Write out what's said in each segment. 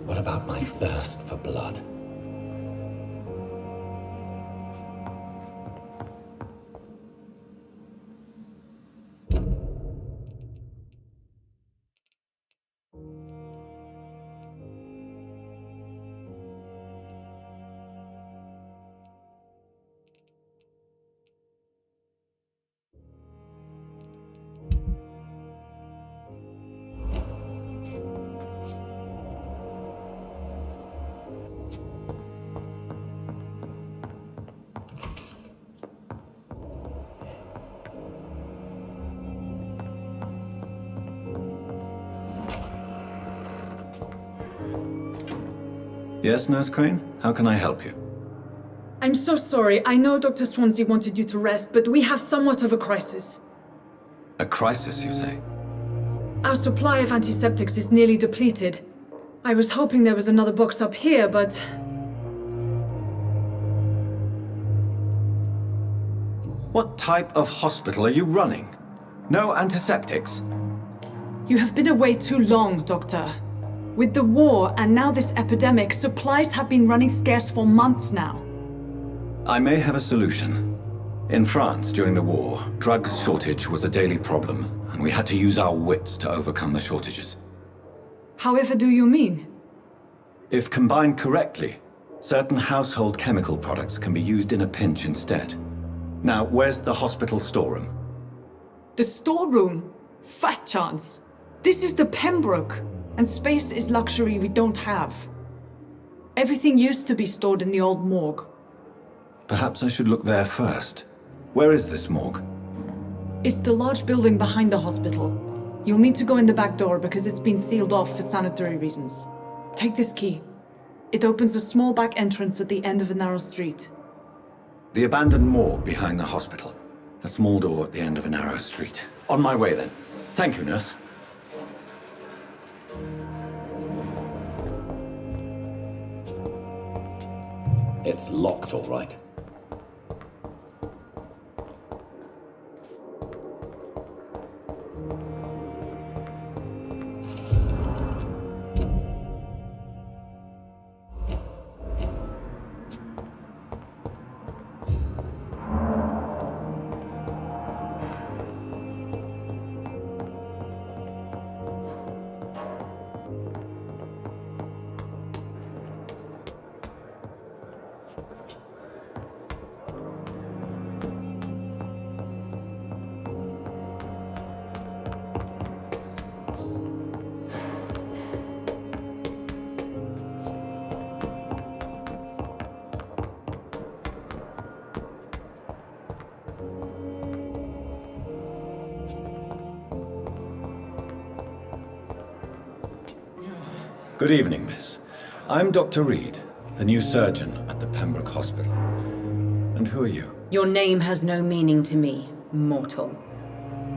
What about my thirst for blood? Yes, Nurse Crane? How can I help you? I'm so sorry. I know Dr. Swansea wanted you to rest, but we have somewhat of a crisis. A crisis, you say? Our supply of antiseptics is nearly depleted. I was hoping there was another box up here, but... What type of hospital are you running? No antiseptics? You have been away too long, Doctor. With the war and now this epidemic, supplies have been running scarce for months now. I may have a solution. In France, during the war, drugs shortage was a daily problem, and we had to use our wits to overcome the shortages. However do you mean? If combined correctly, certain household chemical products can be used in a pinch instead. Now, where's the hospital storeroom? The storeroom? Fat chance. This is the Pembroke, and space is luxury we don't have. Everything used to be stored in the old morgue. Perhaps I should look there first. Where is this morgue? It's the large building behind the hospital. You'll need to go in the back door because it's been sealed off for sanitary reasons. Take this key. It opens a small back entrance at the end of a narrow street. The abandoned morgue behind the hospital. A small door at the end of a narrow street. On my way then. Thank you, nurse. It's locked, all right. Good evening, miss. I'm Dr. Reed, the new surgeon at the Pembroke Hospital. And who are you? Your name has no meaning to me, mortal.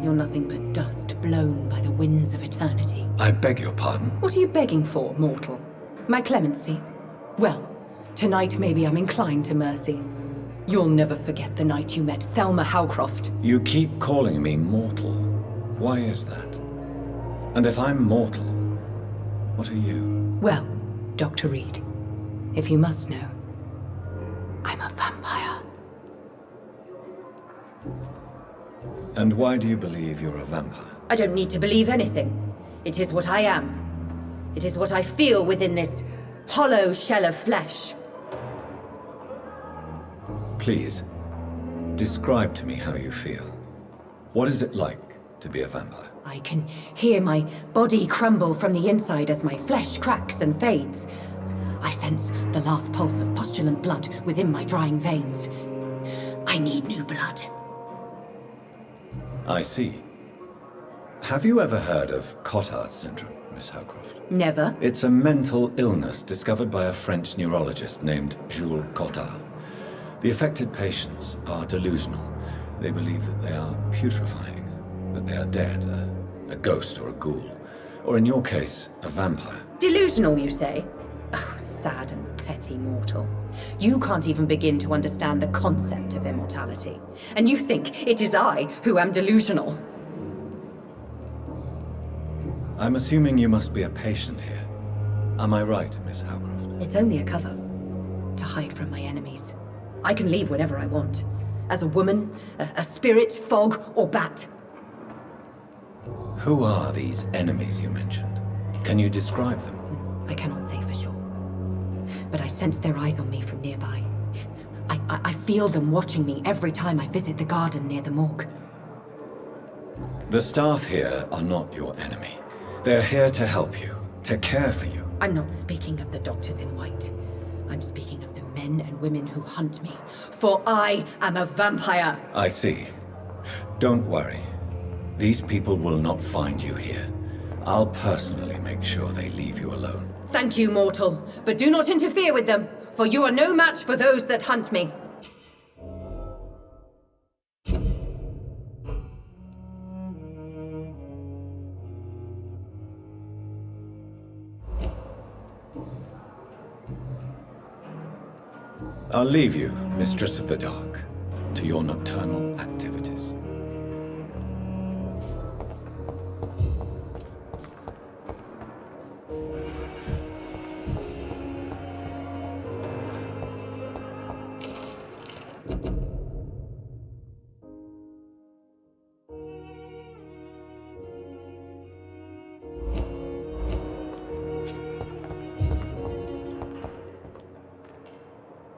You're nothing but dust blown by the winds of eternity. I beg your pardon? What are you begging for, mortal? My clemency? Well, tonight maybe I'm inclined to mercy. You'll never forget the night you met Thelma Howcroft. You keep calling me mortal. Why is that? And if I'm mortal, what are you? Well, Dr. Reed, if you must know, I'm a vampire. And why do you believe you're a vampire? I don't need to believe anything. It is what I am. It is what I feel within this hollow shell of flesh. Please, describe to me how you feel. What is it like to be a vampire? I can hear my body crumble from the inside as my flesh cracks and fades. I sense the last pulse of postulant blood within my drying veins. I need new blood. I see. Have you ever heard of Cotard syndrome, Miss Howcroft? Never. It's a mental illness discovered by a French neurologist named Jules Cotard. The affected patients are delusional. They believe that they are putrefying, that they are dead, a ghost or a ghoul, or in your case, a vampire. Delusional, you say? Oh, sad and petty mortal. You can't even begin to understand the concept of immortality. And you think it is I who am delusional. I'm assuming you must be a patient here. Am I right, Miss Howcroft? It's only a cover. To hide from my enemies. I can leave whenever I want. As a woman, a spirit, fog, or bat. Who are these enemies you mentioned? Can you describe them? I cannot say for sure. But I sense their eyes on me from nearby. I feel them watching me every time I visit the garden near the morgue. The staff here are not your enemy. They're here to help you, to care for you. I'm not speaking of the doctors in white. I'm speaking of the men and women who hunt me. For I am a vampire! I see. Don't worry. These people will not find you here. I'll personally make sure they leave you alone. Thank you, mortal. But do not interfere with them, for you are no match for those that hunt me. I'll leave you, Mistress of the Dark, to your nocturnal activities.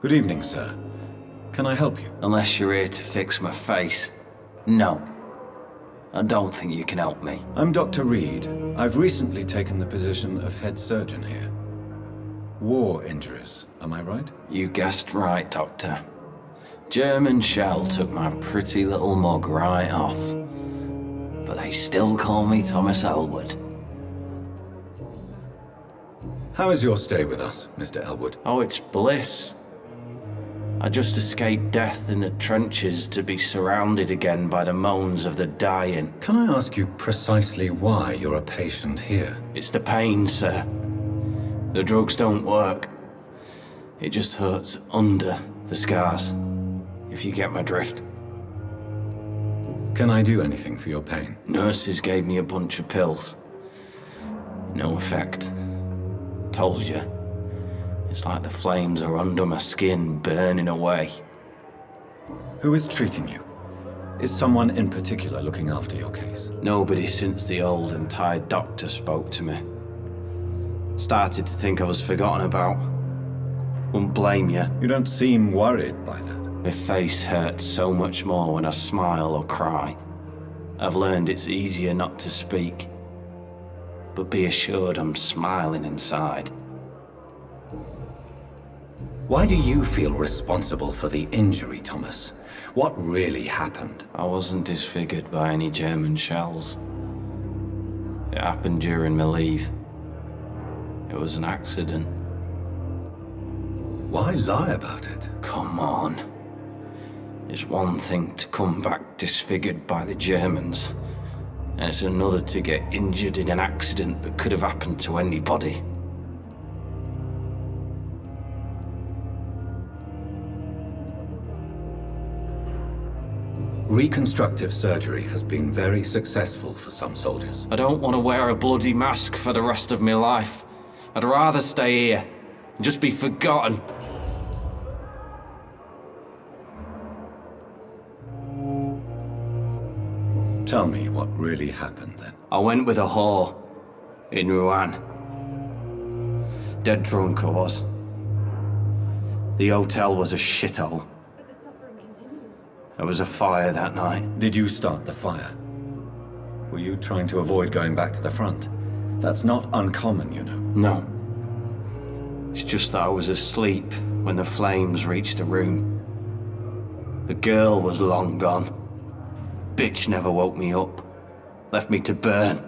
Good evening, sir. Can I help you? Unless you're here to fix my face. No. I don't think you can help me. I'm Dr. Reed. I've recently taken the position of head surgeon here. War injuries, am I right? You guessed right, Doctor. German shell took my pretty little mug right off. But they still call me Thomas Elwood. How is your stay with us, Mr. Elwood? Oh, it's bliss. I just escaped death in the trenches to be surrounded again by the moans of the dying. Can I ask you precisely why you're a patient here? It's the pain, sir. The drugs don't work. It just hurts under the scars, if you get my drift. Can I do anything for your pain? Nurses gave me a bunch of pills. No effect. Told you. It's like the flames are under my skin, burning away. Who is treating you? Is someone in particular looking after your case? Nobody since the old and tired doctor spoke to me. Started to think I was forgotten about. Wouldn't blame you. You don't seem worried by that. My face hurts so much more when I smile or cry. I've learned it's easier not to speak. But be assured I'm smiling inside. Why do you feel responsible for the injury, Thomas? What really happened? I wasn't disfigured by any German shells. It happened during my leave. It was an accident. Why lie about it? Come on. It's one thing to come back disfigured by the Germans, and it's another to get injured in an accident that could have happened to anybody. Reconstructive surgery has been very successful for some soldiers. I don't want to wear a bloody mask for the rest of my life. I'd rather stay here and just be forgotten. Tell me what really happened then. I went with a whore in Rouen. Dead drunk I was. The hotel was a shithole. There was a fire that night. Did you start the fire? Were you trying to avoid going back to the front? That's not uncommon, you know. No. It's just that I was asleep when the flames reached the room. The girl was long gone. Bitch never woke me up. Left me to burn.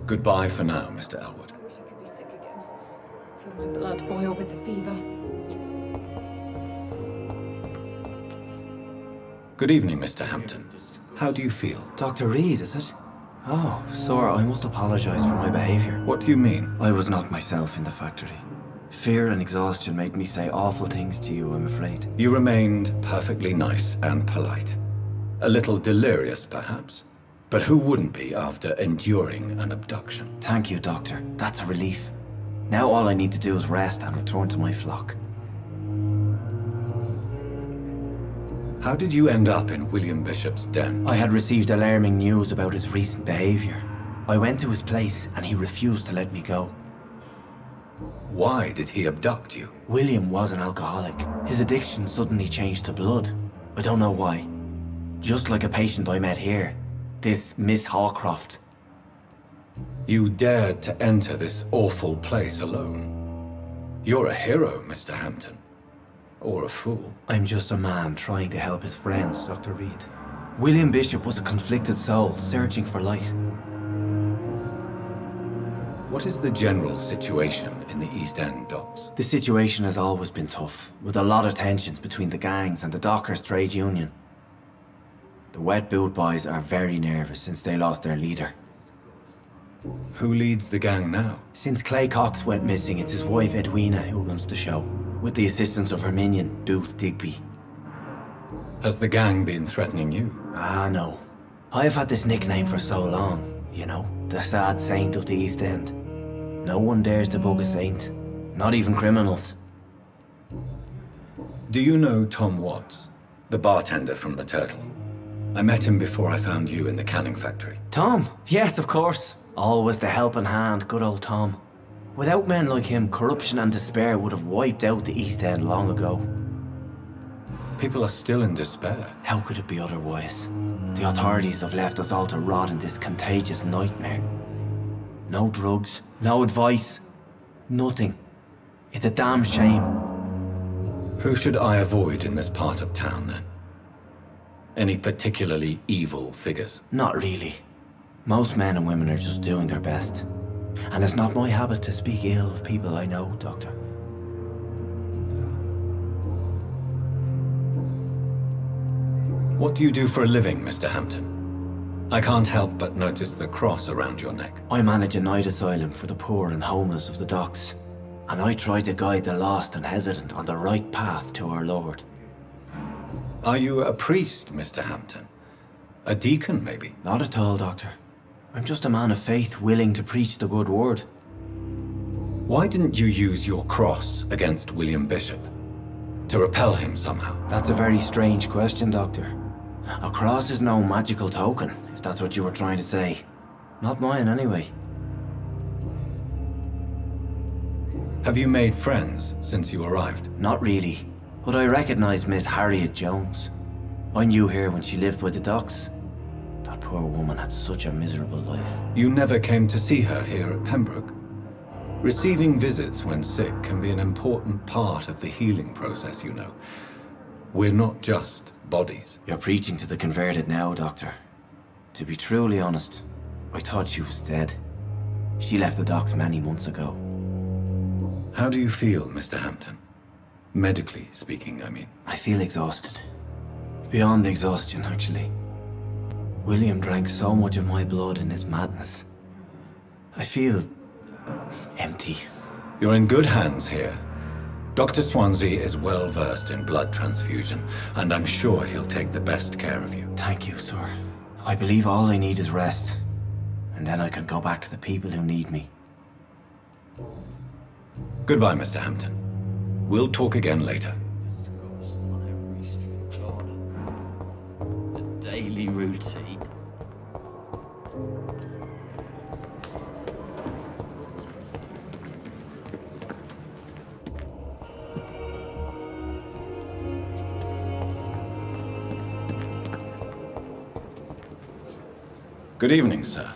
Goodbye for now, Mr. Elwood. I wish I could be sick again. Feel my blood boil with the fever. Good evening, Mr. Hampton. How do you feel? Dr. Reed, is it? Oh, sir, I must apologize for my behavior. What do you mean? I was not myself in the factory. Fear and exhaustion made me say awful things to you, I'm afraid. You remained perfectly nice and polite. A little delirious, perhaps. But who wouldn't be after enduring an abduction? Thank you, Doctor. That's a relief. Now all I need to do is rest and return to my flock. How did you end up in William Bishop's den? I had received alarming news about his recent behavior. I went to his place and he refused to let me go. Why did he abduct you? William was an alcoholic. His addiction suddenly changed to blood. I don't know why. Just like a patient I met here. This Miss Hawcroft. You dared to enter this awful place alone. You're a hero, Mr. Hampton. Or a fool. I'm just a man trying to help his friends, Dr. Reed. William Bishop was a conflicted soul, searching for light. What is the general situation in the East End docks? The situation has always been tough, with a lot of tensions between the gangs and the Dockers trade union. The Wet Boot Boys are very nervous since they lost their leader. Who leads the gang now? Since Clay Cox went missing, it's his wife Edwina who runs the show, with the assistance of her minion, Booth Digby. Has the gang been threatening you? Ah, no. I've had this nickname for so long, you know, the sad saint of the East End. No one dares to bug a saint, not even criminals. Do you know Tom Watts, the bartender from the Turtle? I met him before I found you in the canning factory. Tom? Yes, of course. Always the helping hand, good old Tom. Without men like him, corruption and despair would have wiped out the East End long ago. People are still in despair. How could it be otherwise? The authorities have left us all to rot in this contagious nightmare. No drugs, no advice, nothing. It's a damn shame. Who should I avoid in this part of town, then? Any particularly evil figures? Not really. Most men and women are just doing their best. And it's not my habit to speak ill of people I know, Doctor. What do you do for a living, Mr. Hampton? I can't help but notice the cross around your neck. I manage a night asylum for the poor and homeless of the docks. And I try to guide the lost and hesitant on the right path to our Lord. Are you a priest, Mr. Hampton? A deacon, maybe? Not at all, Doctor. I'm just a man of faith willing to preach the good word. Why didn't you use your cross against William Bishop? To repel him somehow? That's a very strange question, Doctor. A cross is no magical token, if that's what you were trying to say. Not mine, anyway. Have you made friends since you arrived? Not really, but I recognize Miss Harriet Jones. I knew her when she lived by the docks. That poor woman had such a miserable life. You never came to see her here at Pembroke? Receiving visits when sick can be an important part of the healing process, you know. We're not just bodies. You're preaching to the converted now, Doctor. To be truly honest, I thought she was dead. She left the docks many months ago. How do you feel, Mr. Hampton? Medically speaking, I mean. I feel exhausted. Beyond exhaustion, actually. William drank so much of my blood in his madness. I feel empty. You're in good hands here. Dr. Swansea is well versed in blood transfusion, and I'm sure he'll take the best care of you. Thank you, sir. I believe all I need is rest. And then I can go back to the people who need me. Goodbye, Mr. Hampton. We'll talk again later. On every street corner. The daily routine. Good evening, sir.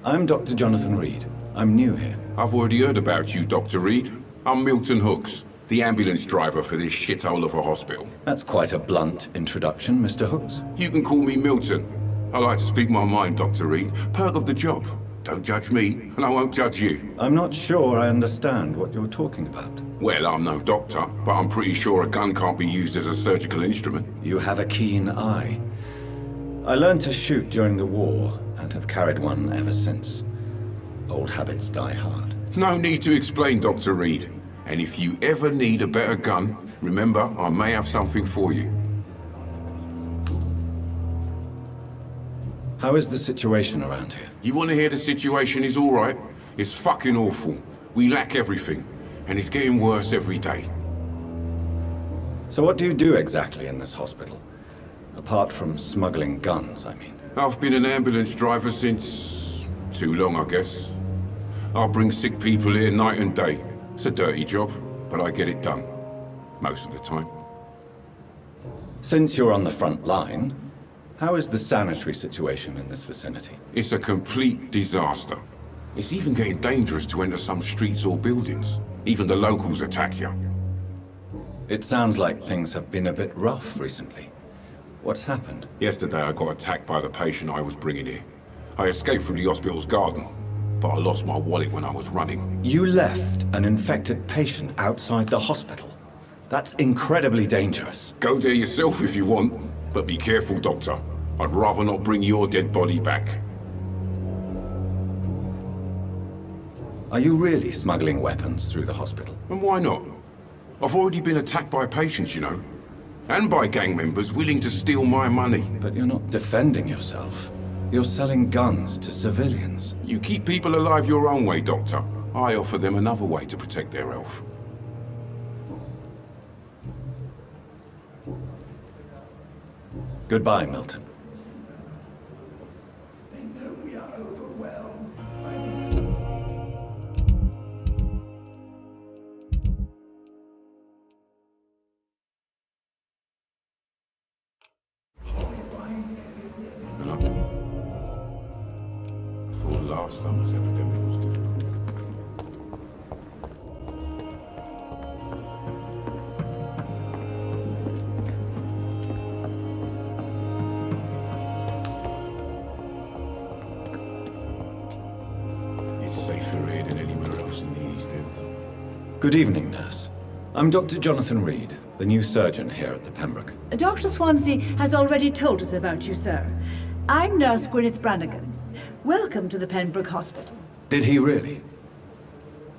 I'm Dr. Jonathan Reed. I'm new here. I've already heard about you, Dr. Reed. I'm Milton Hooks, the ambulance driver for this shithole of a hospital. That's quite a blunt introduction, Mr. Hooks. You can call me Milton. I like to speak my mind, Dr. Reed. Perk of the job. Don't judge me, and I won't judge you. I'm not sure I understand what you're talking about. Well, I'm no doctor, but I'm pretty sure a gun can't be used as a surgical instrument. You have a keen eye. I learned to shoot during the war, and have carried one ever since. Old habits die hard. No need to explain, Dr. Reed. And if you ever need a better gun, remember, I may have something for you. How is the situation around here? You want to hear the situation is all right? It's fucking awful. We lack everything, and it's getting worse every day. So what do you do exactly in this hospital? Apart from smuggling guns, I mean. I've been an ambulance driver since... too long, I guess. I bring sick people here night and day. It's a dirty job, but I get it done. Most of the time. Since you're on the front line, how is the sanitary situation in this vicinity? It's a complete disaster. It's even getting dangerous to enter some streets or buildings. Even the locals attack you. It sounds like things have been a bit rough recently. What's happened? Yesterday I got attacked by the patient I was bringing here. I escaped from the hospital's garden, but I lost my wallet when I was running. You left an infected patient outside the hospital. That's incredibly dangerous. Go there yourself if you want, but be careful, Doctor. I'd rather not bring your dead body back. Are you really smuggling weapons through the hospital? And why not? I've already been attacked by patients, you know. And by gang members willing to steal my money. But you're not defending yourself. You're selling guns to civilians. You keep people alive your own way, Doctor. I offer them another way to protect their health. Goodbye, Milton. And I thought last summer's epidemic was different. It's safer here than anywhere else in the East End. Good evening, nurse. I'm Dr. Jonathan Reed, the new surgeon here at the Pembroke. Dr. Swansea has already told us about you, sir. I'm Nurse Gwyneth Brannigan. Welcome to the Pembroke Hospital. Did he really?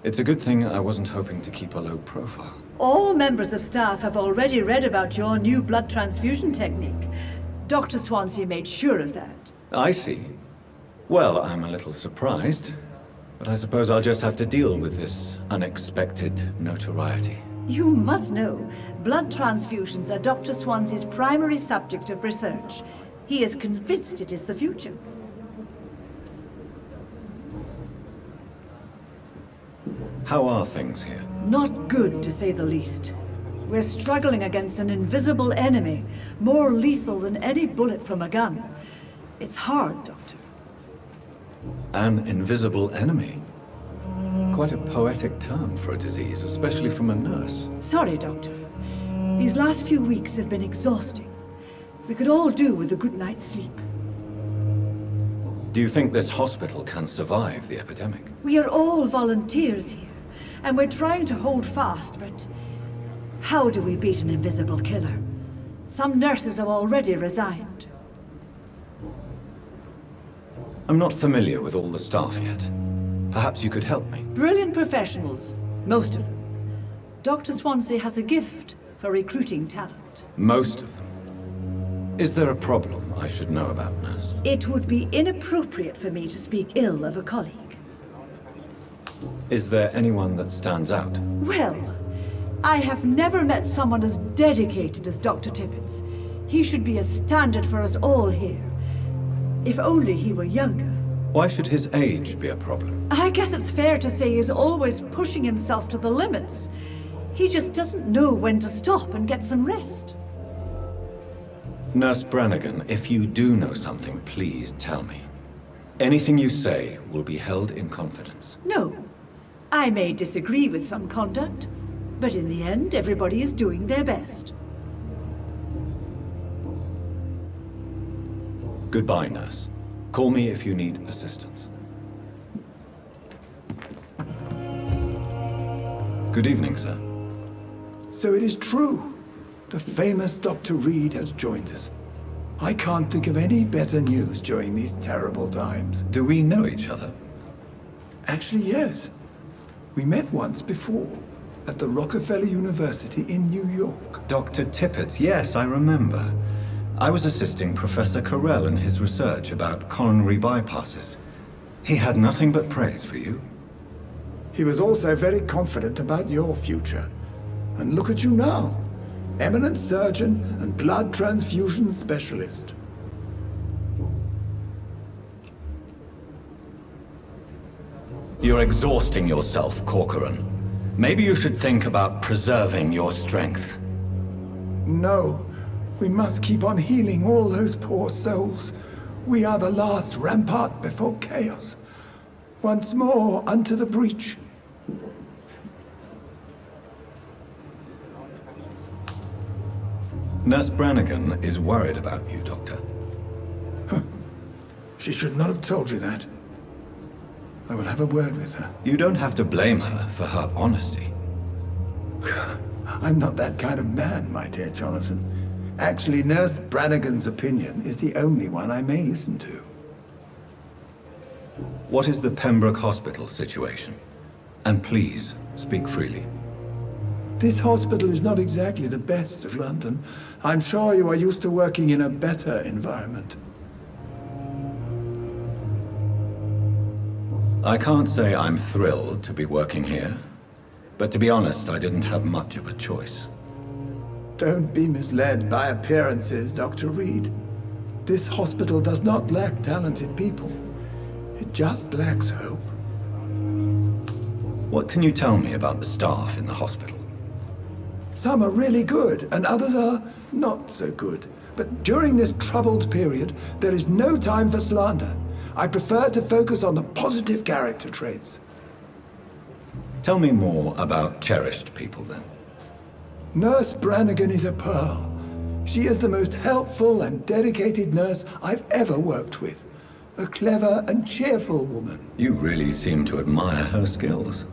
It's a good thing I wasn't hoping to keep a low profile. All members of staff have already read about your new blood transfusion technique. Dr. Swansea made sure of that. I see. Well, I'm a little surprised, but I suppose I'll just have to deal with this unexpected notoriety. You must know, blood transfusions are Dr. Swansea's primary subject of research. He is convinced it is the future. How are things here? Not good, to say the least. We're struggling against an invisible enemy, more lethal than any bullet from a gun. It's hard, Doctor. An invisible enemy? Quite a poetic term for a disease, especially from a nurse. Sorry, Doctor. These last few weeks have been exhausting. We could all do with a good night's sleep. Do you think this hospital can survive the epidemic? We are all volunteers here, and we're trying to hold fast, but how do we beat an invisible killer? Some nurses have already resigned. I'm not familiar with all the staff yet. Perhaps you could help me. Brilliant professionals, most of them. Dr. Swansea has a gift for recruiting talent. Most of them. Is there a problem I should know about, nurse? It would be inappropriate for me to speak ill of a colleague. Is there anyone that stands out? Well, I have never met someone as dedicated as Dr. Tippett. He should be a standard for us all here. If only he were younger. Why should his age be a problem? I guess it's fair to say he's always pushing himself to the limits. He just doesn't know when to stop and get some rest. Nurse Brannigan, if you do know something, please tell me. Anything you say will be held in confidence. No. I may disagree with some conduct, but in the end, everybody is doing their best. Goodbye, nurse. Call me if you need assistance. Good evening, sir. So it is true. The famous Dr. Reed has joined us. I can't think of any better news during these terrible times. Do we know each other? Actually, yes. We met once before, at the Rockefeller University in New York. Dr. Tippett, yes, I remember. I was assisting Professor Carell in his research about coronary bypasses. He had nothing but praise for you. He was also very confident about your future. And look at you now. Eminent surgeon and blood transfusion specialist. You're exhausting yourself, Corcoran. Maybe you should think about preserving your strength. No, we must keep on healing all those poor souls. We are the last rampart before chaos. Once more unto the breach. Nurse Brannigan is worried about you, Doctor. She should not have told you that. I will have a word with her. You don't have to blame her for her honesty. I'm not that kind of man, my dear Jonathan. Actually, Nurse Brannigan's opinion is the only one I may listen to. What is the Pembroke Hospital situation? And please, speak freely. This hospital is not exactly the best of London. I'm sure you are used to working in a better environment. I can't say I'm thrilled to be working here, but to be honest, I didn't have much of a choice. Don't be misled by appearances, Dr. Reed. This hospital does not lack talented people. It just lacks hope. What can you tell me about the staff in the hospital? Some are really good, and others are not so good. But during this troubled period, there is no time for slander. I prefer to focus on the positive character traits. Tell me more about cherished people, then. Nurse Brannigan is a pearl. She is the most helpful and dedicated nurse I've ever worked with. A clever and cheerful woman. You really seem to admire her skills.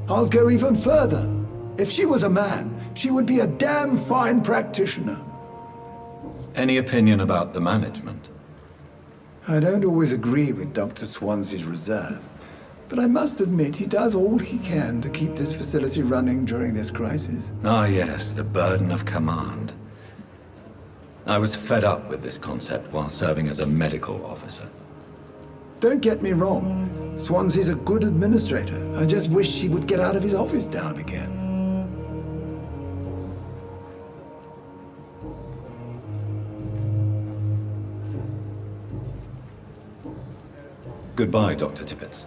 I'll go even further. If she was a man, she would be a damn fine practitioner. Any opinion about the management? I don't always agree with Dr. Swansea's reserve, but I must admit he does all he can to keep this facility running during this crisis. Ah, yes, the burden of command. I was fed up with this concept while serving as a medical officer. Don't get me wrong. Swansea's a good administrator. I just wish he would get out of his office down again. Goodbye, Dr. Tippett.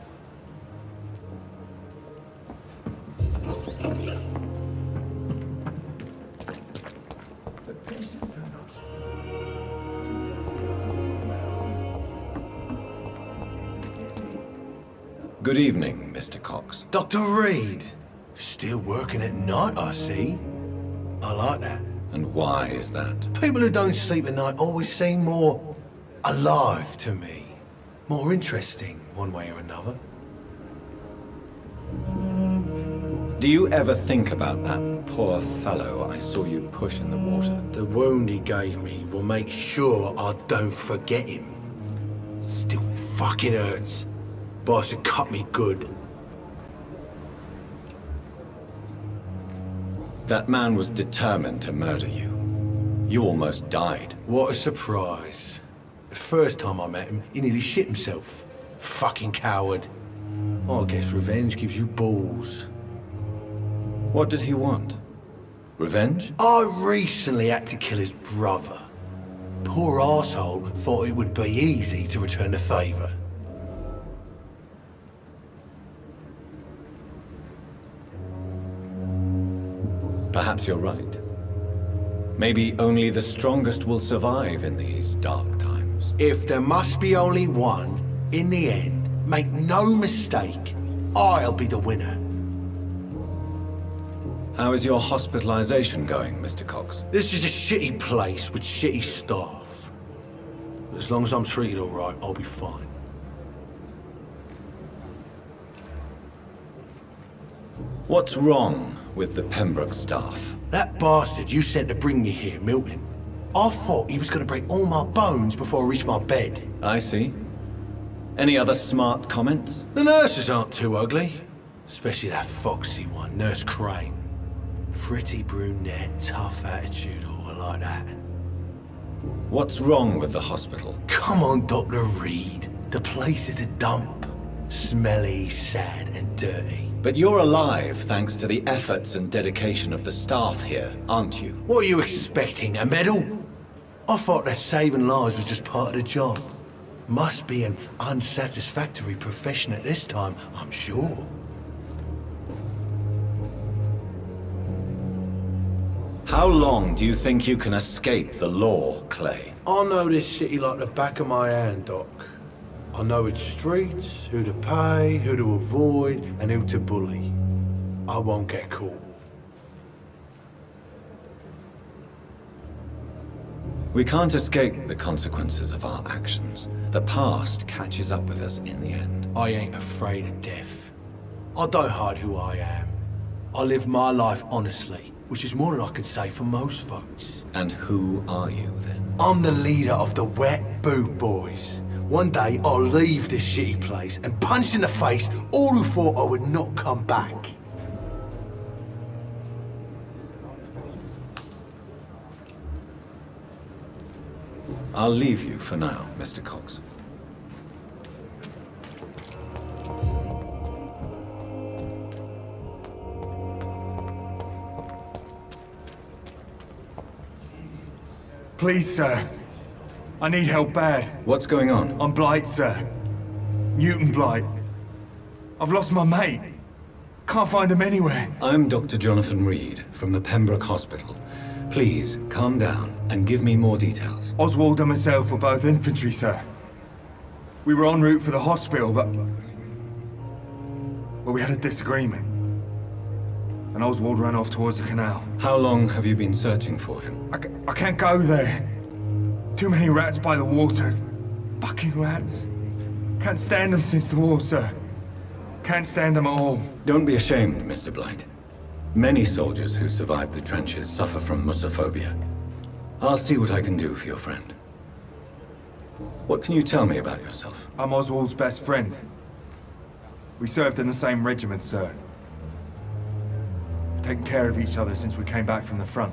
Good evening, Mr. Cox. Dr. Reed. Still working at night, I see. I like that. And why is that? People who don't sleep at night always seem more alive to me. More interesting, one way or another. Do you ever think about that poor fellow I saw you push in the water? The wound he gave me will make sure I don't forget him. Still fucking hurts. Boss had cut me good. That man was determined to murder you. You almost died. What a surprise. The first time I met him, he nearly shit himself. Fucking coward. I guess revenge gives you balls. What did he want? Revenge? I recently had to kill his brother. Poor arsehole thought it would be easy to return the favour. Perhaps you're right. Maybe only the strongest will survive in these dark times. If there must be only one, in the end, make no mistake, I'll be the winner. How is your hospitalization going, Mr. Cox? This is a shitty place with shitty staff. As long as I'm treated all right, I'll be fine. What's wrong with the Pembroke staff? That bastard you sent to bring me here, Milton. I thought he was going to break all my bones before I reached my bed. I see. Any other smart comments? The nurses aren't too ugly. Especially that foxy one, Nurse Crane. Pretty brunette, tough attitude, all like that. What's wrong with the hospital? Come on, Dr. Reed. The place is a dump. Smelly, sad, and dirty. But you're alive thanks to the efforts and dedication of the staff here, aren't you? What are you expecting, a medal? I thought that saving lives was just part of the job. Must be an unsatisfactory profession at this time, I'm sure. How long do you think you can escape the law, Clay? I know this city like the back of my hand, Doc. I know its streets, who to pay, who to avoid, and who to bully. I won't get caught. We can't escape the consequences of our actions. The past catches up with us in the end. I ain't afraid of death. I don't hide who I am. I live my life honestly, which is more than I can say for most folks. And who are you, then? I'm the leader of the Wet Boot Boys. One day, I'll leave this shitty place and punch in the face all who thought I would not come back. I'll leave you for now, Mr. Cox. Please, sir. I need help bad. What's going on? I'm Blight, sir. Newton Blight. I've lost my mate. Can't find him anywhere. I'm Dr. Jonathan Reed from the Pembroke Hospital. Please, calm down and give me more details. Oswald and myself were both infantry, sir. We were en route for the hospital, but we had a disagreement. And Oswald ran off towards the canal. How long have you been searching for him? I can't go there. Too many rats by the water. Fucking rats. Can't stand them since the war, sir. Can't stand them at all. Don't be ashamed, Mr. Blight. Many soldiers who survived the trenches suffer from musophobia. I'll see what I can do for your friend. What can you tell me about yourself? I'm Oswald's best friend. We served in the same regiment, sir. We've taken care of each other since we came back from the front.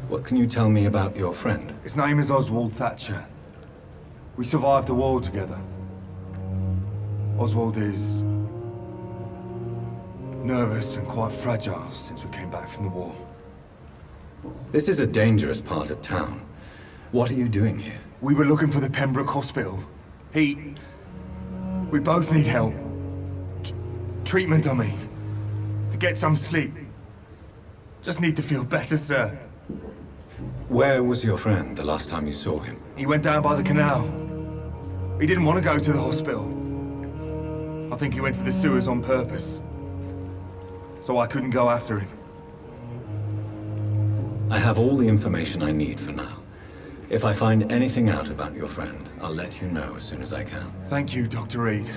What can you tell me about your friend? His name is Oswald Thatcher. We survived the war together. Oswald is nervous and quite fragile since we came back from the war. This is a dangerous part of town. What are you doing here? We were looking for the Pembroke Hospital. We both need help. Treatment, I mean. To get some sleep. Just need to feel better, sir. Where was your friend the last time you saw him? He went down by the canal. He didn't want to go to the hospital. I think he went to the sewers on purpose. So I couldn't go after him. I have all the information I need for now. If I find anything out about your friend, I'll let you know as soon as I can. Thank you, Dr. Reed.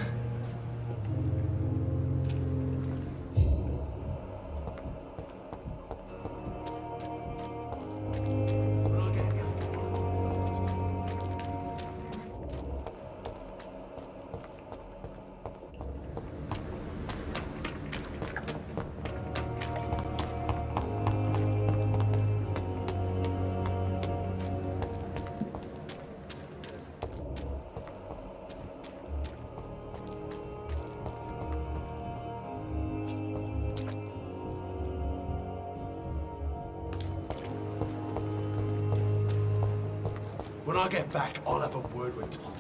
When I get back, I'll have a word with Tom.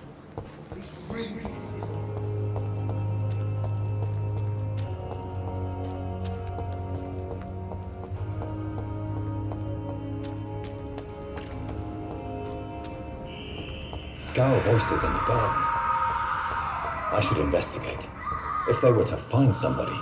He's really busy. Scour voices in the garden. I should investigate. If they were to find somebody.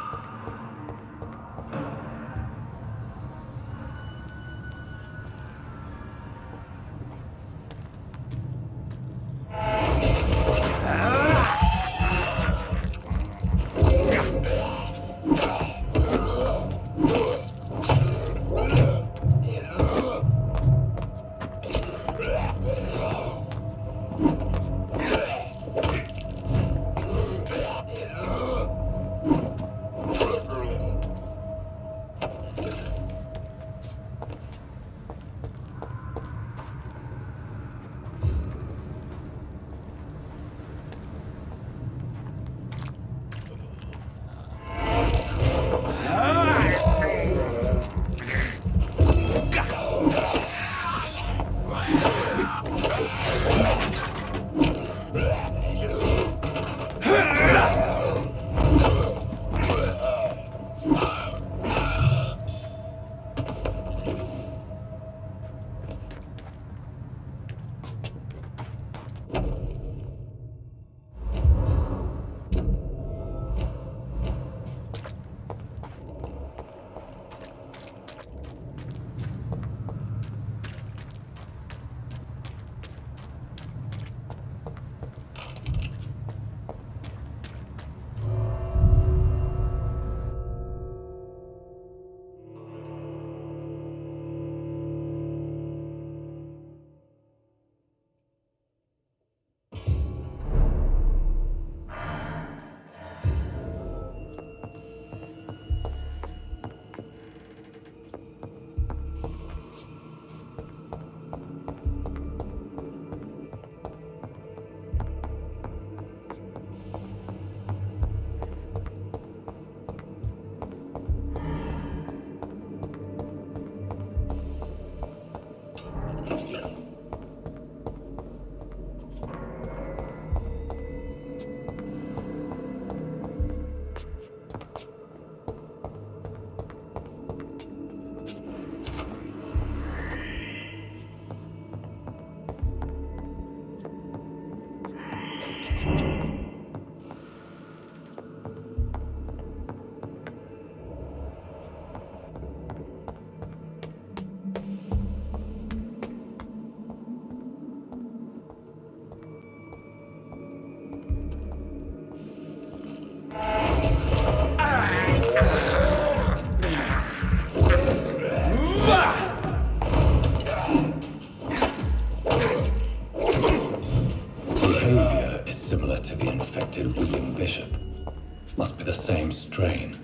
Bishop. Must be the same strain.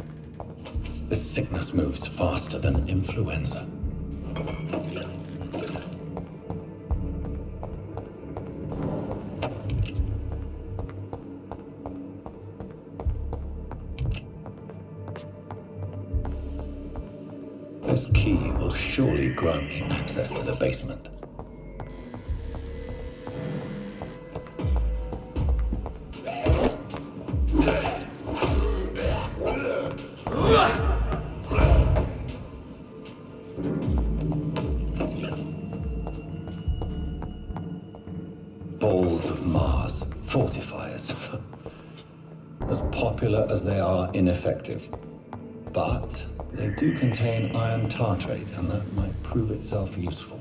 This sickness moves faster than influenza. This key will surely grant me access to the basement. Balls of Mars, fortifiers. As popular as they are ineffective. But they do contain iron tartrate, and that might prove itself useful.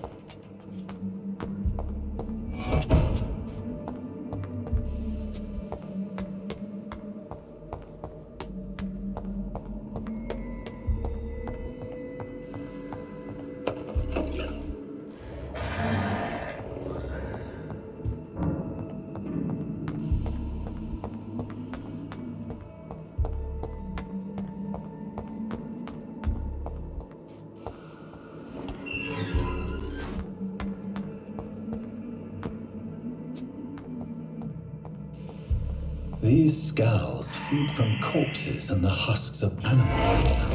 These scowls feed from corpses and the husks of animals.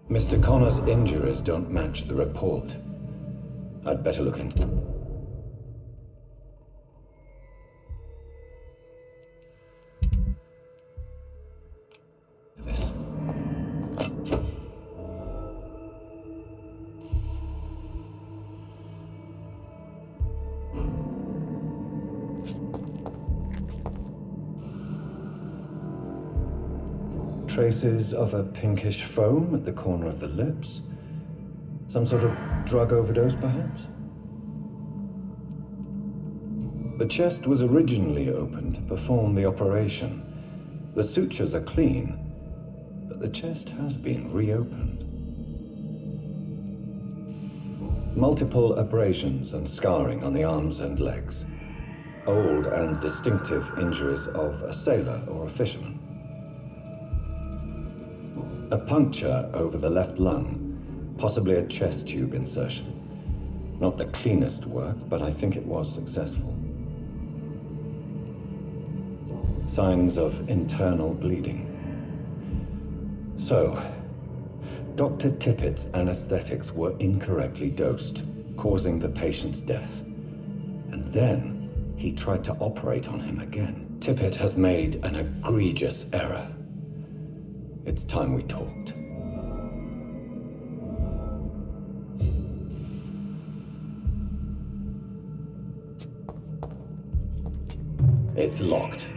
Mr. Connor's injuries don't match the report. I'd better look into this. Traces of a pinkish foam at the corner of the lips. Some sort of drug overdose, perhaps? The chest was originally opened to perform the operation. The sutures are clean, but the chest has been reopened. Multiple abrasions and scarring on the arms and legs. Old and distinctive injuries of a sailor or a fisherman. A puncture over the left lung, possibly a chest tube insertion. Not the cleanest work, but I think it was successful. Signs of internal bleeding. So, Dr. Tippett's anesthetics were incorrectly dosed, causing the patient's death. And then he tried to operate on him again. Tippett has made an egregious error. It's time we talked. It's locked.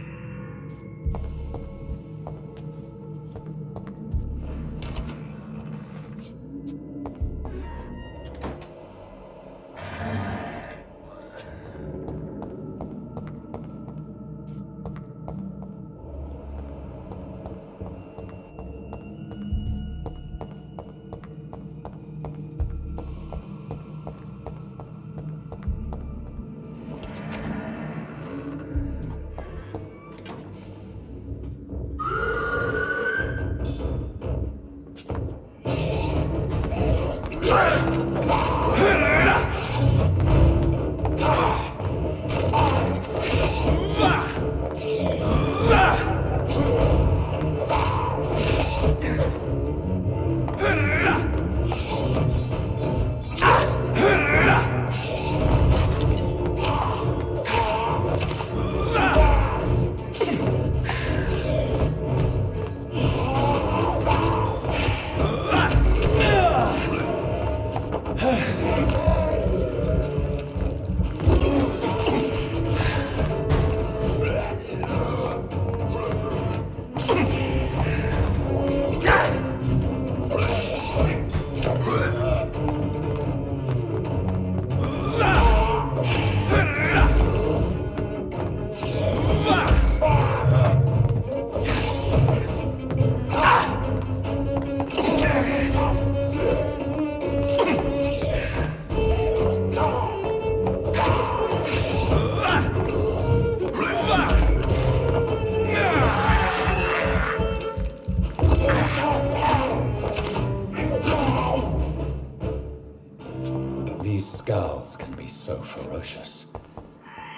Skulls can be so ferocious.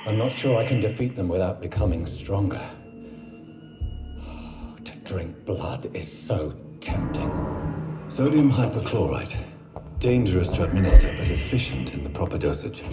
I'm not sure I can defeat them without becoming stronger. To drink blood is so tempting. Sodium hypochlorite. Dangerous to administer, but efficient in the proper dosage.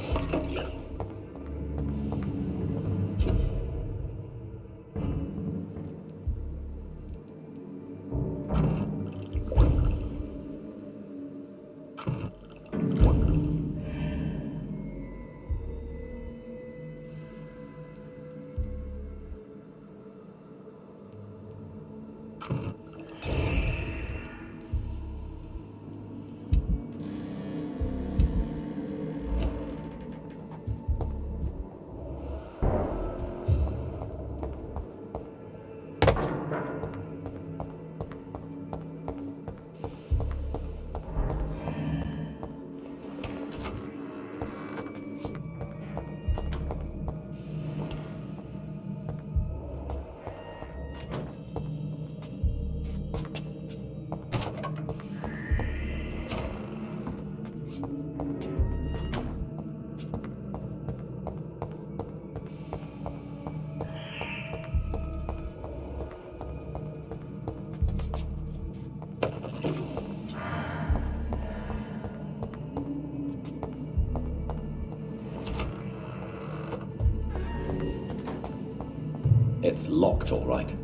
It's locked, all right.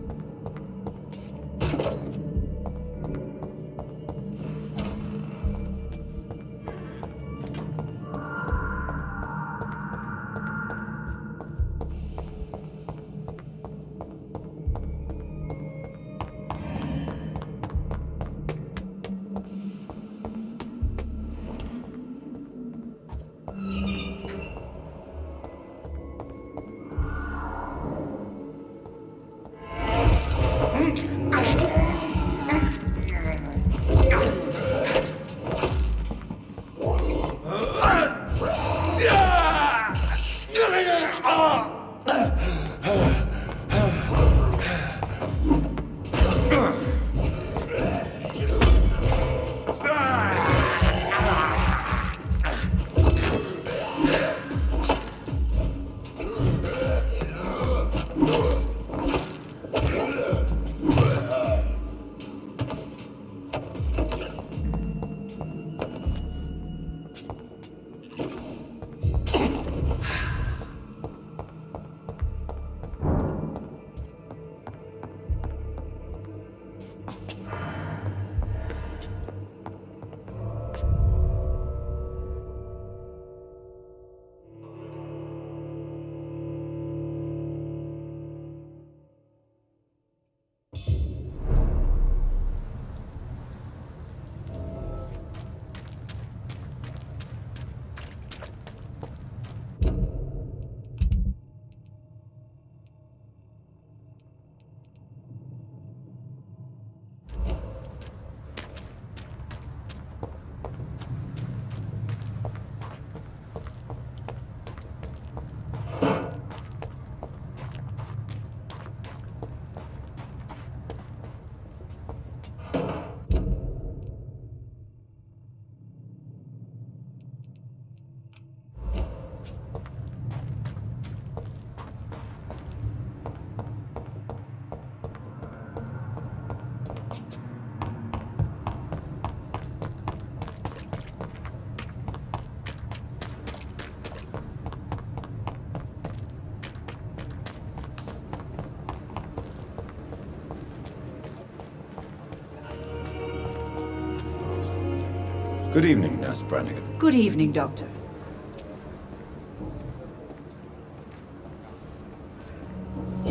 Good evening, Nurse Brannigan. Good evening, Doctor.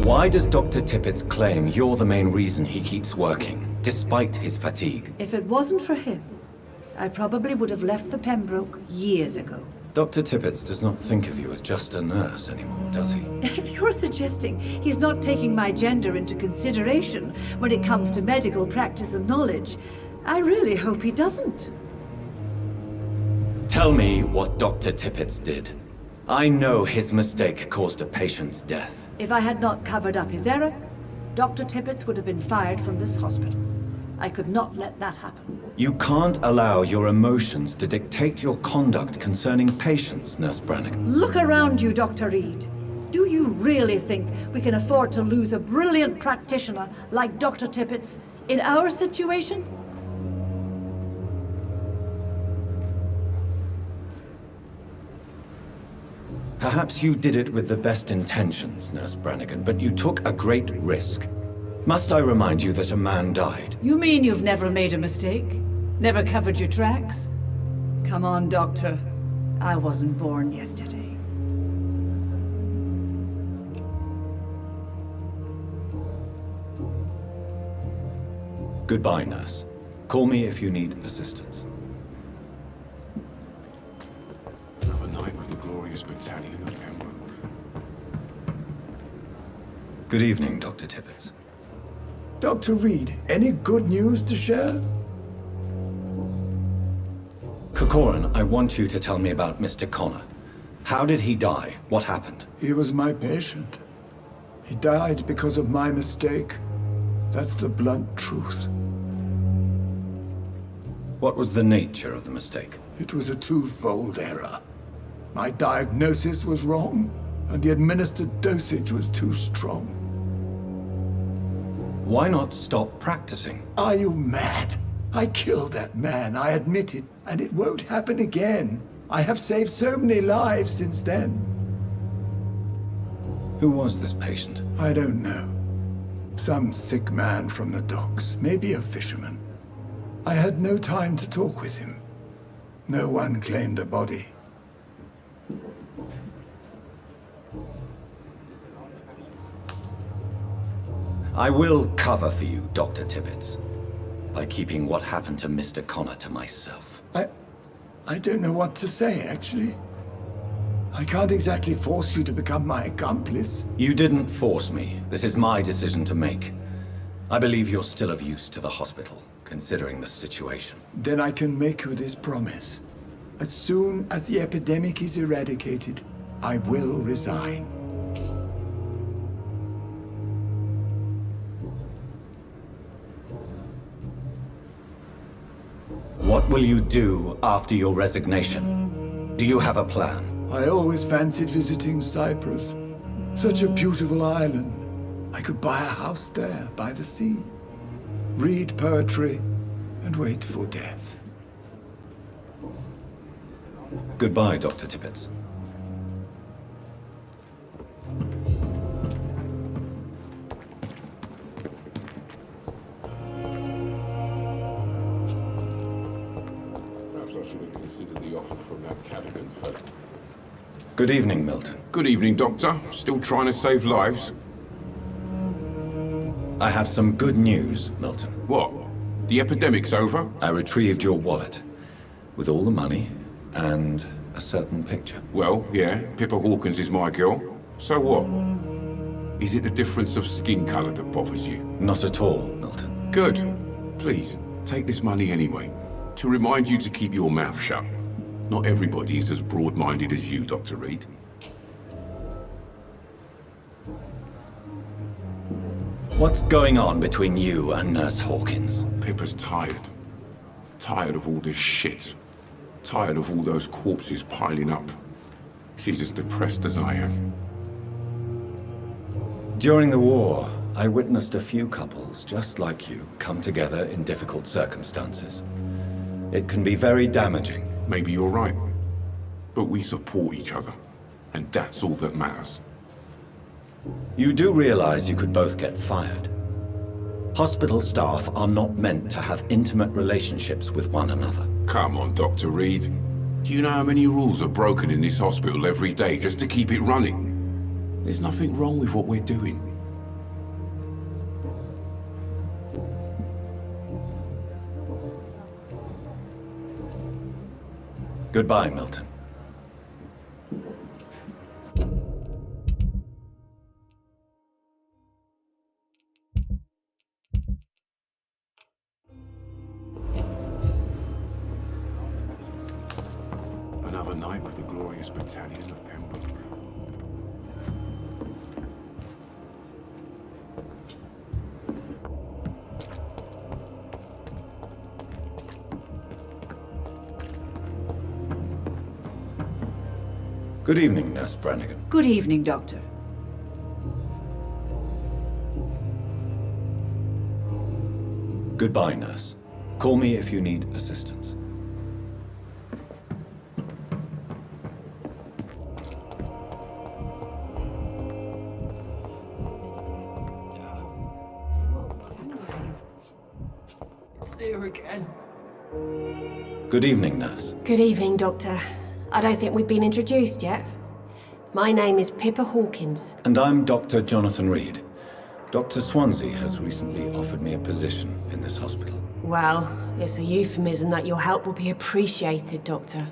Why does Dr. Tippett claim you're the main reason he keeps working, despite his fatigue? If it wasn't for him, I probably would have left the Pembroke years ago. Dr. Tippett does not think of you as just a nurse anymore, does he? If you're suggesting he's not taking my gender into consideration when it comes to medical practice and knowledge, I really hope he doesn't. Tell me what Dr. Tippett did. I know his mistake caused a patient's death. If I had not covered up his error, Dr. Tippett would have been fired from this hospital. I could not let that happen. You can't allow your emotions to dictate your conduct concerning patients, Nurse Brannigan. Look around you, Dr. Reed. Do you really think we can afford to lose a brilliant practitioner like Dr. Tippett in our situation? Perhaps you did it with the best intentions, Nurse Brannigan, but you took a great risk. Must I remind you that a man died? You mean you've never made a mistake? Never covered your tracks? Come on, Doctor. I wasn't born yesterday. Goodbye, Nurse. Call me if you need assistance. Another night with the glorious battalion of Pembroke. Good evening, Dr. Tippett. Dr. Reed, any good news to share? Corcoran, I want you to tell me about Mr. Connor. How did he die? What happened? He was my patient. He died because of my mistake. That's the blunt truth. What was the nature of the mistake? It was a twofold error. My diagnosis was wrong, and the administered dosage was too strong. Why not stop practicing? Are you mad? I killed that man, I admit it, and it won't happen again. I have saved so many lives since then. Who was this patient? I don't know. Some sick man from the docks, maybe a fisherman. I had no time to talk with him. No one claimed a body. I will cover for you, Dr. Tippett, by keeping what happened to Mr. Connor to myself. I don't know what to say, actually. I can't exactly force you to become my accomplice. You didn't force me. This is my decision to make. I believe you're still of use to the hospital, considering the situation. Then I can make you this promise. As soon as the epidemic is eradicated, I will resign. What will you do after your resignation? Do you have a plan? I always fancied visiting Cyprus. Such a beautiful island. I could buy a house there, by the sea. Read poetry, and wait for death. Goodbye, Dr. Tippett. Perhaps I should have considered the offer from that Cadigan fellow. Good evening, Milton. Good evening, Doctor. Still trying to save lives? I have some good news, Milton. What? The epidemic's over? I retrieved your wallet, with all the money and a certain picture. Well, yeah, Pippa Hawkins is my girl. So what? Is it the difference of skin colour that bothers you? Not at all, Milton. Good. Please, take this money anyway. To remind you to keep your mouth shut. Not everybody is as broad-minded as you, Dr. Reed. What's going on between you and Nurse Hawkins? Pippa's tired. Tired of all this shit. Tired of all those corpses piling up. She's as depressed as I am. During the war, I witnessed a few couples, just like you, come together in difficult circumstances. It can be very damaging. Maybe you're right. But we support each other. And that's all that matters. You do realize you could both get fired. Hospital staff are not meant to have intimate relationships with one another. Come on, Dr. Reed. Do you know how many rules are broken in this hospital every day just to keep it running? There's nothing wrong with what we're doing. Goodbye, Milton. Another night with the glorious battalion of Pembroke. Good evening, Nurse Brannigan. Good evening, Doctor. Goodbye, Nurse. Call me if you need assistance. See you again. Good evening, Nurse. Good evening, Doctor. I don't think we've been introduced yet. My name is Pippa Hawkins. And I'm Dr. Jonathan Reed. Dr. Swansea has recently offered me a position in this hospital. Well, it's a euphemism that your help will be appreciated, Doctor.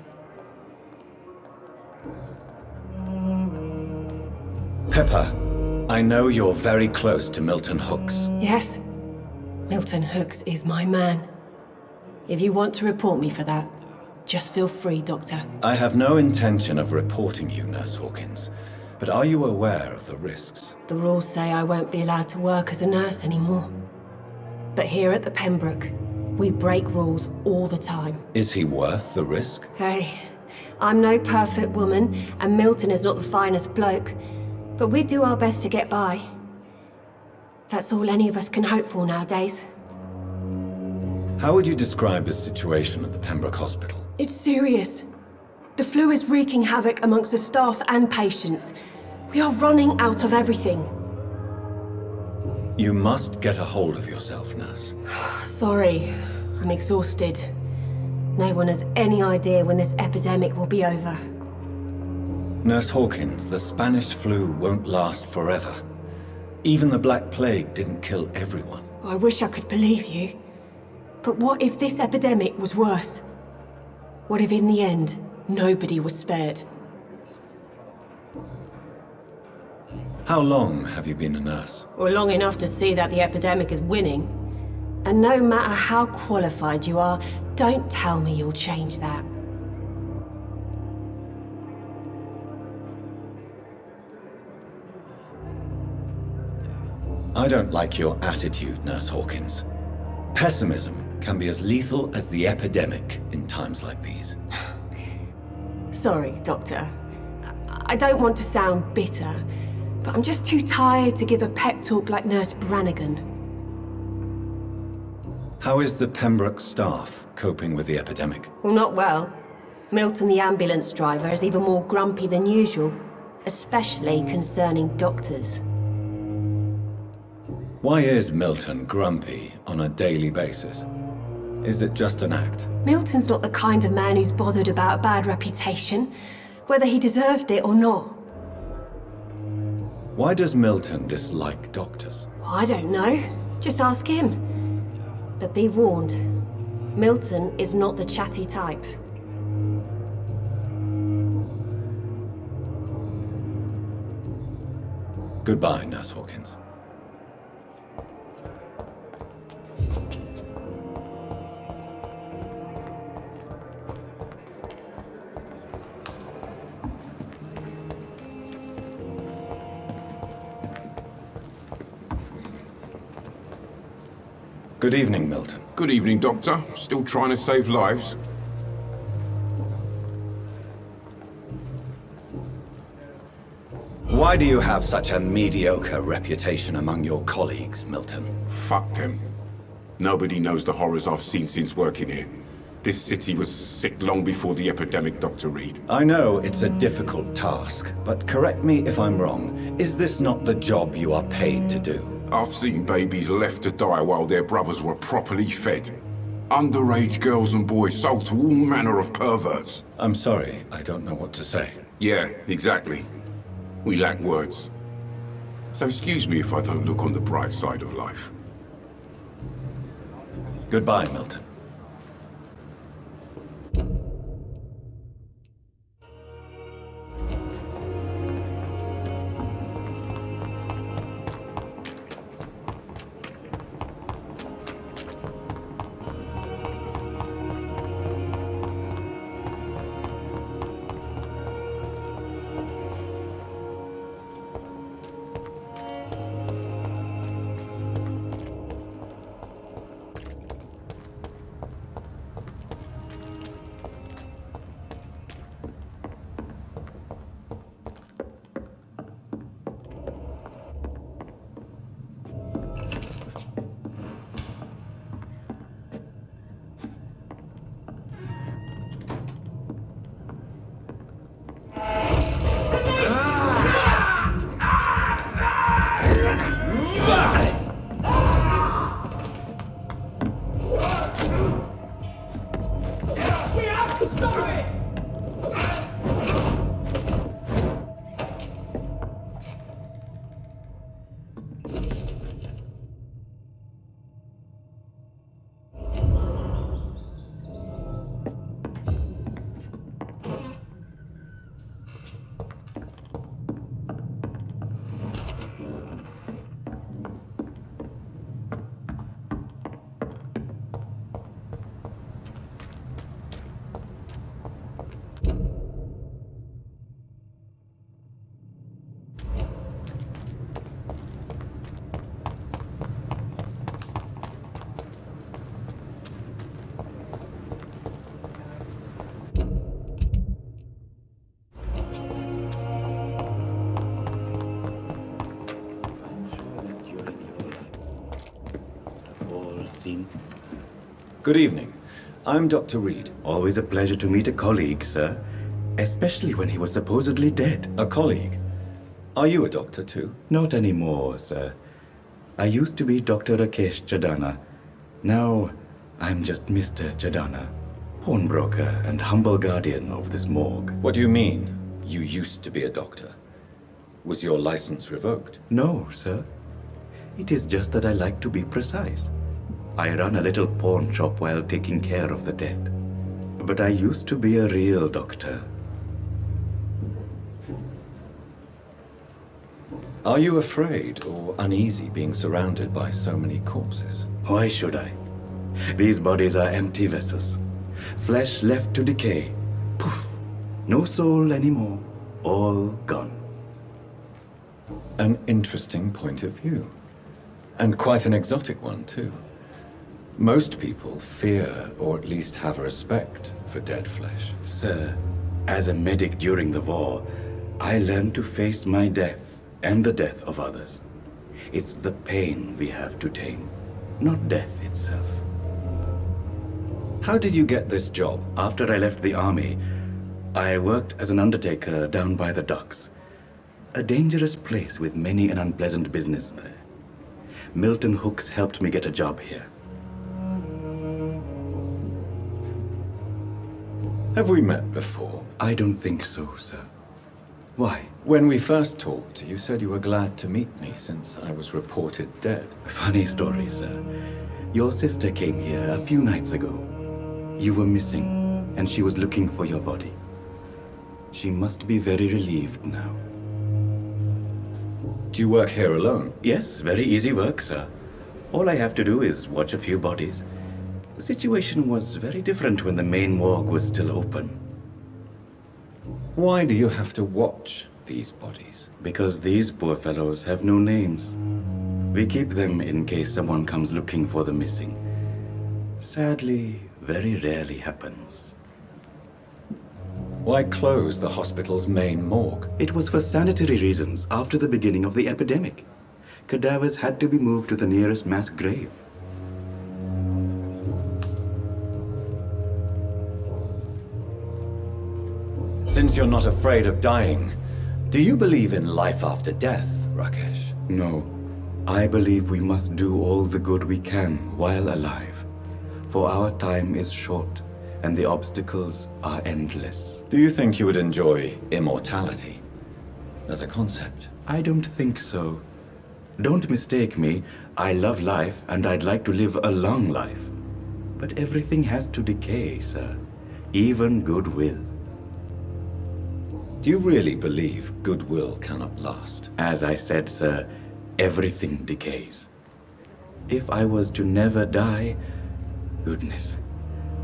Pippa, I know you're very close to Milton Hooks. Yes? Milton Hooks is my man. If you want to report me for that, just feel free, Doctor. I have no intention of reporting you, Nurse Hawkins. But are you aware of the risks? The rules say I won't be allowed to work as a nurse anymore. But here at the Pembroke, we break rules all the time. Is he worth the risk? Hey, I'm no perfect woman, and Milton is not the finest bloke. But we do our best to get by. That's all any of us can hope for nowadays. How would you describe the situation at the Pembroke Hospital? It's serious. The flu is wreaking havoc amongst the staff and patients. We are running out of everything. You must get a hold of yourself, Nurse. Sorry, I'm exhausted. No one has any idea when this epidemic will be over. Nurse Hawkins, the Spanish flu won't last forever. Even the Black Plague didn't kill everyone. I wish I could believe you. But what if this epidemic was worse? What if in the end, nobody was spared? How long have you been a nurse? Well, long enough to see that the epidemic is winning. And no matter how qualified you are, don't tell me you'll change that. I don't like your attitude, Nurse Hawkins. Pessimism can be as lethal as the epidemic in times like these. Sorry, Doctor. I don't want to sound bitter, but I'm just too tired to give a pep talk like Nurse Brannigan. How is the Pembroke staff coping with the epidemic? Well, not well. Milton, the ambulance driver, is even more grumpy than usual, especially concerning doctors. Why is Milton grumpy on a daily basis? Is it just an act? Milton's not the kind of man who's bothered about a bad reputation, whether he deserved it or not. Why does Milton dislike doctors? I don't know. Just ask him. But be warned, Milton is not the chatty type. Goodbye, Nurse Hawkins. Good evening, Milton. Good evening, Doctor. Still trying to save lives? Why do you have such a mediocre reputation among your colleagues, Milton? Fuck them. Nobody knows the horrors I've seen since working here. This city was sick long before the epidemic, Dr. Reed. I know it's a difficult task, but correct me if I'm wrong. Is this not the job you are paid to do? I've seen babies left to die while their brothers were properly fed. Underage girls and boys sold to all manner of perverts. I'm sorry, I don't know what to say. Yeah, exactly. We lack words. So excuse me if I don't look on the bright side of life. Goodbye, Milton. Good evening. I'm Dr. Reed. Always a pleasure to meet a colleague, sir. Especially when he was supposedly dead. A colleague? Are you a doctor too? Not anymore, sir. I used to be Dr. Rakesh Chadana. Now, I'm just Mr. Chadana, pawnbroker and humble guardian of this morgue. What do you mean, you used to be a doctor? Was your license revoked? No, sir. It is just that I like to be precise. I run a little pawn shop while taking care of the dead. But I used to be a real doctor. Are you afraid or uneasy being surrounded by so many corpses? Why should I? These bodies are empty vessels. Flesh left to decay. Poof! No soul anymore. All gone. An interesting point of view. And quite an exotic one, too. Most people fear, or at least have a respect, for dead flesh. Sir, as a medic during the war, I learned to face my death and the death of others. It's the pain we have to tame, not death itself. How did you get this job? After I left the army, I worked as an undertaker down by the docks. A dangerous place with many an unpleasant business there. Milton Hooks helped me get a job here. Have we met before? I don't think so, sir. Why? When we first talked, you said you were glad to meet me since I was reported dead. Funny story, sir. Your sister came here a few nights ago. You were missing, and she was looking for your body. She must be very relieved now. Do you work here alone? Yes, very easy work, sir. All I have to do is watch a few bodies. The situation was very different when the main morgue was still open. Why do you have to watch these bodies? Because these poor fellows have no names. We keep them in case someone comes looking for the missing. Sadly, very rarely happens. Why close the hospital's main morgue? It was for sanitary reasons after the beginning of the epidemic. Cadavers had to be moved to the nearest mass grave. Since you're not afraid of dying, do you believe in life after death, Rakesh? No. I believe we must do all the good we can while alive. for our time is short, and the obstacles are endless. Do you think you would enjoy immortality as a concept? I don't think so. Don't mistake me. I love life, and I'd like to live a long life. But everything has to decay, sir. Even goodwill. Do you really believe goodwill cannot last? As I said, sir, everything decays. If I was to never die, goodness,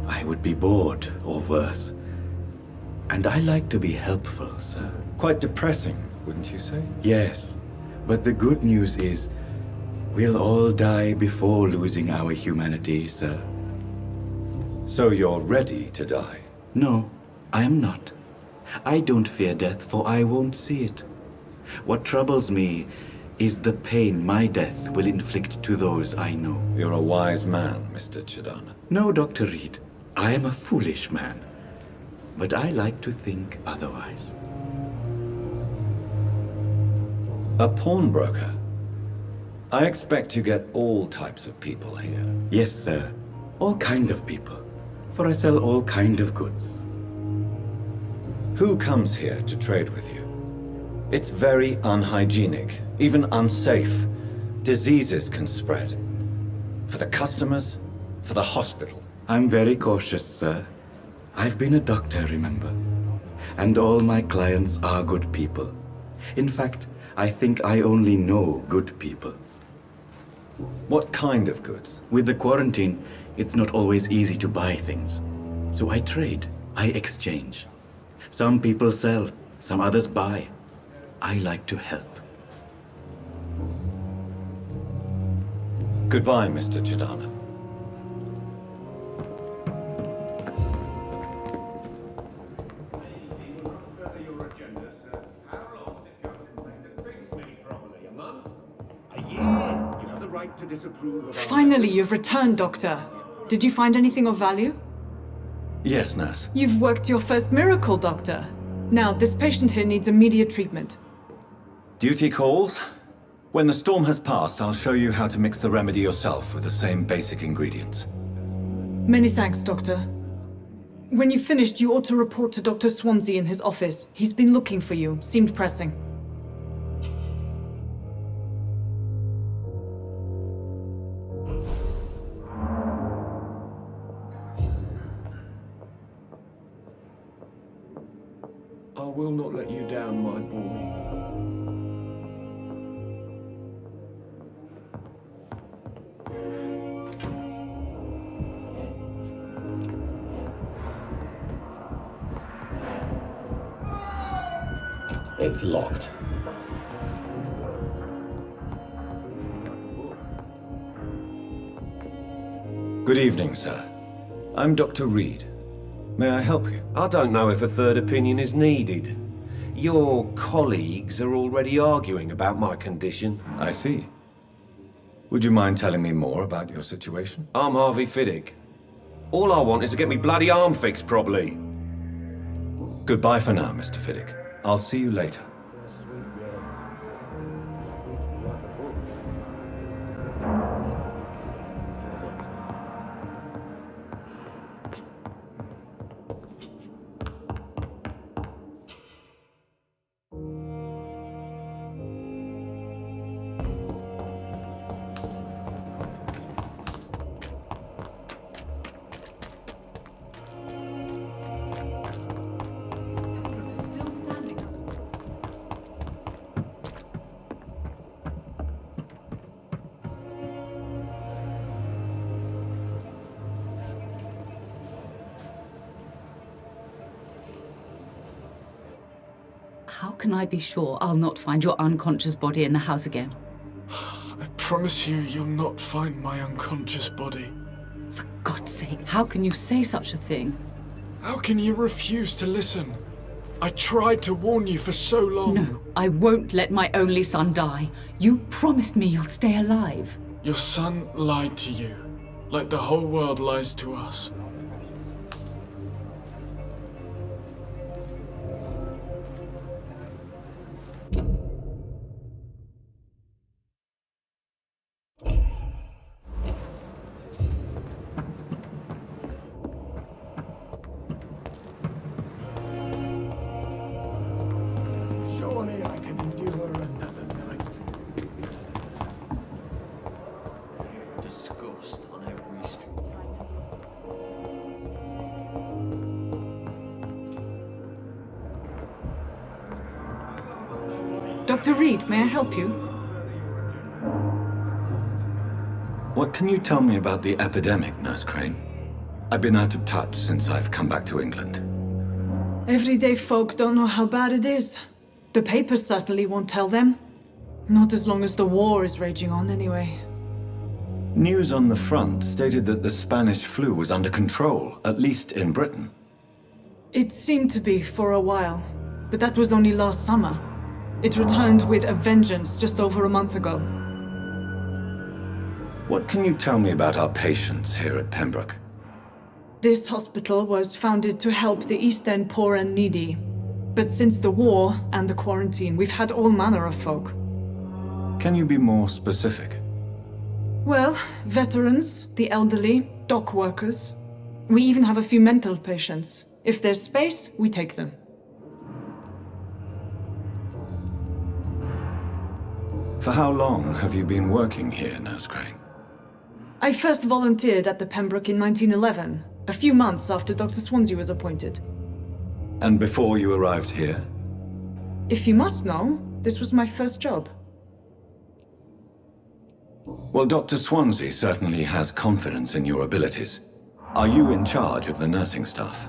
I would be bored or worse. And I like to be helpful, sir. Quite depressing, wouldn't you say? Yes, but the good news is we'll all die before losing our humanity, sir. So you're ready to die? No, I am not. I don't fear death, for I won't see it. What troubles me is the pain my death will inflict to those I know. You're a wise man, Mr. Chidana. No, Dr. Reed. I am a foolish man. But I like to think otherwise. A pawnbroker? I expect you get all types of people here. Yes, sir. All kind of people. For I sell all kind of goods. Who comes here to trade with you? It's very unhygienic, even unsafe. Diseases can spread. For the customers, for the hospital. I'm very cautious, sir. I've been a doctor, remember? And all my clients are good people. In fact, I think I only know good people. What kind of goods? With the quarantine, it's not always easy to buy things. So I trade, I exchange. Some people sell, some others buy. I like to help. Goodbye, Mr. Chidana. Finally, you've returned, Doctor. Did you find anything of value? Yes, nurse. You've worked your first miracle, Doctor. Now, this patient here needs immediate treatment. Duty calls? When the storm has passed, I'll show you how to mix the remedy yourself with the same basic ingredients. Many thanks, Doctor. When you've finished, you ought to report to Dr. Swansea in his office. He's been looking for you. Seemed pressing. I will not let you down, my boy. It's locked. Good evening, sir. I'm Dr. Reed. May I help you? I don't know if a third opinion is needed. Your colleagues are already arguing about my condition. I see. Would you mind telling me more about your situation? I'm Harvey Fiddick. All I want is to get me bloody arm fixed properly. Goodbye for now, Mr. Fiddick. I'll see you later. How can I be sure I'll not find your unconscious body in the house again? I promise you, you'll not find my unconscious body. For God's sake, how can you say such a thing? How can you refuse to listen? I tried to warn you for so long. No, I won't let my only son die. You promised me you'll stay alive. Your son lied to you, like the whole world lies to us. Surely I can endure another night. Disgust on every street. Dr. Reed, may I help you? What can you tell me about the epidemic, Nurse Crane? I've been out of touch since I've come back to England. Everyday folk don't know how bad it is. The papers certainly won't tell them. Not as long as the war is raging on, anyway. News on the front stated that the Spanish flu was under control, at least in Britain. It seemed to be for a while, but that was only last summer. It returned with a vengeance just over a month ago. What can you tell me about our patients here at Pembroke? This hospital was founded to help the East End poor and needy. But since the war and the quarantine, we've had all manner of folk. Can you be more specific? Well, veterans, the elderly, dock workers. We even have a few mental patients. If there's space, we take them. For how long have you been working here, Nurse Crane? I first volunteered at the Pembroke in 1911, a few months after Dr. Swansea was appointed. And before you arrived here? If you must know, this was my first job. Well, Dr. Swansea certainly has confidence in your abilities. Are you in charge of the nursing staff?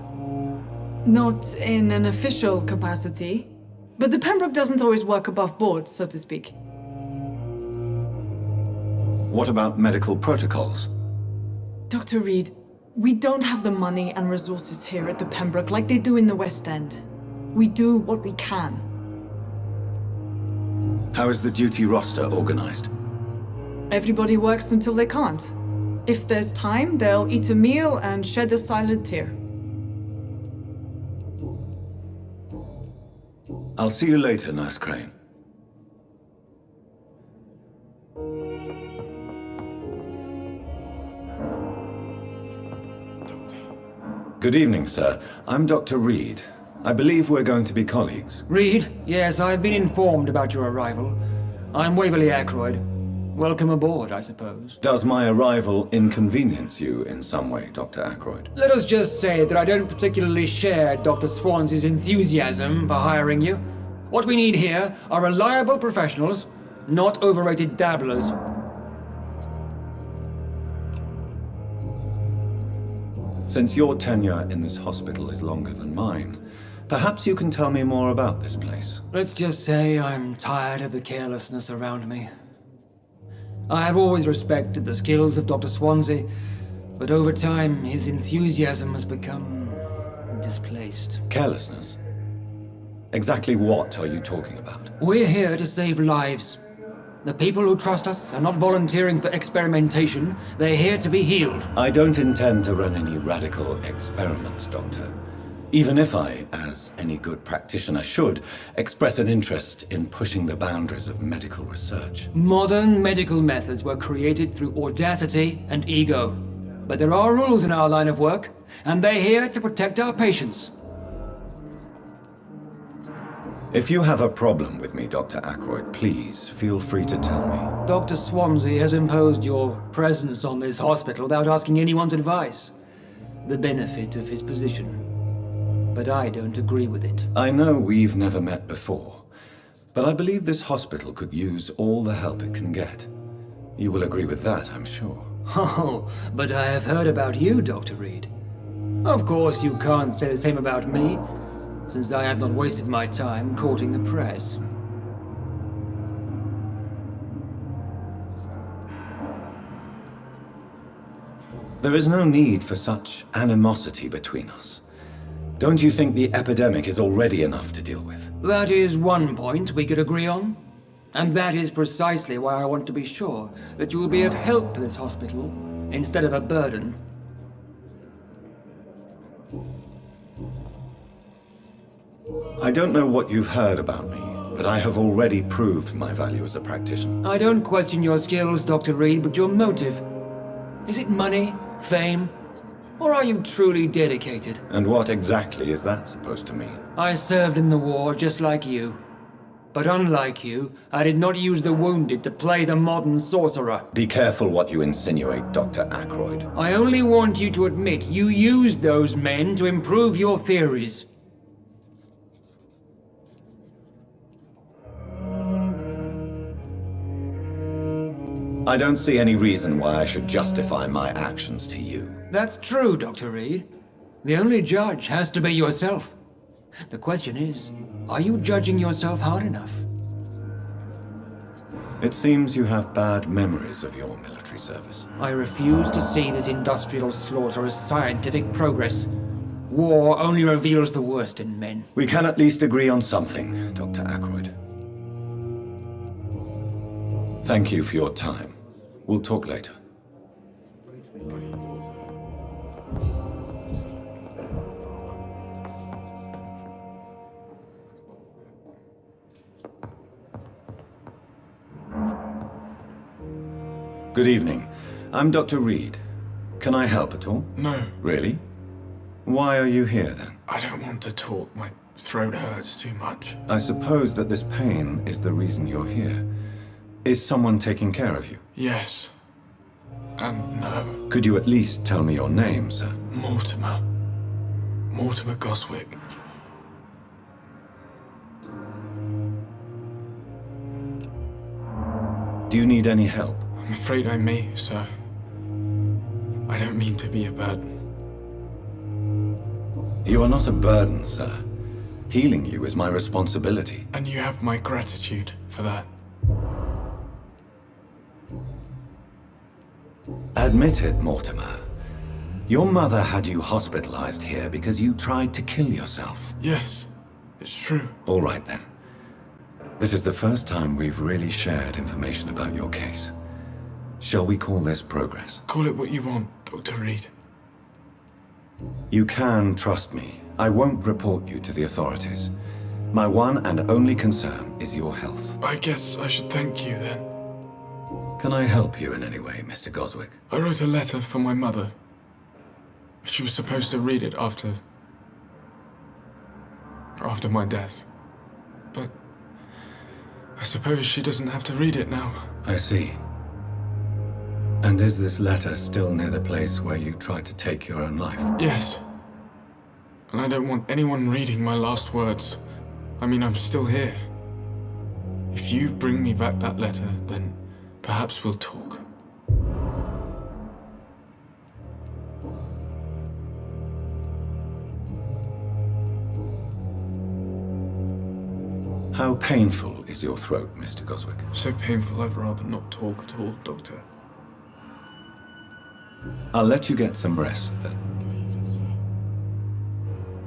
Not in an official capacity, but the Pembroke doesn't always work above board, so to speak. What about medical protocols? Dr. Reed, we don't have the money and resources here at the Pembroke like they do in the West End. We do what we can. How is the duty roster organized? Everybody works until they can't. If there's time, they'll eat a meal and shed a silent tear. I'll see you later, Nurse Crane. Good evening, sir. I'm Dr. Reed. I believe we're going to be colleagues. Reed? Yes, I've been informed about your arrival. I'm Waverly Ackroyd. Welcome aboard, I suppose. Does my arrival inconvenience you in some way, Dr. Ackroyd? Let us just say that I don't particularly share Dr. Swansea's enthusiasm for hiring you. What we need here are reliable professionals, not overrated dabblers. Since your tenure in this hospital is longer than mine, perhaps you can tell me more about this place. Let's just say I'm tired of the carelessness around me. I have always respected the skills of Dr. Swansea, but over time his enthusiasm has become displaced. Carelessness? Exactly what are you talking about? We're here to save lives. The people who trust us are not volunteering for experimentation. They're here to be healed. I don't intend to run any radical experiments, Doctor. Even if I, as any good practitioner should, express an interest in pushing the boundaries of medical research. Modern medical methods were created through audacity and ego. But there are rules in our line of work, and they're here to protect our patients. If you have a problem with me, Dr. Ackroyd, please feel free to tell me. Dr. Swansea has imposed your presence on this hospital without asking anyone's advice. The benefit of his position. But I don't agree with it. I know we've never met before, but I believe this hospital could use all the help it can get. You will agree with that, I'm sure. Oh, but I have heard about you, Dr. Reed. Of course you can't say the same about me, since I have not wasted my time courting the press. There is no need for such animosity between us. Don't you think the epidemic is already enough to deal with? That is one point we could agree on. And that is precisely why I want to be sure that you will be of help to this hospital, instead of a burden. I don't know what you've heard about me, but I have already proved my value as a practitioner. I don't question your skills, Dr. Reed, but your motive. Is it money, fame, or are you truly dedicated? And what exactly is that supposed to mean? I served in the war just like you. But unlike you, I did not use the wounded to play the modern sorcerer. Be careful what you insinuate, Dr. Ackroyd. I only want you to admit you used those men to improve your theories. I don't see any reason why I should justify my actions to you. That's true, Dr. Reed. The only judge has to be yourself. The question is, are you judging yourself hard enough? It seems you have bad memories of your military service. I refuse to see this industrial slaughter as scientific progress. War only reveals the worst in men. We can at least agree on something, Dr. Ackroyd. Thank you for your time. We'll talk later. Good evening. I'm Dr. Reed. Can I help at all? No. Really? Why are you here then? I don't want to talk. My throat hurts too much. I suppose that this pain is the reason you're here. Is someone taking care of you? Yes. And no. Could you at least tell me your name, sir? Mortimer. Mortimer Goswick. Do you need any help? I'm afraid I may, sir. I don't mean to be a burden. You are not a burden, sir. Healing you is my responsibility. And you have my gratitude for that. Admit it, Mortimer. Your mother had you hospitalized here because you tried to kill yourself. Yes, it's true. All right, then. This is the first time we've really shared information about your case. Shall we call this progress? Call it what you want, Dr. Reed. You can trust me. I won't report you to the authorities. My one and only concern is your health. I guess I should thank you then. Can I help you in any way, Mr. Goswick? I wrote a letter for my mother. She was supposed to read it after my death. But I suppose she doesn't have to read it now. I see. And is this letter still near the place where you tried to take your own life? Yes. And I don't want anyone reading my last words. I mean, I'm still here. If you bring me back that letter, then perhaps we'll talk. How painful is your throat, Mr. Goswick? So painful I'd rather not talk at all, Doctor. I'll let you get some rest, then.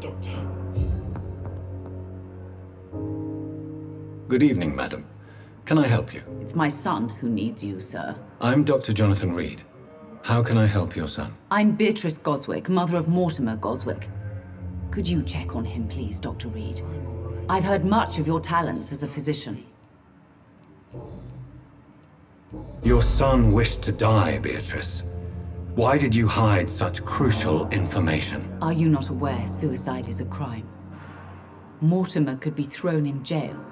Doctor. Good evening, madam. Can I help you? It's my son who needs you, sir. I'm Dr. Jonathan Reed. How can I help your son? I'm Beatrice Goswick, mother of Mortimer Goswick. Could you check on him, please, Dr. Reed? I've heard much of your talents as a physician. Your son wished to die, Beatrice. Why did you hide such crucial information? Are you not aware suicide is a crime? Mortimer could be thrown in jail.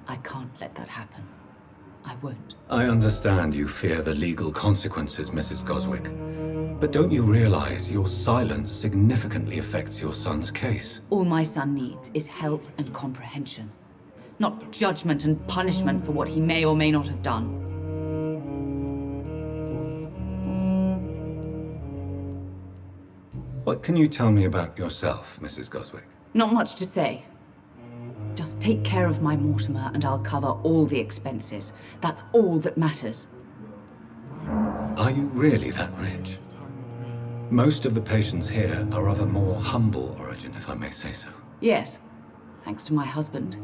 I can't let that happen. I won't. I understand you fear the legal consequences, Mrs. Goswick. But don't you realize your silence significantly affects your son's case? All my son needs is help and comprehension, not judgment and punishment for what he may or may not have done. What can you tell me about yourself, Mrs. Goswick? Not much to say. Just take care of my Mortimer and I'll cover all the expenses. That's all that matters. Are you really that rich? Most of the patients here are of a more humble origin, if I may say so. Yes, thanks to my husband.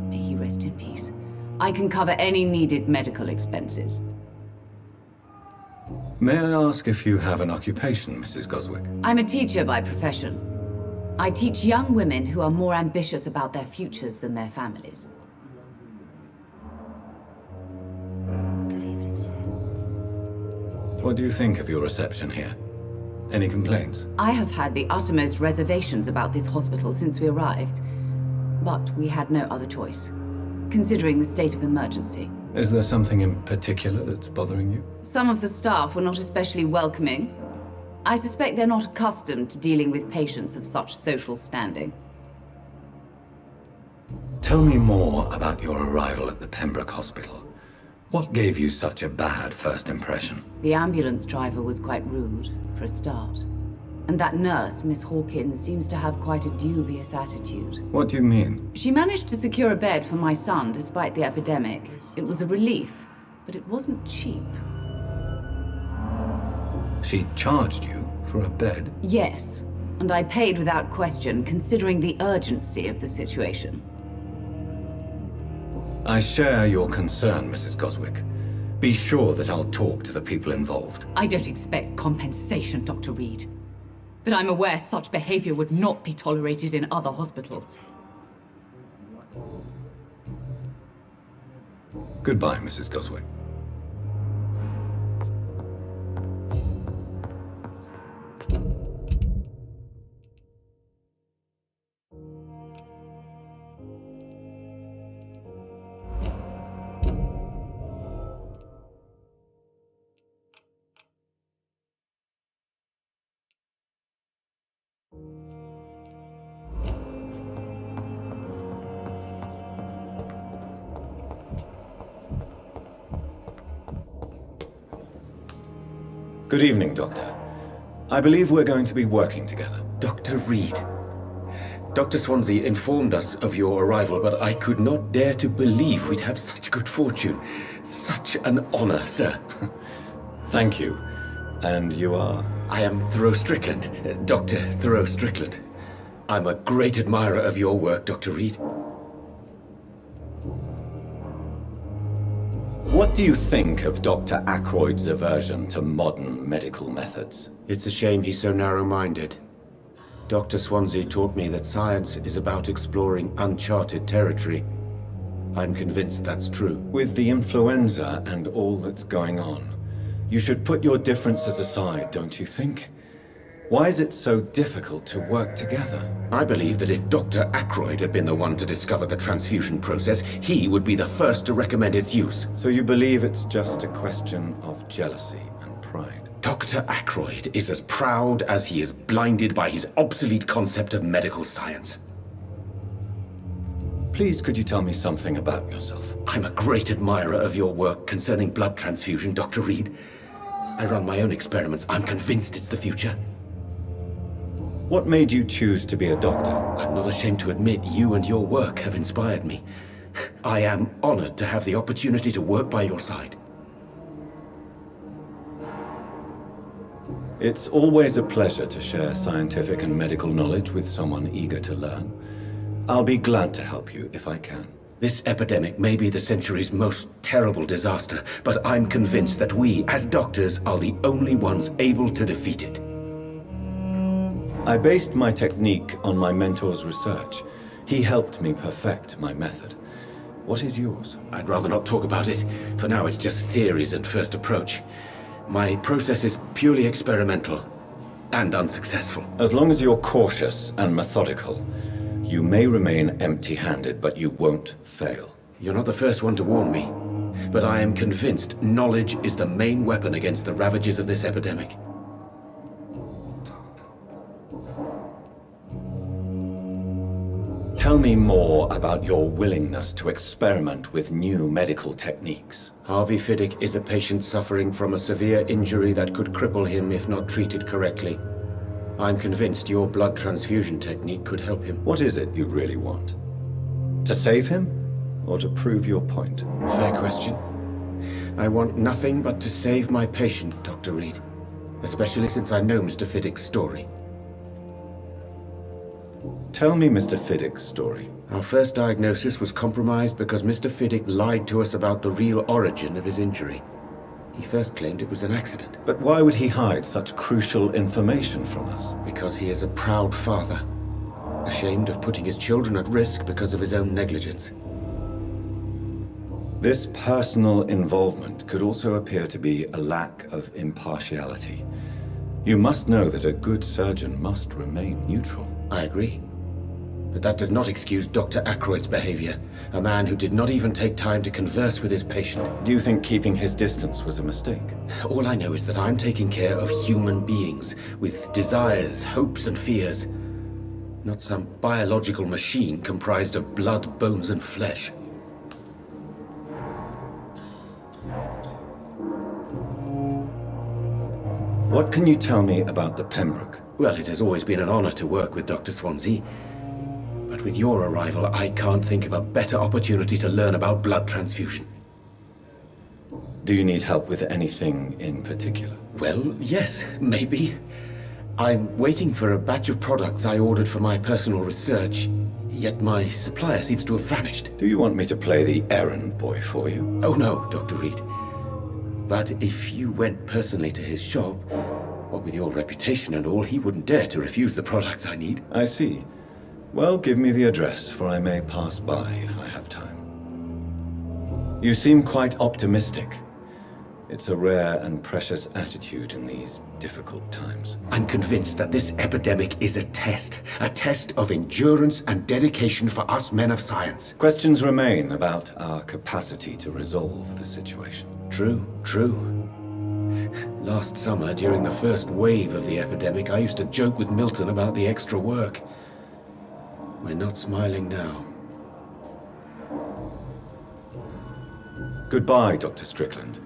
May he rest in peace. I can cover any needed medical expenses. May I ask if you have an occupation, Mrs. Goswick? I'm a teacher by profession. I teach young women who are more ambitious about their futures than their families. What do you think of your reception here? Any complaints? I have had the uttermost reservations about this hospital since we arrived, but we had no other choice. considering the state of emergency. Is there something in particular that's bothering you? Some of the staff were not especially welcoming. I suspect they're not accustomed to dealing with patients of such social standing. Tell me more about your arrival at the Pembroke Hospital. What gave you such a bad first impression? The ambulance driver was quite rude, for a start. And that nurse, Miss Hawkins, seems to have quite a dubious attitude. What do you mean? She managed to secure a bed for my son despite the epidemic. It was a relief, but it wasn't cheap. She charged you for a bed? Yes, and I paid without question, considering the urgency of the situation. I share your concern, Mrs. Goswick. Be sure that I'll talk to the people involved. I don't expect compensation, Dr. Reed. But I'm aware such behavior would not be tolerated in other hospitals. Goodbye, Mrs. Goswick. Good evening, Doctor. I believe we're going to be working together. Dr. Reed. Dr. Swansea informed us of your arrival, but I could not dare to believe we'd have such good fortune. Such an honor, sir. Thank you. And you are? I am Thoreau Strickland, Dr. Thoreau Strickland. I'm a great admirer of your work, Dr. Reed. What do you think of Dr. Ackroyd's aversion to modern medical methods? It's a shame he's so narrow-minded. Dr. Swansea taught me that science is about exploring uncharted territory. I'm convinced that's true. With the influenza and all that's going on, you should put your differences aside, don't you think? Why is it so difficult to work together? I believe that if Dr. Ackroyd had been the one to discover the transfusion process, he would be the first to recommend its use. So you believe it's just a question of jealousy and pride? Dr. Ackroyd is as proud as he is blinded by his obsolete concept of medical science. Please, could you tell me something about yourself? I'm a great admirer of your work concerning blood transfusion, Dr. Reed. I run my own experiments. I'm convinced it's the future. What made you choose to be a doctor? I'm not ashamed to admit you and your work have inspired me. I am honored to have the opportunity to work by your side. It's always a pleasure to share scientific and medical knowledge with someone eager to learn. I'll be glad to help you if I can. This epidemic may be the century's most terrible disaster, but I'm convinced that we, as doctors, are the only ones able to defeat it. I based my technique on my mentor's research. He helped me perfect my method. What is yours? I'd rather not talk about it. For now, it's just theories and first approach. My process is purely experimental and unsuccessful. As long as you're cautious and methodical, you may remain empty-handed, but you won't fail. You're not the first one to warn me, but I am convinced knowledge is the main weapon against the ravages of this epidemic. Tell me more about your willingness to experiment with new medical techniques. Harvey Fiddick is a patient suffering from a severe injury that could cripple him if not treated correctly. I'm convinced your blood transfusion technique could help him. What is it you really want? To save him, or to prove your point? Fair question. I want nothing but to save my patient, Dr. Reed. Especially since I know Mr. Fiddick's story. Tell me Mr. Fiddick's story. Our first diagnosis was compromised because Mr. Fiddick lied to us about the real origin of his injury. He first claimed it was an accident. But why would he hide such crucial information from us? Because he is a proud father, ashamed of putting his children at risk because of his own negligence. This personal involvement could also appear to be a lack of impartiality. You must know that a good surgeon must remain neutral. I agree. But that does not excuse Dr. Ackroyd's behavior. A man who did not even take time to converse with his patient. Do you think keeping his distance was a mistake? All I know is that I'm taking care of human beings with desires, hopes, and fears. Not some biological machine comprised of blood, bones, and flesh. What can you tell me about the Pembroke? Well, it has always been an honor to work with Dr. Swansea. But with your arrival, I can't think of a better opportunity to learn about blood transfusion. Do you need help with anything in particular? Well, yes, maybe. I'm waiting for a batch of products I ordered for my personal research, yet my supplier seems to have vanished. Do you want me to play the errand boy for you? Oh no, Dr. Reed. But if you went personally to his shop, what with your reputation and all, he wouldn't dare to refuse the products I need. I see. Well, give me the address, for I may pass by if I have time. You seem quite optimistic. It's a rare and precious attitude in these difficult times. I'm convinced that this epidemic is a test of endurance and dedication for us men of science. Questions remain about our capacity to resolve the situation. True. Last summer, during the first wave of the epidemic, I used to joke with Milton about the extra work. We're not smiling now. Goodbye, Dr. Strickland.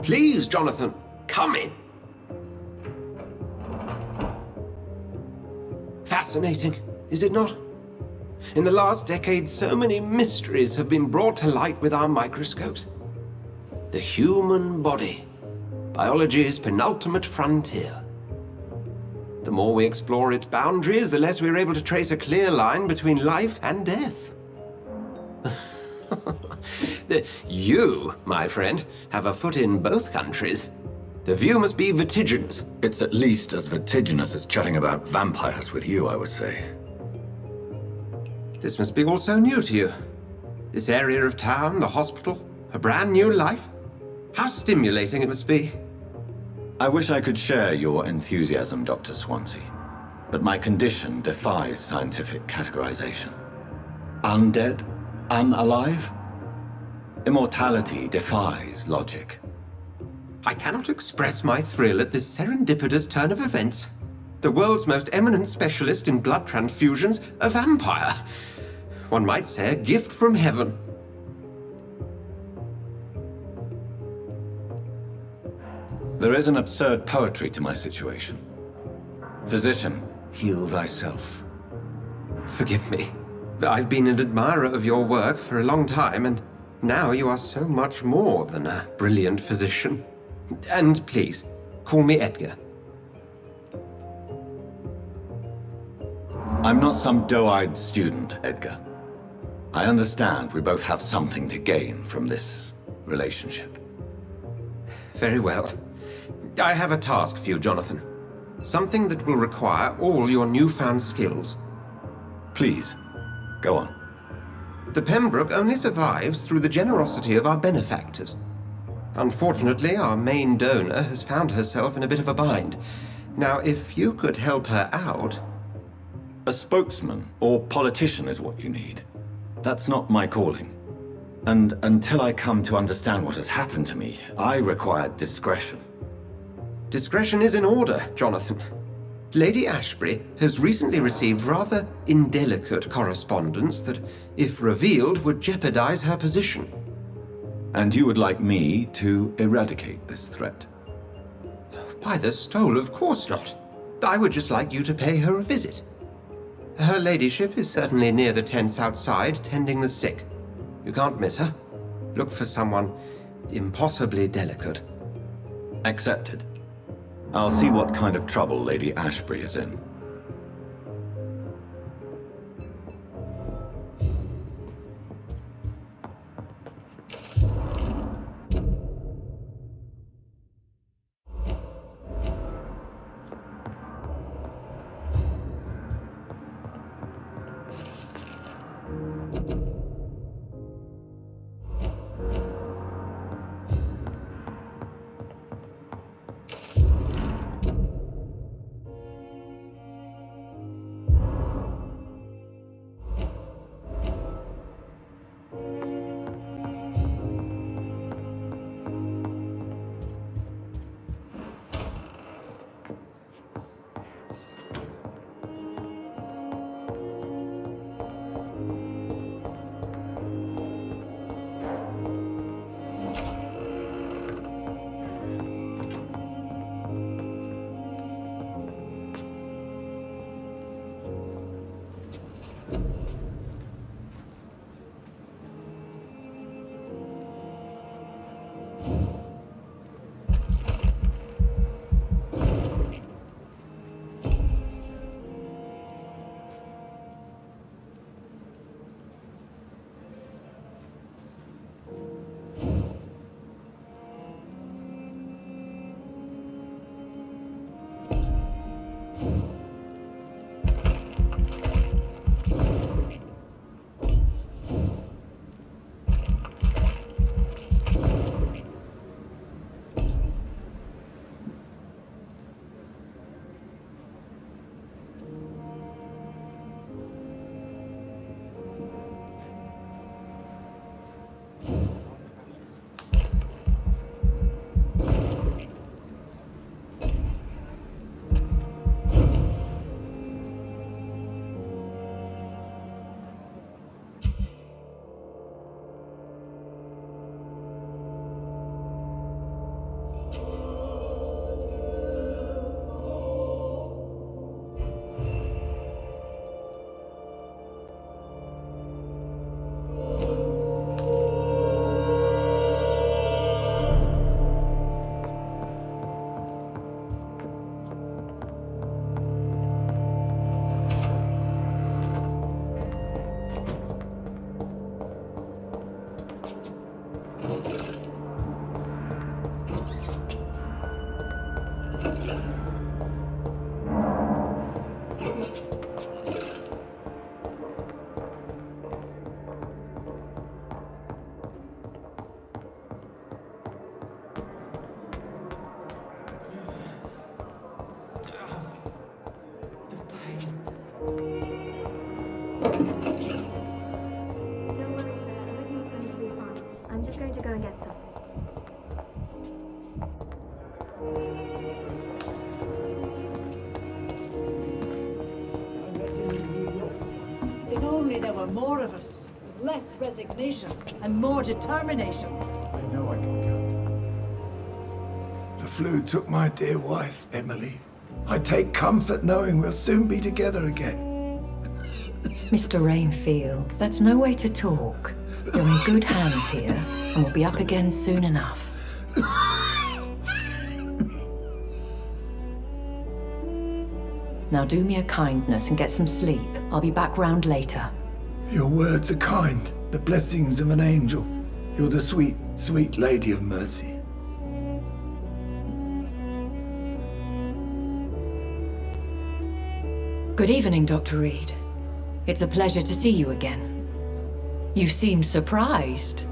Please, Jonathan, come in. Fascinating, is it not? In the last decade, so many mysteries have been brought to light with our microscopes. The human body, biology's penultimate frontier. The more we explore its boundaries, the less we're able to trace a clear line between life and death. You, my friend, have a foot in both countries. The view must be vertiginous. It's at least as vertiginous as chatting about vampires with you, I would say. This must be all so new to you. This area of town, the hospital, a brand new life. How stimulating it must be. I wish I could share your enthusiasm, Dr. Swansea, but my condition defies scientific categorization. Undead? Unalive? Immortality defies logic. I cannot express my thrill at this serendipitous turn of events. The world's most eminent specialist in blood transfusions, a vampire. One might say a gift from heaven. There is an absurd poetry to my situation. Physician, heal thyself. Forgive me. I've been an admirer of your work for a long time, and now you are so much more than a brilliant physician. And please, call me Edgar. I'm not some doe-eyed student, Edgar. I understand we both have something to gain from this relationship. Very well. I have a task for you, Jonathan. Something that will require all your newfound skills. Please, go on. The Pembroke only survives through the generosity of our benefactors. Unfortunately, our main donor has found herself in a bit of a bind. Now, if you could help her out... A spokesman or politician is what you need. That's not my calling. And until I come to understand what has happened to me, I require discretion. Discretion is in order, Jonathan. Lady Ashbury has recently received rather indelicate correspondence that, if revealed, would jeopardize her position. And you would like me to eradicate this threat? By the stole, of course not. I would just like you to pay her a visit. Her ladyship is certainly near the tents outside, tending the sick. You can't miss her. Look for someone impossibly delicate. Accepted. I'll see what kind of trouble Lady Ashbury is in. I'm just going to go and get some. If only there were more of us, with less resignation and more determination. I know I can count. The flu took my dear wife, Emily. I take comfort knowing we'll soon be together again. Mr. Rainfield, that's no way to talk. You're in good hands here, and we'll be up again soon enough. Now do me a kindness and get some sleep. I'll be back round later. Your words are kind, the blessings of an angel. You're the sweet, sweet Lady of Mercy. Good evening, Dr. Reed. It's a pleasure to see you again. You seem surprised.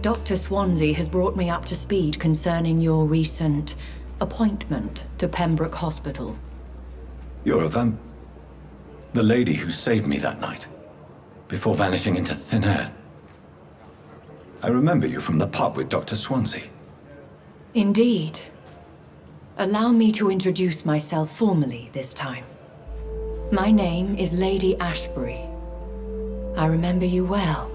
Dr. Swansea has brought me up to speed concerning your recent appointment to Pembroke Hospital. You're the lady who saved me that night, before vanishing into thin air. I remember you from the pub with Dr. Swansea. Indeed. Allow me to introduce myself formally this time. My name is Lady Ashbury. I remember you well,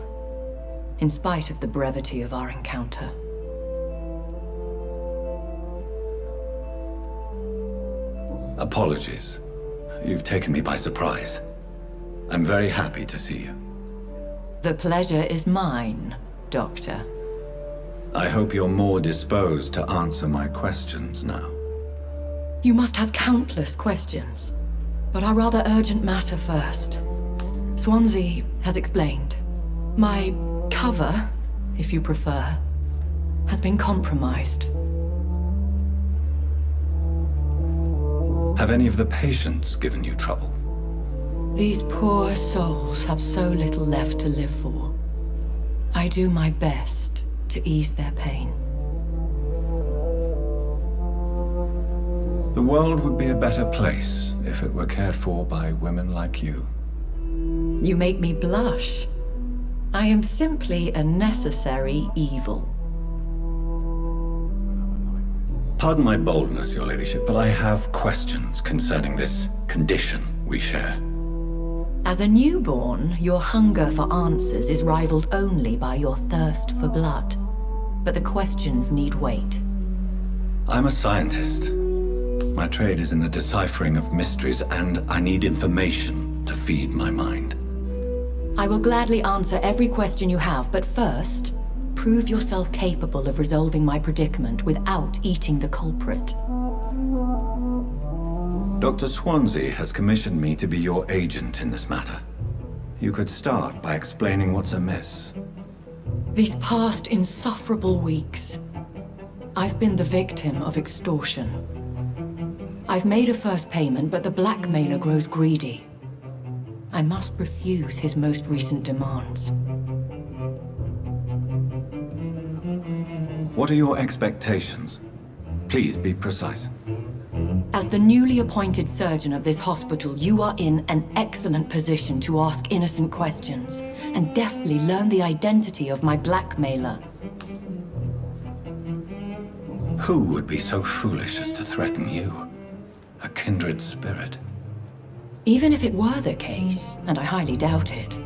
in spite of the brevity of our encounter. Apologies. You've taken me by surprise. I'm very happy to see you. The pleasure is mine, Doctor. I hope you're more disposed to answer my questions now. You must have countless questions, but our rather urgent matter first. Swansea has explained. My cover, if you prefer, has been compromised. Have any of the patients given you trouble? These poor souls have so little left to live for. I do my best to ease their pain. The world would be a better place if it were cared for by women like you. You make me blush. I am simply a necessary evil. Pardon my boldness, Your Ladyship, but I have questions concerning this condition we share. As a newborn, your hunger for answers is rivaled only by your thirst for blood. But the questions need wait. I'm a scientist. My trade is in the deciphering of mysteries, and I need information to feed my mind. I will gladly answer every question you have, but first, prove yourself capable of resolving my predicament without eating the culprit. Dr. Swansea has commissioned me to be your agent in this matter. You could start by explaining what's amiss. These past insufferable weeks, I've been the victim of extortion. I've made a first payment, but the blackmailer grows greedy. I must refuse his most recent demands. What are your expectations? Please be precise. As the newly appointed surgeon of this hospital, you are in an excellent position to ask innocent questions and deftly learn the identity of my blackmailer. Who would be so foolish as to threaten you? A kindred spirit. Even if it were the case, and I highly doubt it,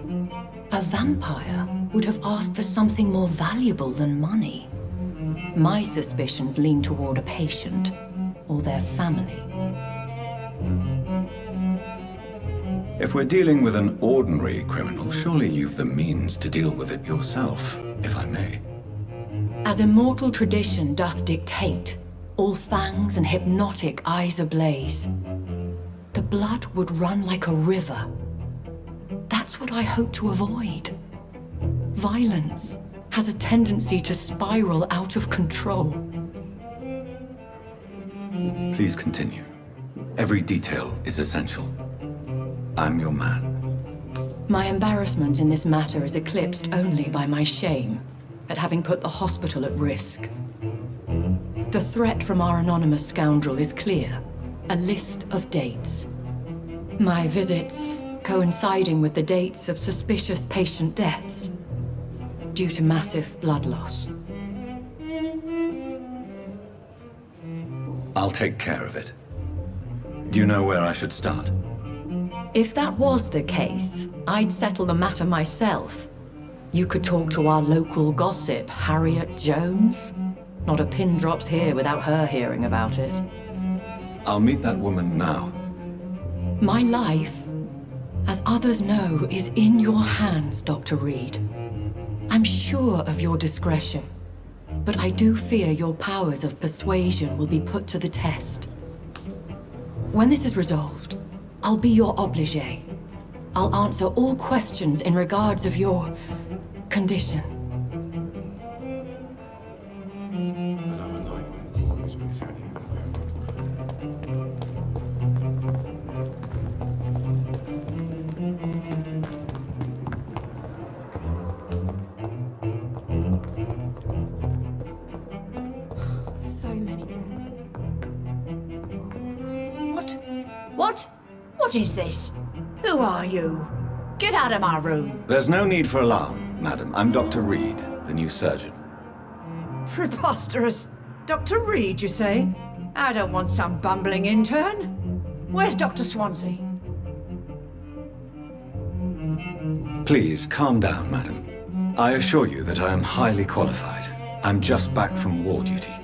a vampire would have asked for something more valuable than money. My suspicions lean toward a patient or their family. If we're dealing with an ordinary criminal, surely you've the means to deal with it yourself, if I may. As immortal tradition doth dictate, all fangs and hypnotic eyes ablaze, the blood would run like a river. That's what I hope to avoid. Violence has a tendency to spiral out of control. Please continue. Every detail is essential. I'm your man. My embarrassment in this matter is eclipsed only by my shame at having put the hospital at risk. The threat from our anonymous scoundrel is clear. A list of dates. My visits coinciding with the dates of suspicious patient deaths due to massive blood loss. I'll take care of it. Do you know where I should start? If that was the case, I'd settle the matter myself. You could talk to our local gossip, Harriet Jones. Not a pin drops here without her hearing about it. I'll meet that woman now. My life, as others know, is in your hands, Dr. Reed. I'm sure of your discretion, but I do fear your powers of persuasion will be put to the test. When this is resolved, I'll be your obligé. I'll answer all questions in regards of your condition. What is this? Who are you? Get out of my room. There's no need for alarm, madam. I'm Dr. Reed, the new surgeon. Preposterous. Dr. Reed, you say? I don't want some bumbling intern. Where's Dr. Swansea? Please, calm down, madam. I assure you that I am highly qualified. I'm just back from war duty.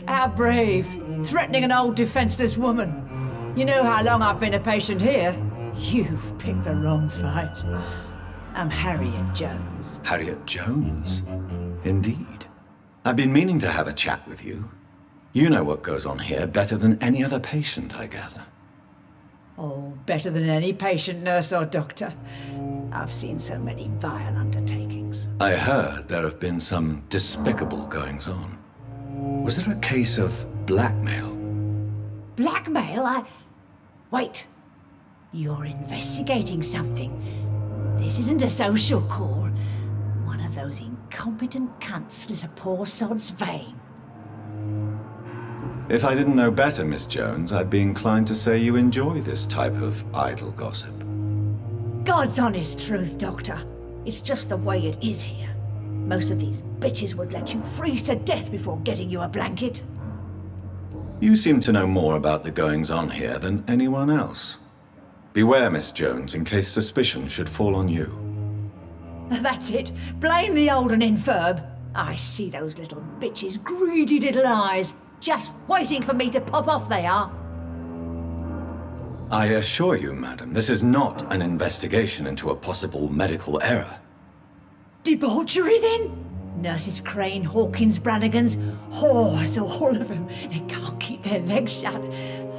How brave. Threatening an old defenseless woman. You know how long I've been a patient here? You've picked the wrong fight. I'm Harriet Jones. Harriet Jones? Indeed. I've been meaning to have a chat with you. You know what goes on here better than any other patient, I gather. Oh, better than any patient, nurse or doctor. I've seen so many vile undertakings. I heard there have been some despicable goings-on. Was there a case of blackmail? Blackmail? Wait. You're investigating something. This isn't a social call. One of those incompetent cunts slit a poor sod's vein. If I didn't know better, Miss Jones, I'd be inclined to say you enjoy this type of idle gossip. God's honest truth, Doctor. It's just the way it is here. Most of these bitches would let you freeze to death before getting you a blanket. You seem to know more about the goings-on here than anyone else. Beware, Miss Jones, in case suspicion should fall on you. That's it. Blame the old and infirm. I see those little bitches' greedy little eyes. Just waiting for me to pop off they are. I assure you, madam, this is not an investigation into a possible medical error. Debauchery, then? Nurses Crane, Hawkins, Brannigans, whores, all of them. They can't keep their legs shut.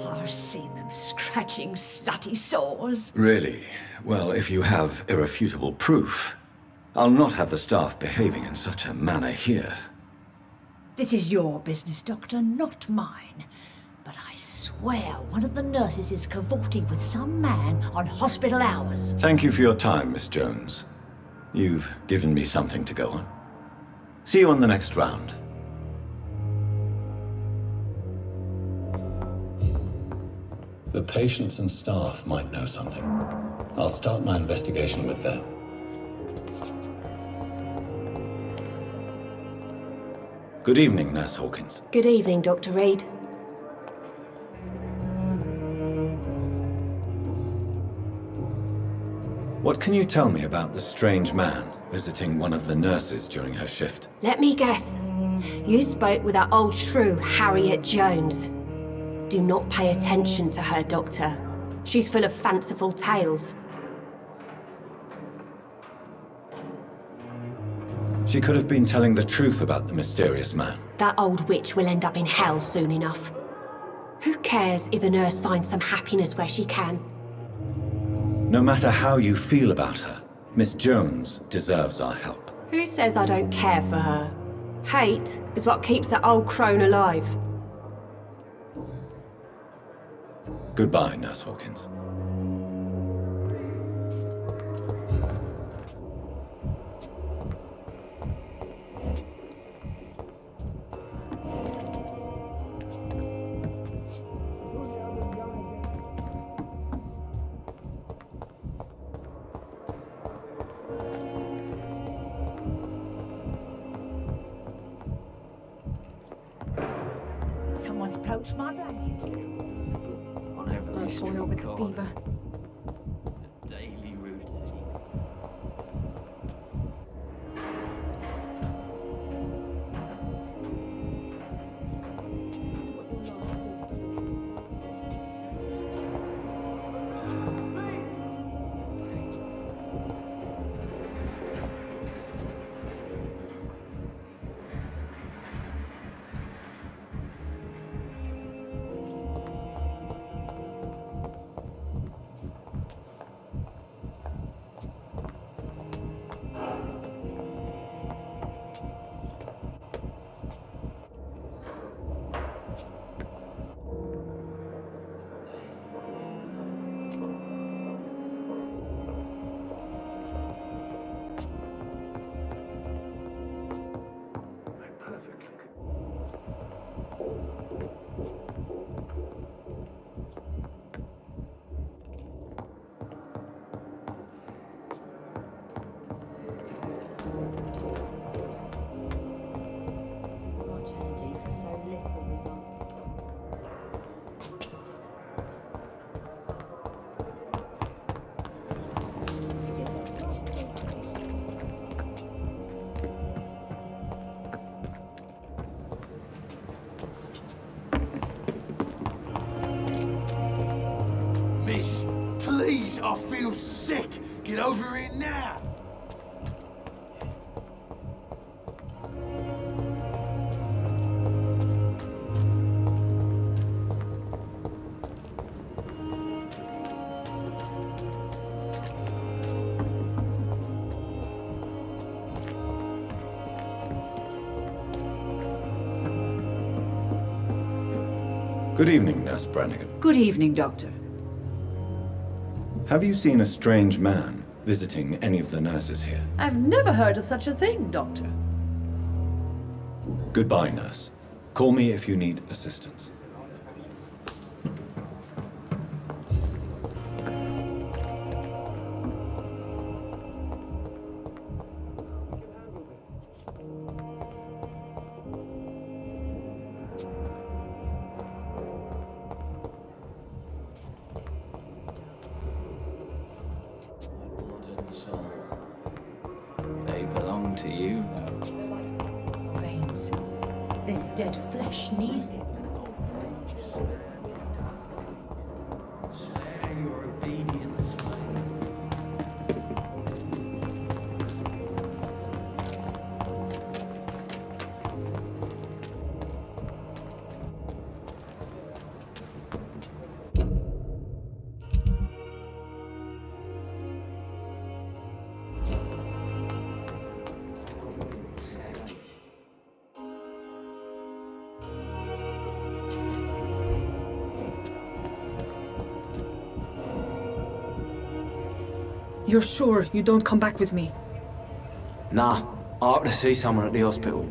I've seen them scratching slutty sores. Really? Well, if you have irrefutable proof, I'll not have the staff behaving in such a manner here. This is your business, Doctor, not mine. But I swear one of the nurses is cavorting with some man on hospital hours. Thank you for your time, Miss Jones. You've given me something to go on. See you on the next round. The patients and staff might know something. I'll start my investigation with them. Good evening, Nurse Hawkins. Good evening, Dr. Reed. What can you tell me about the strange man visiting one of the nurses during her shift? Let me guess. You spoke with that old shrew, Harriet Jones. Do not pay attention to her, Doctor. She's full of fanciful tales. She could have been telling the truth about the mysterious man. That old witch will end up in hell soon enough. Who cares if a nurse finds some happiness where she can? No matter how you feel about her, Miss Jones deserves our help. Who says I don't care for her? Hate is what keeps that old crone alive. Goodbye, Nurse Hawkins. just poached my blanket. On every Boil with the corner. fever. Daily routine. Miss, please, I feel sick. Get over here now. Good evening, Nurse Brannigan. Good evening, Doctor. Have you seen a strange man visiting any of the nurses here? I've never heard of such a thing, Doctor. Goodbye, nurse. Call me if you need assistance. They belong to you now. Veins. This dead flesh needs it. Spare your obedience. You're sure you don't come back with me? Nah, I ought to see someone at the hospital.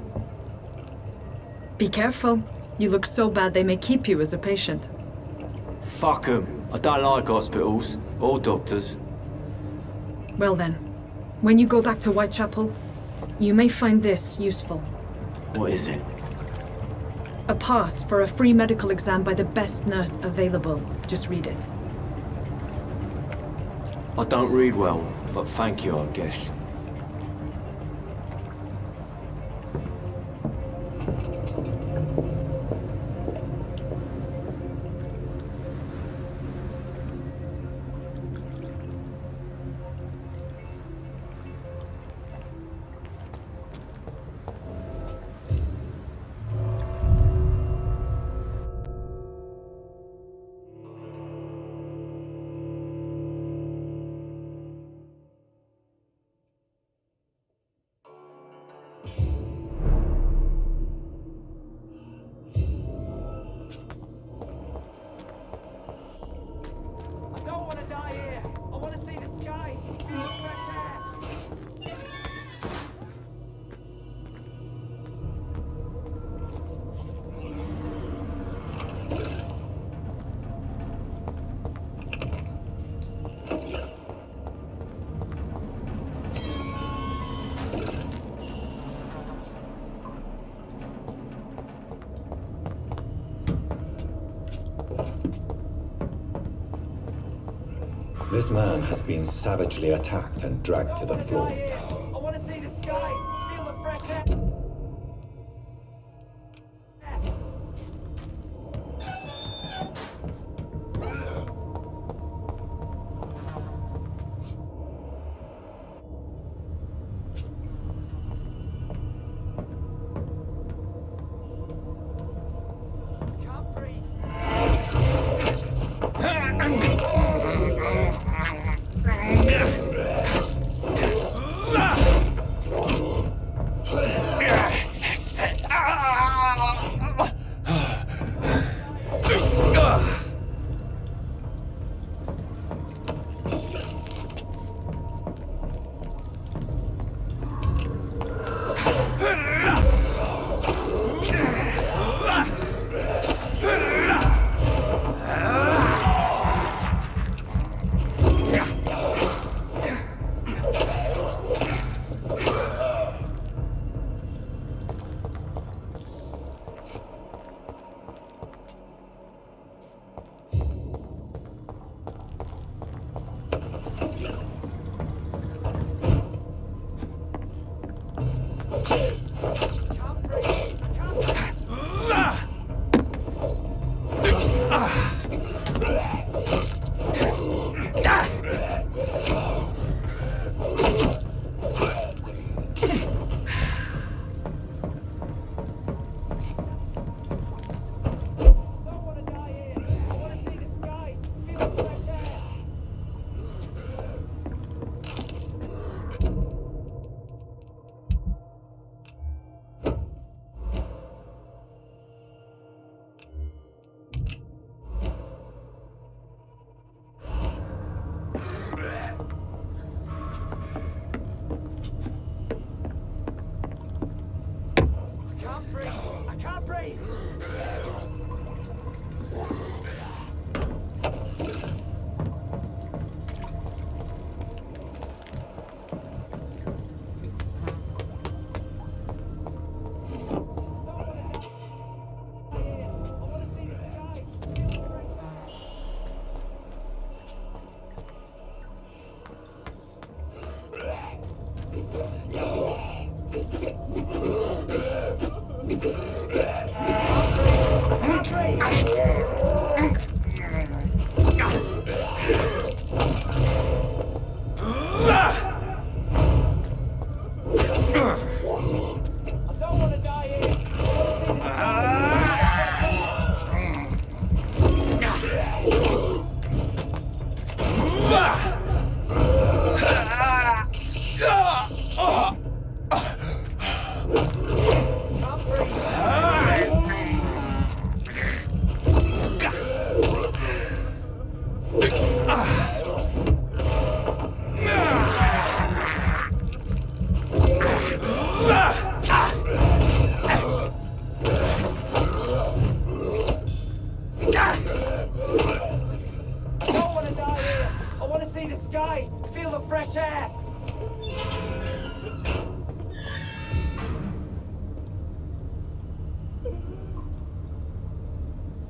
Be careful. You look so bad they may keep you as a patient. Fuck 'em. I don't like hospitals or doctors. Well then, when you go back to Whitechapel, you may find this useful. What is it? A pass for a free medical exam by the best nurse available. Just read it. I don't read well, but thank you, I guess. This man has been savagely attacked and dragged to the floor. I want to see the sky, feel the fresh air. I can't breathe.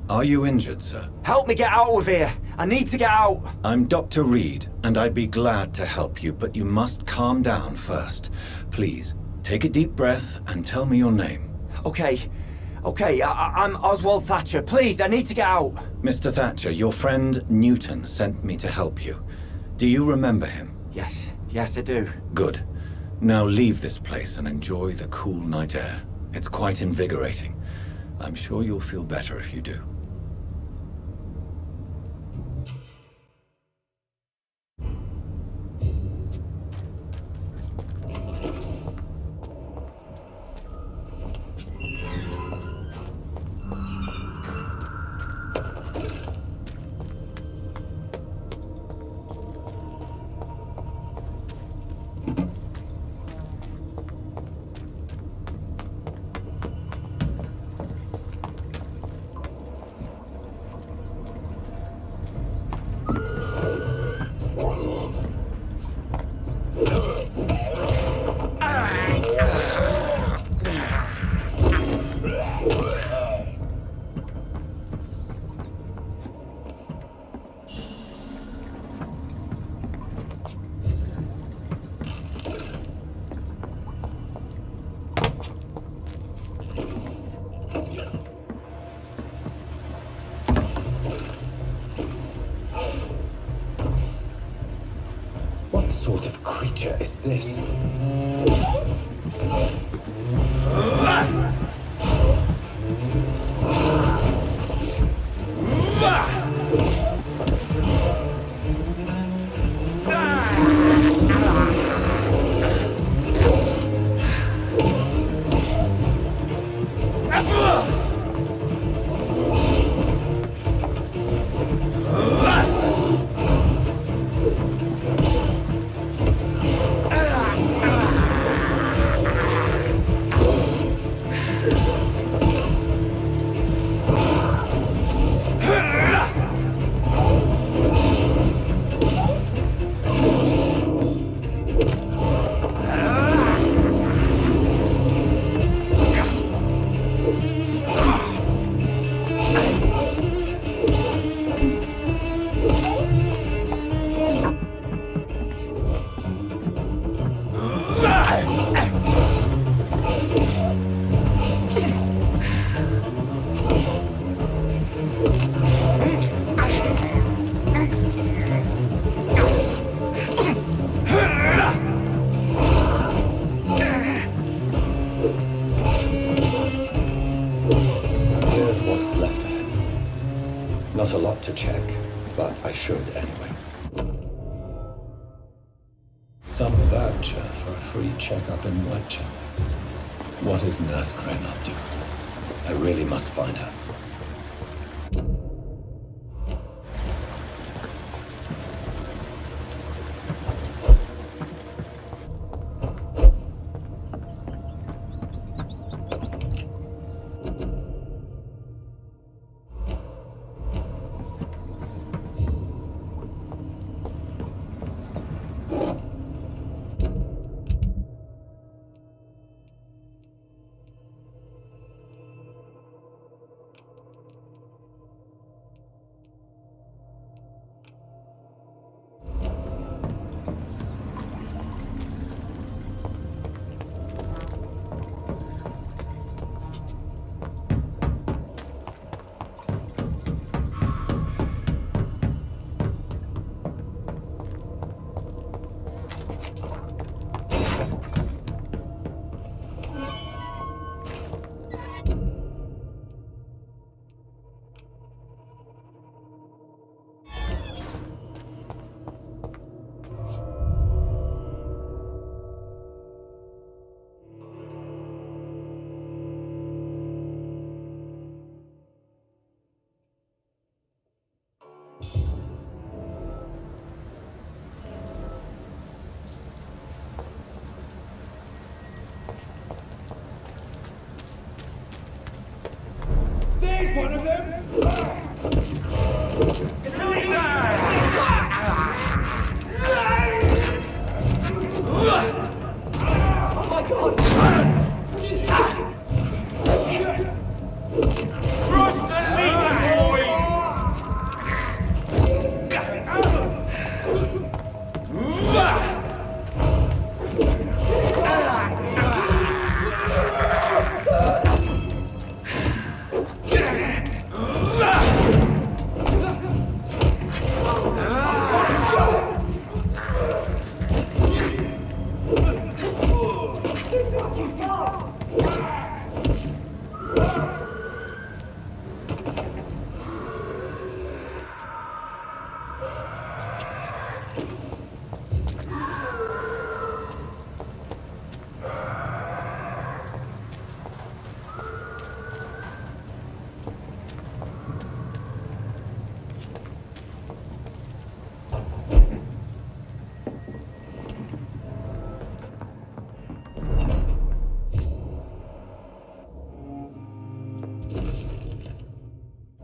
Are you injured, sir? Help me get out of here! I need to get out! I'm Dr. Reed, and I'd be glad to help you, but you must calm down first. Please, take a deep breath and tell me your name. Okay, I'm Oswald Thatcher. Please, I need to get out! Mr. Thatcher, your friend Newton sent me to help you. Do you remember him? Yes, I do. Good. Now leave this place and enjoy the cool night air. It's quite invigorating. I'm sure you'll feel better if you do. creature is this? Not a lot to check, but I should anyway. Some voucher for a free checkup in Whitechapel. What is Nurse Crane up to? I really must find her. There's one of them! It's oh my god! Cross the leash, boys!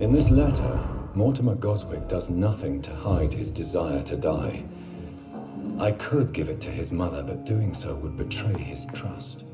In this letter, Mortimer Goswick does nothing to hide his desire to die. I could give it to his mother, but doing so would betray his trust.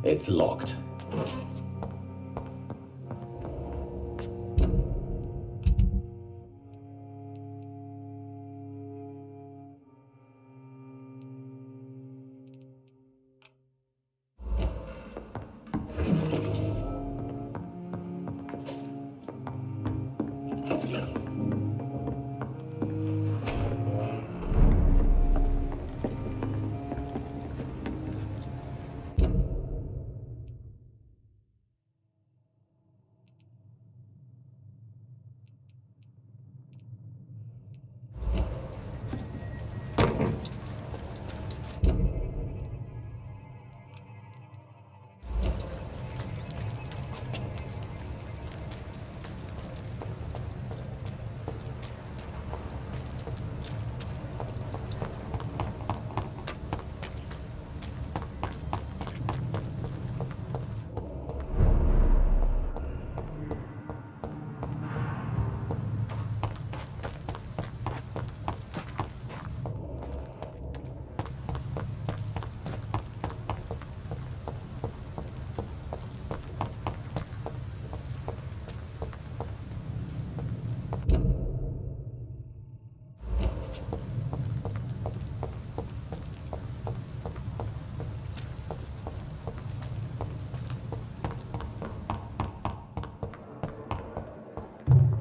It's locked.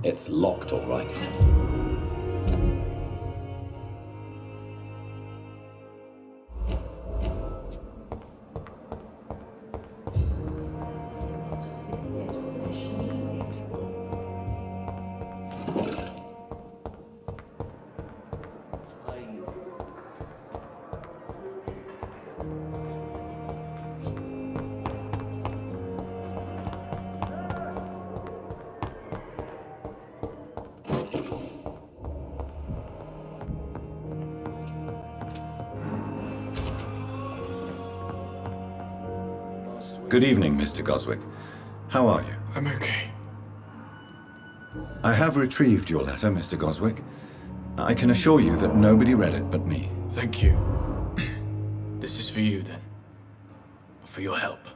It's locked, all right. Good evening, Mr. Goswick. How are you? I'm okay. I have retrieved your letter, Mr. Goswick. I can assure you that nobody read it but me. Thank you. This is for you, then. For your help.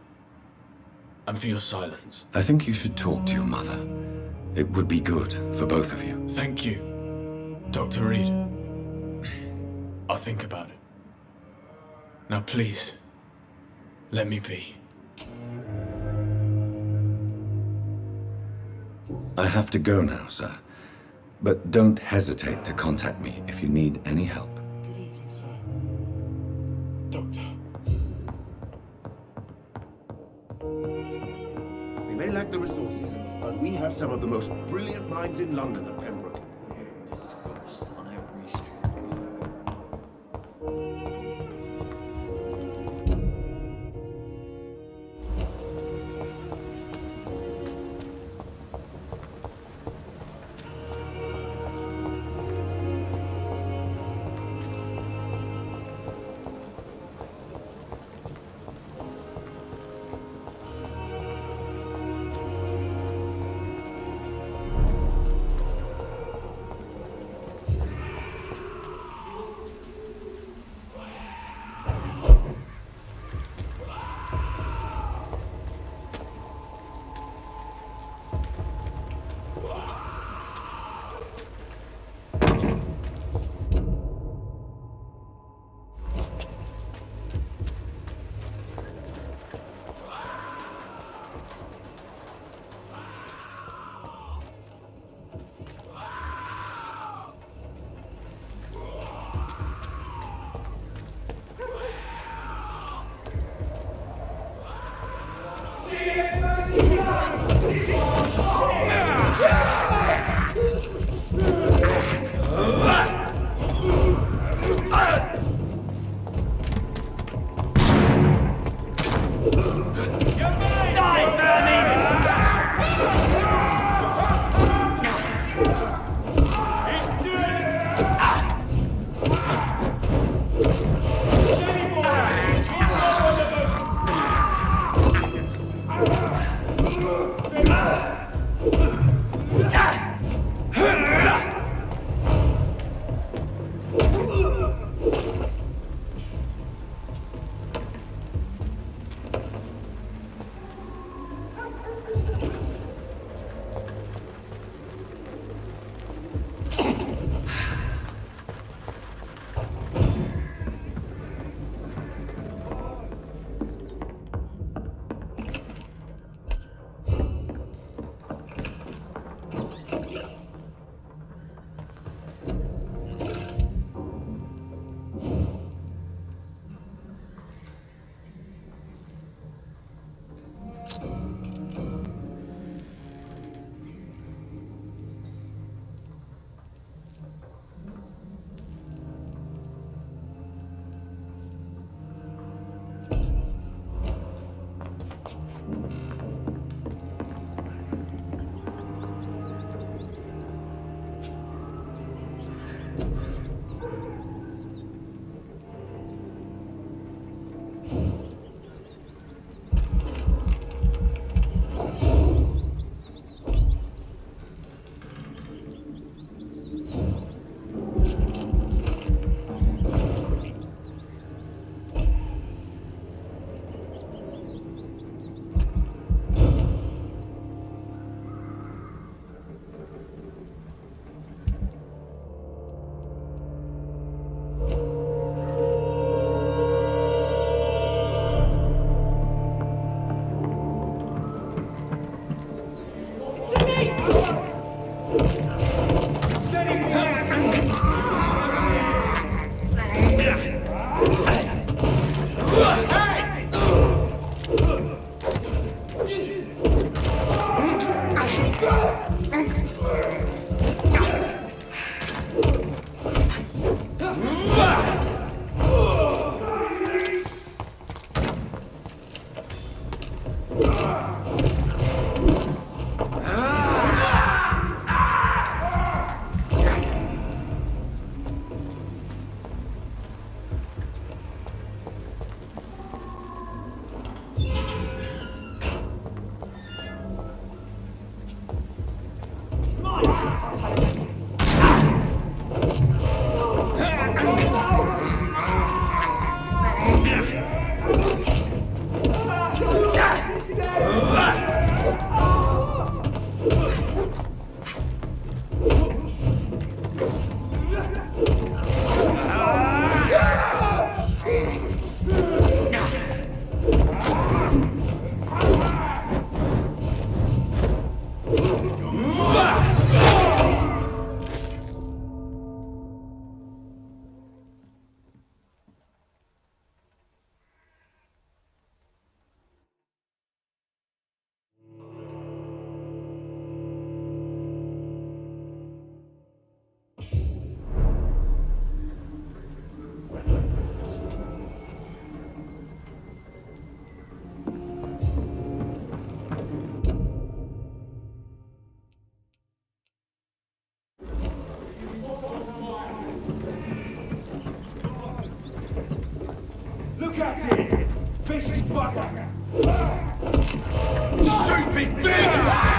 And for your silence. I think you should talk to your mother. It would be good for both of you. Thank you, Dr. Reed. I'll think about it. Now please, let me be. I have to go now, sir. But don't hesitate to contact me if you need any help. Good evening, sir. Doctor. We may lack the resources, but we have some of the most brilliant minds in London at Pembroke. There's ghosts on every street. That's it! Vicious bugger! Stupid bitch!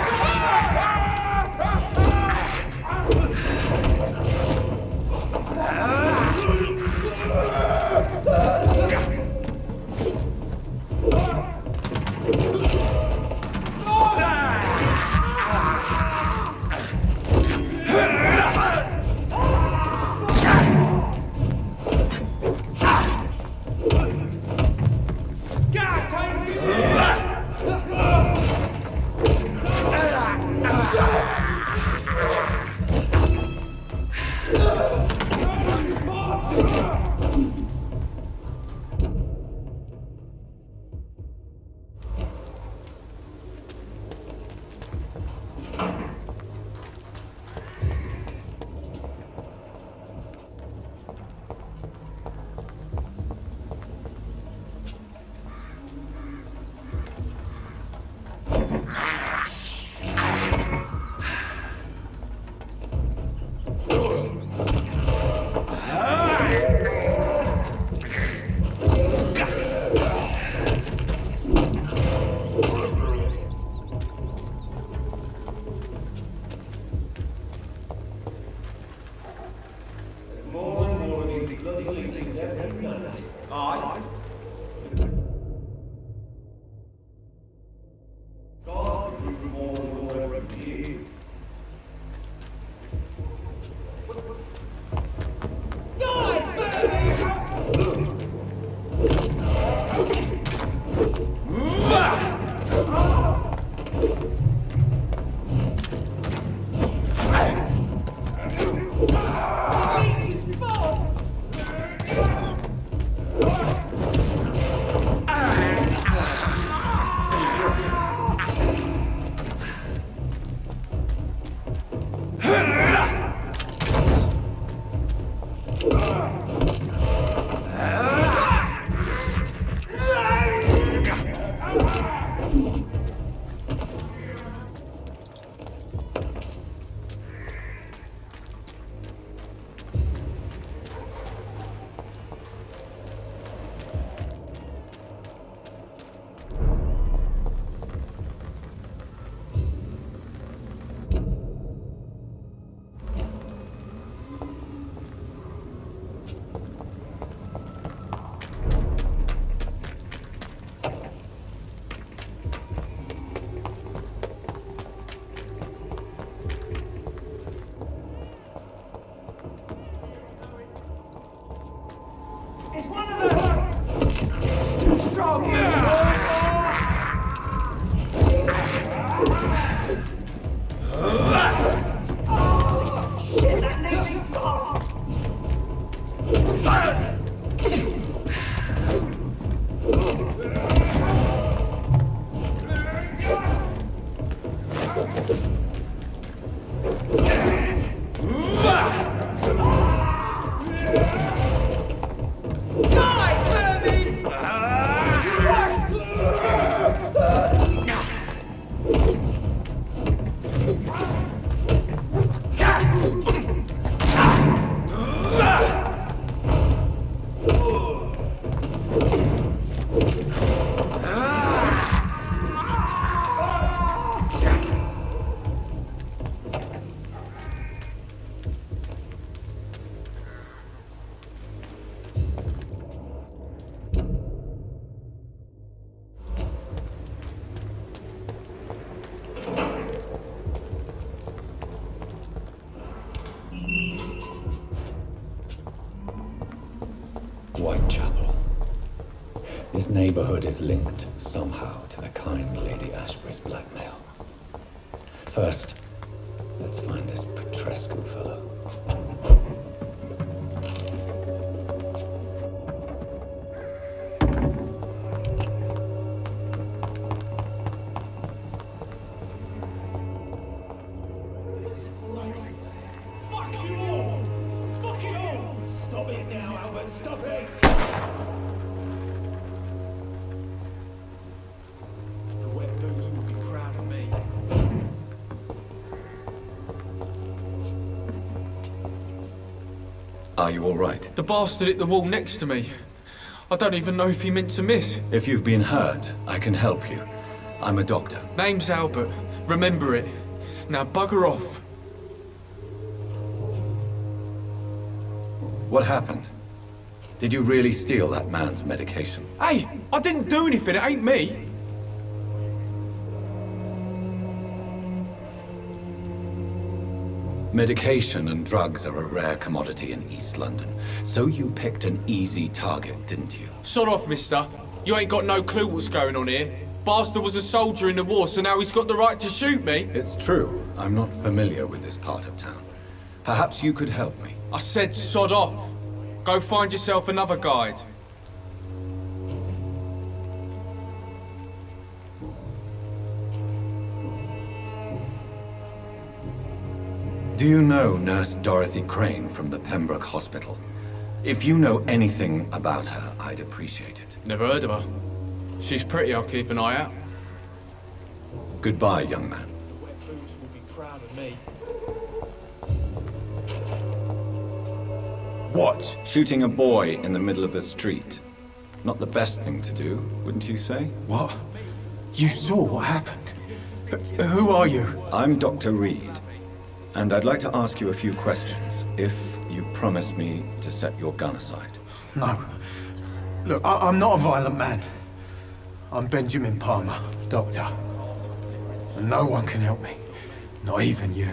Whitechapel. This neighborhood is linked somehow to the kind Lady Ashbury's blackmail. First, let's find this Petrescu fellow. Are you all right? The bastard hit the wall next to me. I don't even know if he meant to miss. If you've been hurt, I can help you. I'm a doctor. Name's Albert. Remember it. Now bugger off. What happened? Did you really steal that man's medication? Hey, I didn't do anything. It ain't me. Medication and drugs are a rare commodity in East London. So you picked an easy target, didn't you? Sod off, mister. You ain't got no clue what's going on here. Bastard was a soldier in the war, so now he's got the right to shoot me. It's true. I'm not familiar with this part of town. Perhaps you could help me. I said sod off. Go find yourself another guide. Do you know Nurse Dorothy Crane from the Pembroke Hospital? If you know anything about her, I'd appreciate it. Never heard of her. She's pretty, I'll keep an eye out. Goodbye, young man. Will be proud of me. What? Shooting a boy in the middle of the street. Not the best thing to do, wouldn't you say? What? You saw what happened? Who are you? I'm Dr. Reed, and I'd like to ask you a few questions, if you promise me to set your gun aside. No. Look, I'm not a violent man. I'm Benjamin Palmer, doctor. And no one can help me. Not even you.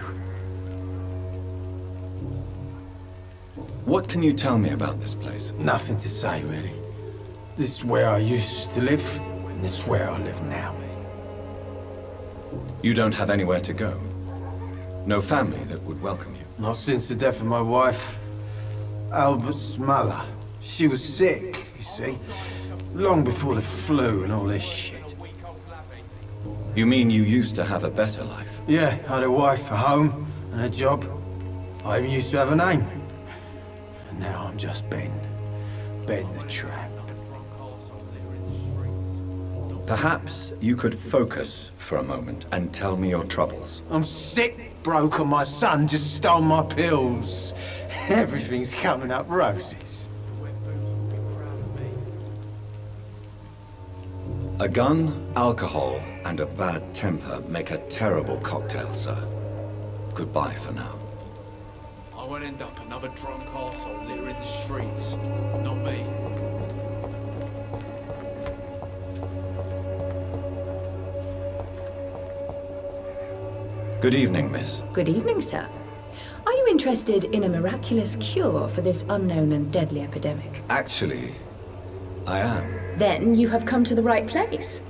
What can you tell me about this place? Nothing to say, really. This is where I used to live, and this is where I live now. You don't have anywhere to go? No family that would welcome you? Not since the death of my wife, Albert's mother. She was sick, you see. Long before the flu and all this shit. You mean you used to have a better life? Yeah, I had a wife, a home, and a job. I even used to have a name. And now I'm just Ben. Ben the Trap. Perhaps you could focus for a moment and tell me your troubles. I'm sick, broke, and my son just stole my pills. Everything's coming up roses. A gun, alcohol, and a bad temper make a terrible cocktail, sir. Goodbye for now. I won't end up another drunk arsehole littering the streets. Not me. Good evening, miss. Good evening, sir. Are you interested in a miraculous cure for this unknown and deadly epidemic? Actually, I am. Then you have come to the right place.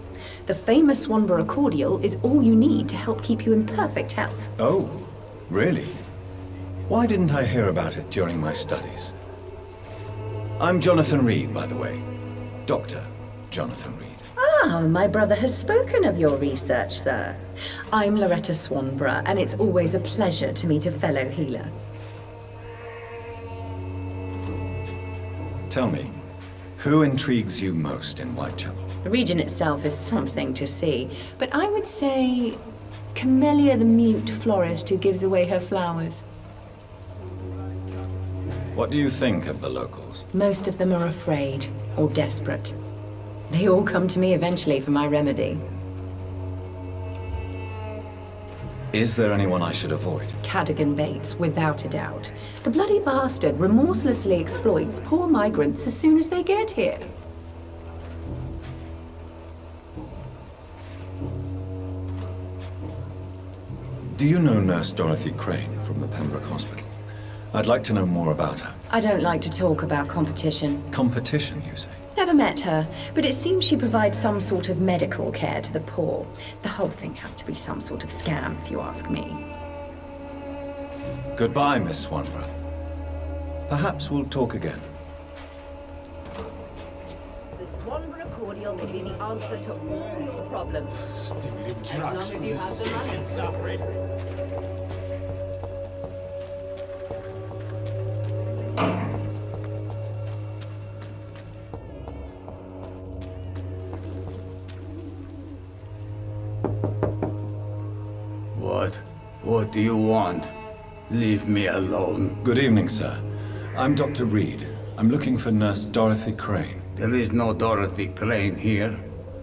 The famous Swanborough cordial is all you need to help keep you in perfect health. Oh, really? Why didn't I hear about it during my studies? I'm Jonathan Reed, by the way. Dr. Jonathan Reed. Ah, my brother has spoken of your research, sir. I'm Loretta Swanborough, and it's always a pleasure to meet a fellow healer. Tell me, who intrigues you most in Whitechapel? The region itself is something to see, but I would say Camellia the mute florist who gives away her flowers. What do you think of the locals? Most of them are afraid or desperate. They all come to me eventually for my remedy. Is there anyone I should avoid? Cadogan Bates, without a doubt. The bloody bastard remorselessly exploits poor migrants as soon as they get here. Do you know Nurse Dorothy Crane from the Pembroke Hospital? I'd like to know more about her. I don't like to talk about competition. Competition, you say? Never met her, but it seems she provides some sort of medical care to the poor. The whole thing has to be some sort of scam, if you ask me. Goodbye, Miss Swanborough. Perhaps we'll talk again. The Swanborough cordial can be the answer to all your problems. As long as you have the money. What do you want? Leave me alone. Good evening, sir. I'm Dr. Reed. I'm looking for Nurse Dorothy Crane. There is no Dorothy Crane here.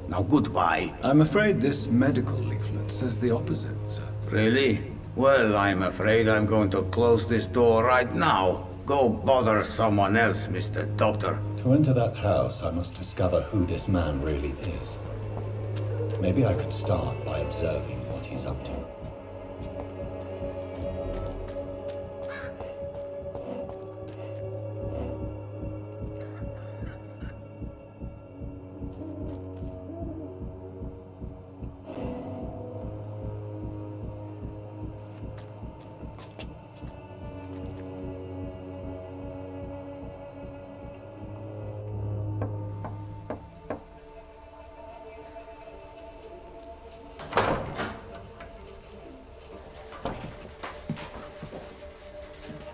Now goodbye. I'm afraid this medical leaflet says the opposite, sir. Really? Well, I'm afraid I'm going to close this door right now. Go bother someone else, Mr. Doctor. To enter that house, I must discover who this man really is. Maybe I could start by observing what he's up to.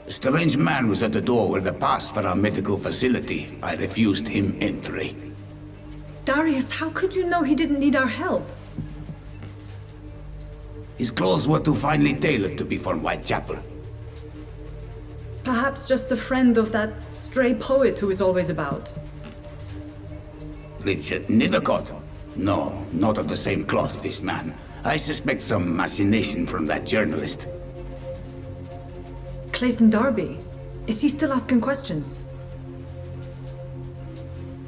A strange man was at the door with a pass for our medical facility. I refused him entry. Darius, how could you know he didn't need our help? His clothes were too finely tailored to be from Whitechapel. Perhaps just a friend of that stray poet who is always about. Richard Nethercott? No, not of the same cloth, this man. I suspect some machination from that journalist. Clayton Darby. Is he still asking questions?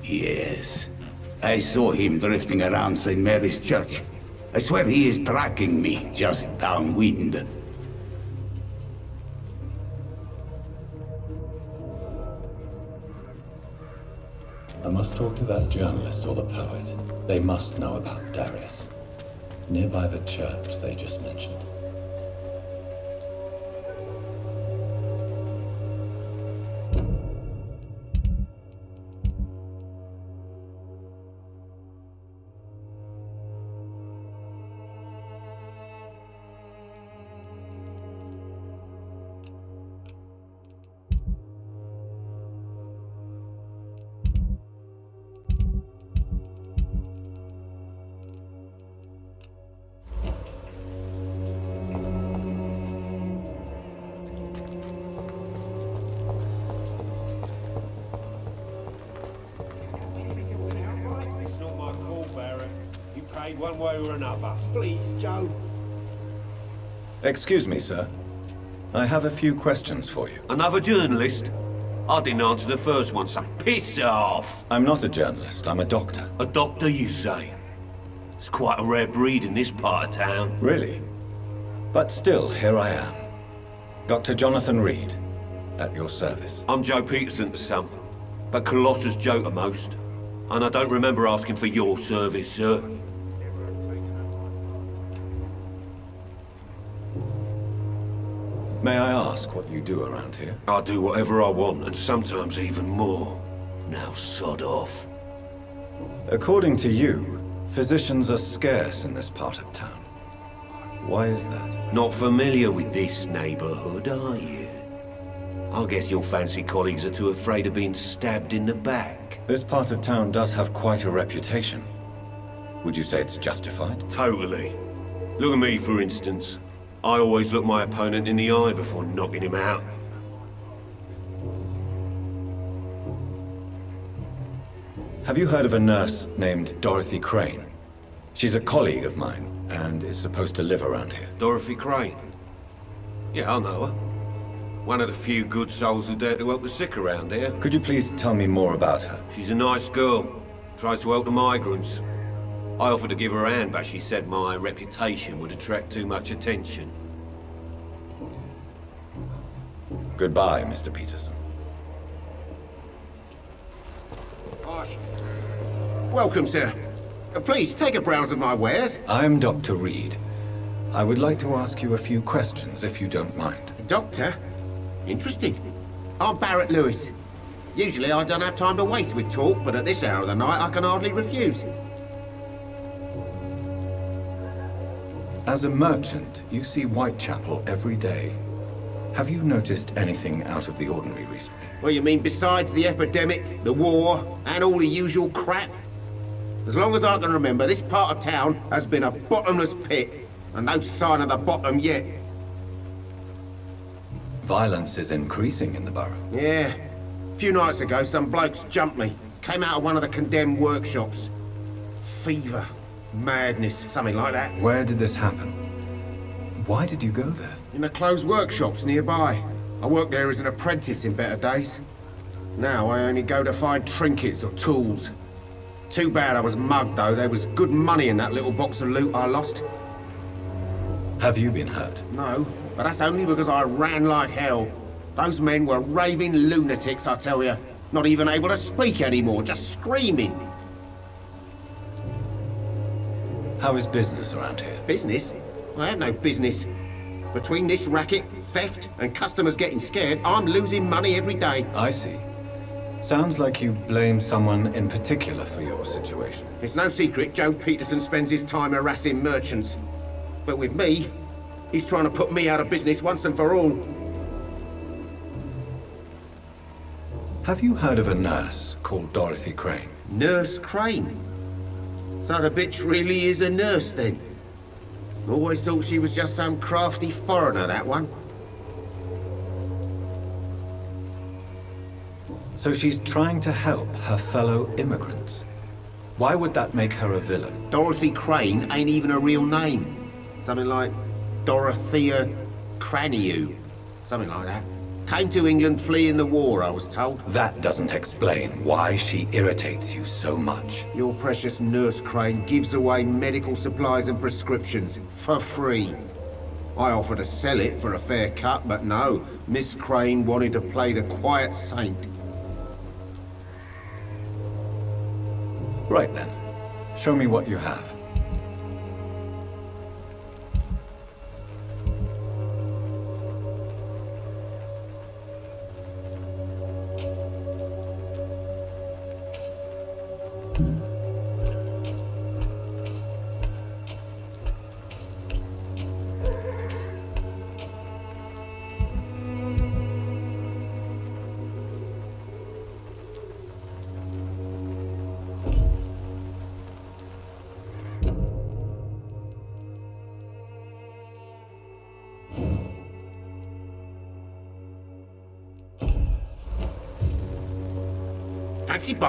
Yes. I saw him drifting around St. Mary's Church. I swear he is tracking me, just downwind. I must talk to that journalist or the poet. They must know about Darius. Nearby the church they just mentioned. One way or another. Please, Joe. Excuse me, sir. I have a few questions for you. Another journalist? I didn't answer the first one, so piss off! I'm not a journalist, I'm a doctor. A doctor, you say? It's quite a rare breed in this part of town. Really? But still, here I am. Dr. Jonathan Reed, at your service. I'm Joe Peterson to some, but Colossus Joe to most. And I don't remember asking for your service, sir. May I ask what you do around here? I do whatever I want, and sometimes even more. Now sod off. According to you, physicians are scarce in this part of town. Why is that? Not familiar with this neighborhood, are you? I guess your fancy colleagues are too afraid of being stabbed in the back. This part of town does have quite a reputation. Would you say it's justified? Totally. Look at me, for instance. I always look my opponent in the eye before knocking him out. Have you heard of a nurse named Dorothy Crane? She's a colleague of mine, and is supposed to live around here. Dorothy Crane? Yeah, I know her. One of the few good souls who dare to help the sick around here. Could you please tell me more about her? She's a nice girl. Tries to help the migrants. I offered to give her a hand, but she said my reputation would attract too much attention. Goodbye, Mr. Peterson. Welcome, sir. Please, take a browse of my wares. I'm Dr. Reed. I would like to ask you a few questions, if you don't mind. Doctor? Interesting. I'm Barrett Lewis. Usually I don't have time to waste with talk, but at this hour of the night I can hardly refuse. As a merchant, you see Whitechapel every day. Have you noticed anything out of the ordinary recently? Well, you mean besides the epidemic, the war, and all the usual crap? As long as I can remember, this part of town has been a bottomless pit, and no sign of the bottom yet. Violence is increasing in the borough. Yeah. A few nights ago, some blokes jumped me. Came out of one of the condemned workshops. Fever, madness, something like that. Where did this happen? Why did you go there? In the closed workshops nearby. I worked there as an apprentice in better days. Now I only go to find trinkets or tools. Too bad I was mugged though. There was good money in that little box of loot I lost. Have you been hurt? No, but that's only because I ran like hell. Those men were raving lunatics, I tell you. Not even able to speak anymore, just screaming. How is business around here? Business? I have no business. Between this racket, theft, and customers getting scared, I'm losing money every day. I see. Sounds like you blame someone in particular for your situation. It's no secret Joe Peterson spends his time harassing merchants. But with me, he's trying to put me out of business once and for all. Have you heard of a nurse called Dorothy Crane? Nurse Crane? So the bitch really is a nurse then? Always thought she was just some crafty foreigner, that one. So she's trying to help her fellow immigrants. Why would that make her a villain? Dorothy Crane ain't even a real name. Something like Dorothea Craniu. Something like that. Came to England fleeing the war, I was told. That doesn't explain why she irritates you so much. Your precious Nurse Crane gives away medical supplies and prescriptions for free. I offered to sell it for a fair cut, but no. Miss Crane wanted to play the quiet saint. Right then. Show me what you have.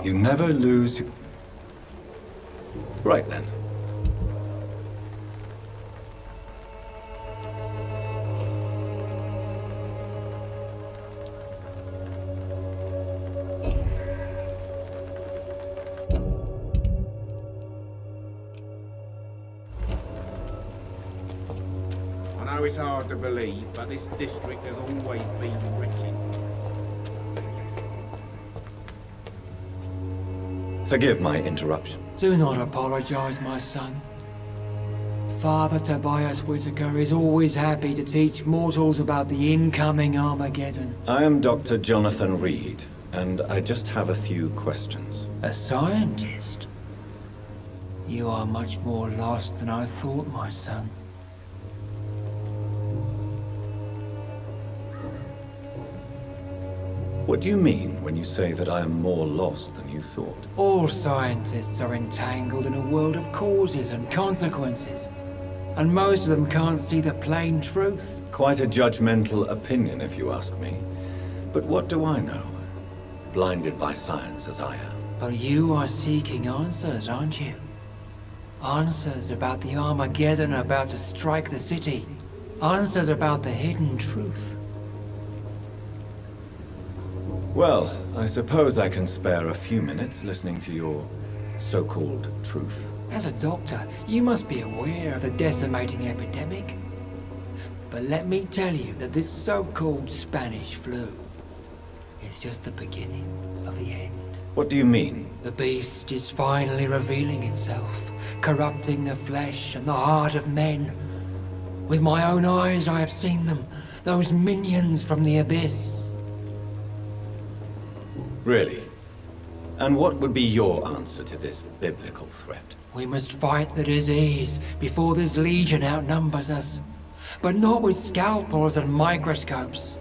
You never lose... Right then. I know it's hard to believe, but this district has always been wretched. Forgive my interruption. Do not apologize, my son. Father Tobias Whitaker is always happy to teach mortals about the incoming Armageddon. I am Dr. Jonathan Reed, and I just have a few questions. A scientist? You are much more lost than I thought, my son. What do you mean when you say that I am more lost than you thought? All scientists are entangled in a world of causes and consequences, and most of them can't see the plain truth. Quite a judgmental opinion, if you ask me. But what do I know? Blinded by science as I am. But you are seeking answers, aren't you? Answers about the Armageddon about to strike the city. Answers about the hidden truth. Well, I suppose I can spare a few minutes listening to your so-called truth. As a doctor, you must be aware of the decimating epidemic. But let me tell you that this so-called Spanish flu is just the beginning of the end. What do you mean? The beast is finally revealing itself, corrupting the flesh and the heart of men. With my own eyes I have seen them, those minions from the abyss. Really? And what would be your answer to this biblical threat? We must fight the disease before this legion outnumbers us. But not with scalpels and microscopes.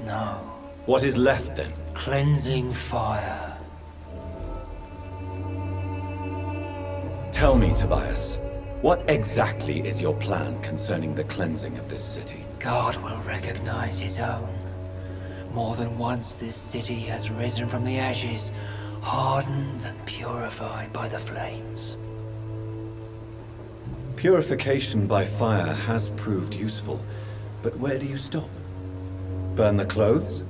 No. What is left then? Cleansing fire. Tell me, Tobias, what exactly is your plan concerning the cleansing of this city? God will recognize his own. More than once this city has risen from the ashes, hardened and purified by the flames. Purification by fire has proved useful, but where do you stop? Burn the clothes?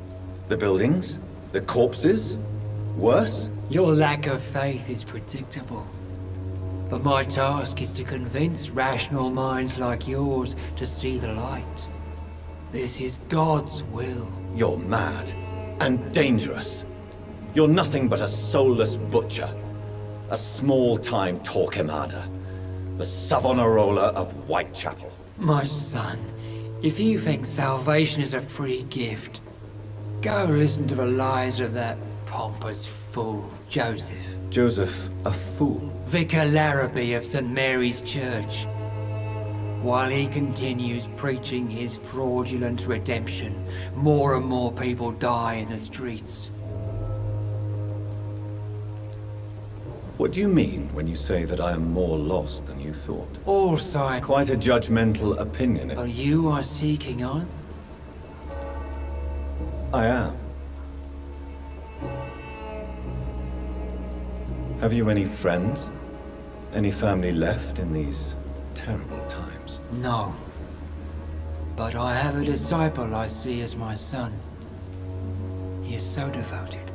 The buildings? The corpses? Worse? Your lack of faith is predictable. But my task is to convince rational minds like yours to see the light. This is God's will. You're mad and dangerous. You're nothing but a soulless butcher. A small-time Torquemada. The Savonarola of Whitechapel. My son, if you think salvation is a free gift, go listen to the lies of that pompous fool, Joseph. Joseph, a fool? Vicar Larrabee of St. Mary's Church. While he continues preaching his fraudulent redemption, more and more people die in the streets. What do you mean when you say that I am more lost than you thought? Also, Quite a judgmental opinion. But you are seeking on? I am. Have you any friends? Any family left in these terrible times? No. But I have a disciple I see as my son. He is so devoted.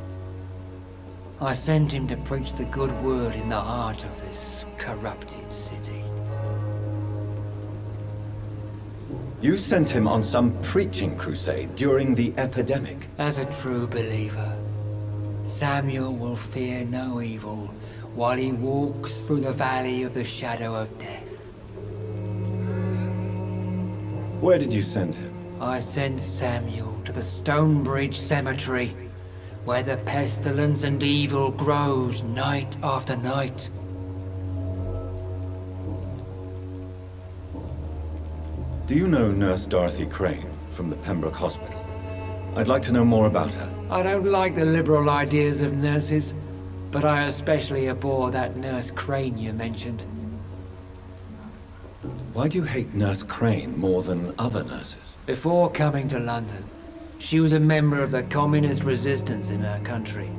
I sent him to preach the good word in the heart of this corrupted city. You sent him on some preaching crusade during the epidemic. As a true believer, Samuel will fear no evil while he walks through the valley of the shadow of death. Where did you send him? I sent Samuel to the Stonebridge Cemetery, where the pestilence and evil grows night after night. Do you know Nurse Dorothy Crane from the Pembroke Hospital? I'd like to know more about her. I don't like the liberal ideas of nurses, but I especially abhor that Nurse Crane you mentioned. Why do you hate Nurse Crane more than other nurses? Before coming to London, she was a member of the communist resistance in her country.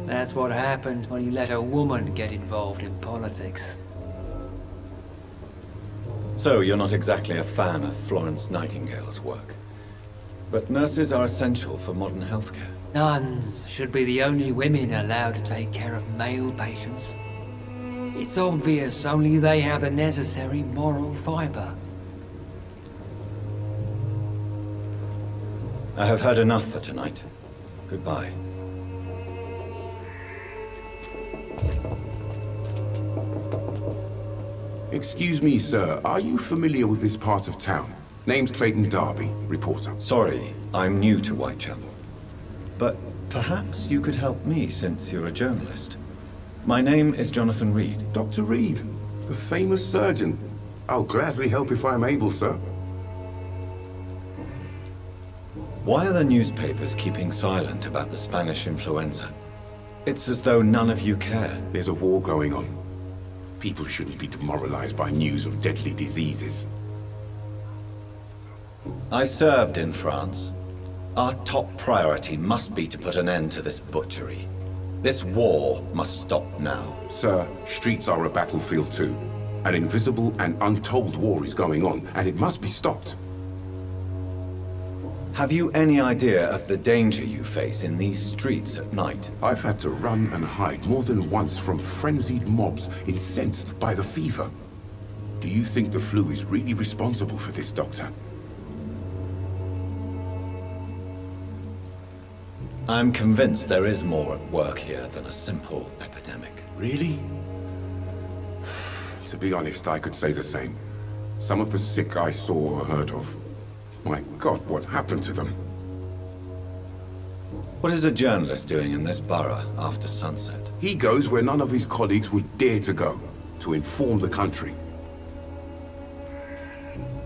That's what happens when you let a woman get involved in politics. So you're not exactly a fan of Florence Nightingale's work. But nurses are essential for modern healthcare. Nuns should be the only women allowed to take care of male patients. It's obvious only they have the necessary moral fiber. I have heard enough for tonight. Goodbye. Excuse me, sir. Are you familiar with this part of town? Name's Clayton Darby, reporter. Sorry, I'm new to Whitechapel. But perhaps you could help me since you're a journalist. My name is Jonathan Reed. Dr. Reed, the famous surgeon. I'll gladly help if I'm able, sir. Why are the newspapers keeping silent about the Spanish influenza? It's as though none of you care. There's a war going on. People shouldn't be demoralized by news of deadly diseases. I served in France. Our top priority must be to put an end to this butchery. This war must stop now. Sir, streets are a battlefield too. An invisible and untold war is going on, and it must be stopped. Have you any idea of the danger you face in these streets at night? I've had to run and hide more than once from frenzied mobs incensed by the fever. Do you think the flu is really responsible for this, Doctor? I'm convinced there is more at work here than a simple epidemic. Really? To be honest, I could say the same. Some of the sick I saw or heard of. My God, what happened to them? What is a journalist doing in this borough after sunset? He goes where none of his colleagues would dare to go, to inform the country.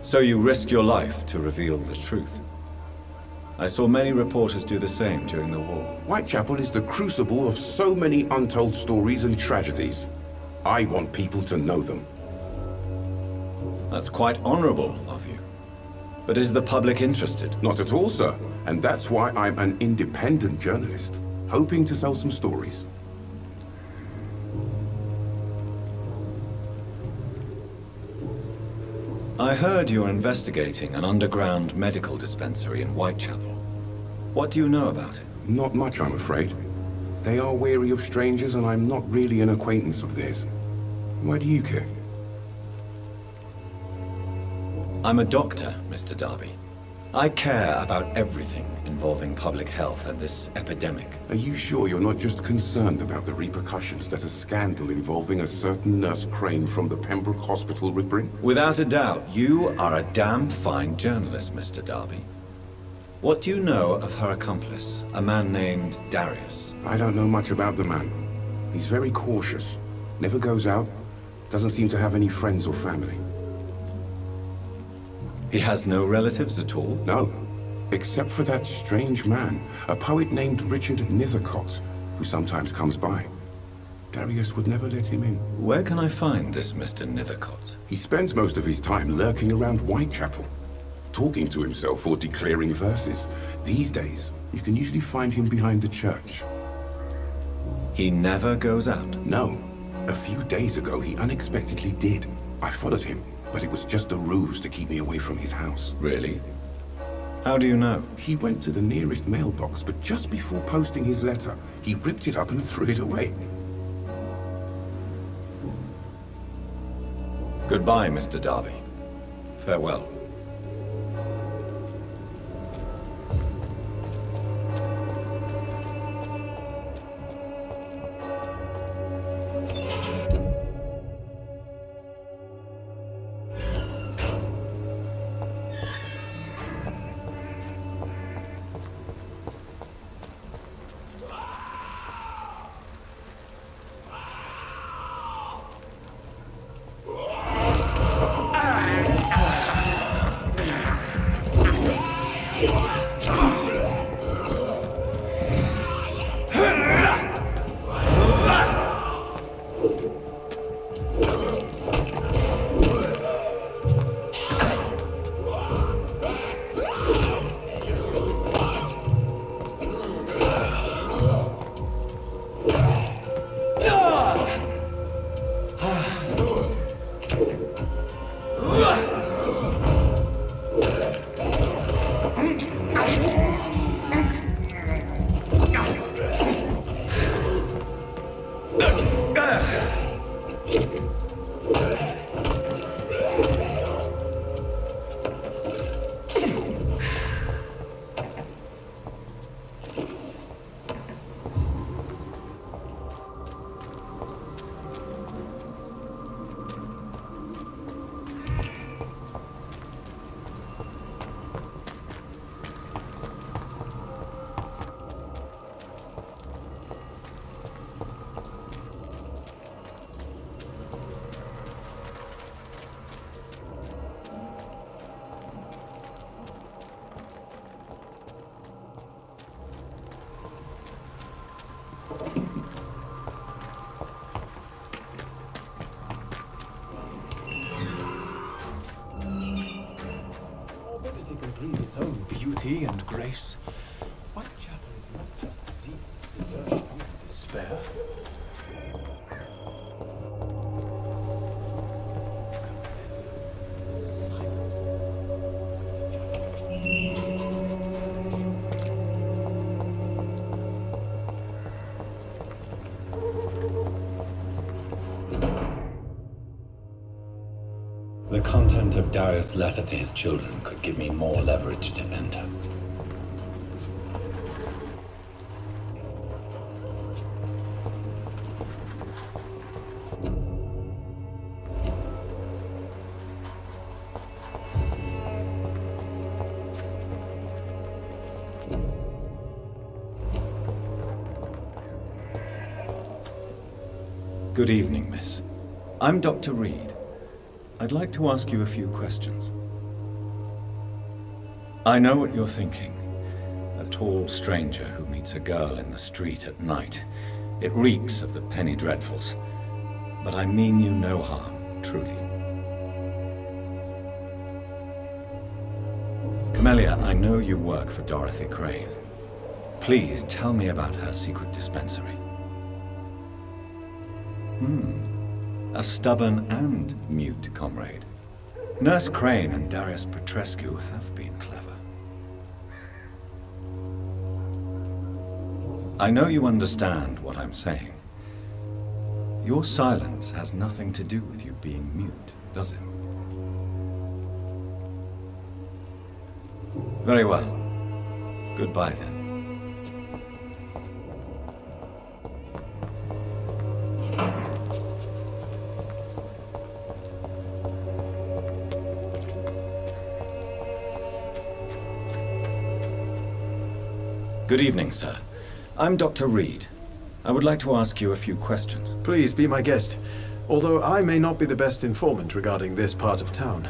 So you risk your life to reveal the truth. I saw many reporters do the same during the war. Whitechapel is the crucible of so many untold stories and tragedies. I want people to know them. That's quite honorable of you. But is the public interested? Not at all, sir. And that's why I'm an independent journalist. hoping to sell some stories. I heard you're investigating an underground medical dispensary in Whitechapel. What do you know about it? Not much, I'm afraid. They are wary of strangers, and I'm not really an acquaintance of theirs. Why do you care? I'm a doctor, Mr. Darby. I care about everything involving public health and this epidemic. Are you sure you're not just concerned about the repercussions that a scandal involving a certain Nurse Crane from the Pembroke Hospital would bring? Without a doubt, you are a damn fine journalist, Mr. Darby. What do you know of her accomplice, a man named Darius? I don't know much about the man. He's very cautious, never goes out, doesn't seem to have any friends or family. He has no relatives at all? No, except for that strange man, a poet named Richard Nethercott, who sometimes comes by. Darius would never let him in. Where can I find this Mr. Nethercott? He spends most of his time lurking around Whitechapel, talking to himself or declaring verses. These days, you can usually find him behind the church. He never goes out? No. A few days ago, he unexpectedly did. I followed him, but it was just a ruse to keep me away from his house. Really? How do you know? He went to the nearest mailbox, but just before posting his letter, he ripped it up and threw it away. Goodbye, Mr. Darby. Farewell. Breathe its own beauty and grace. Whitechapel is not just disease, desertion, and despair. The content of Darius' letter to his children could give me more leverage to enter. Good evening, miss. I'm Dr. Reed. I'd like to ask you a few questions. I know what you're thinking. A tall stranger who meets a girl in the street at night. It reeks of the penny dreadfuls. But I mean you no harm, truly. Camellia, I know you work for Dorothy Crane. Please tell me about her secret dispensary. A stubborn and mute comrade. Nurse Crane and Darius Petrescu have been clever. I know you understand what I'm saying. Your silence has nothing to do with you being mute, does it? Very well. Goodbye then. Good evening, sir. I'm Dr. Reed. I would like to ask you a few questions. Please be my guest. Although I may not be the best informant regarding this part of town,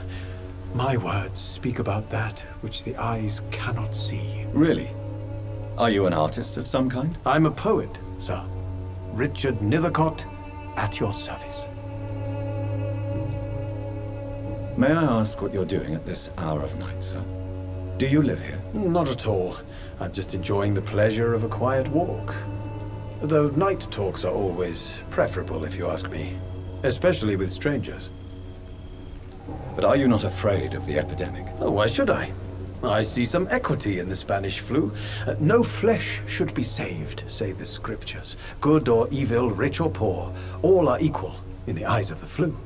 my words speak about that which the eyes cannot see. Really? Are you an artist of some kind? I'm a poet, sir. Richard Nethercott, at your service. May I ask what you're doing at this hour of night, sir? Do you live here? Not at all. I'm just enjoying the pleasure of a quiet walk. Though night talks are always preferable, if you ask me. Especially with strangers. But are you not afraid of the epidemic? Oh, why should I? I see some equity in the Spanish flu. No flesh should be saved, say the scriptures. Good or evil, rich or poor, all are equal in the eyes of the flu.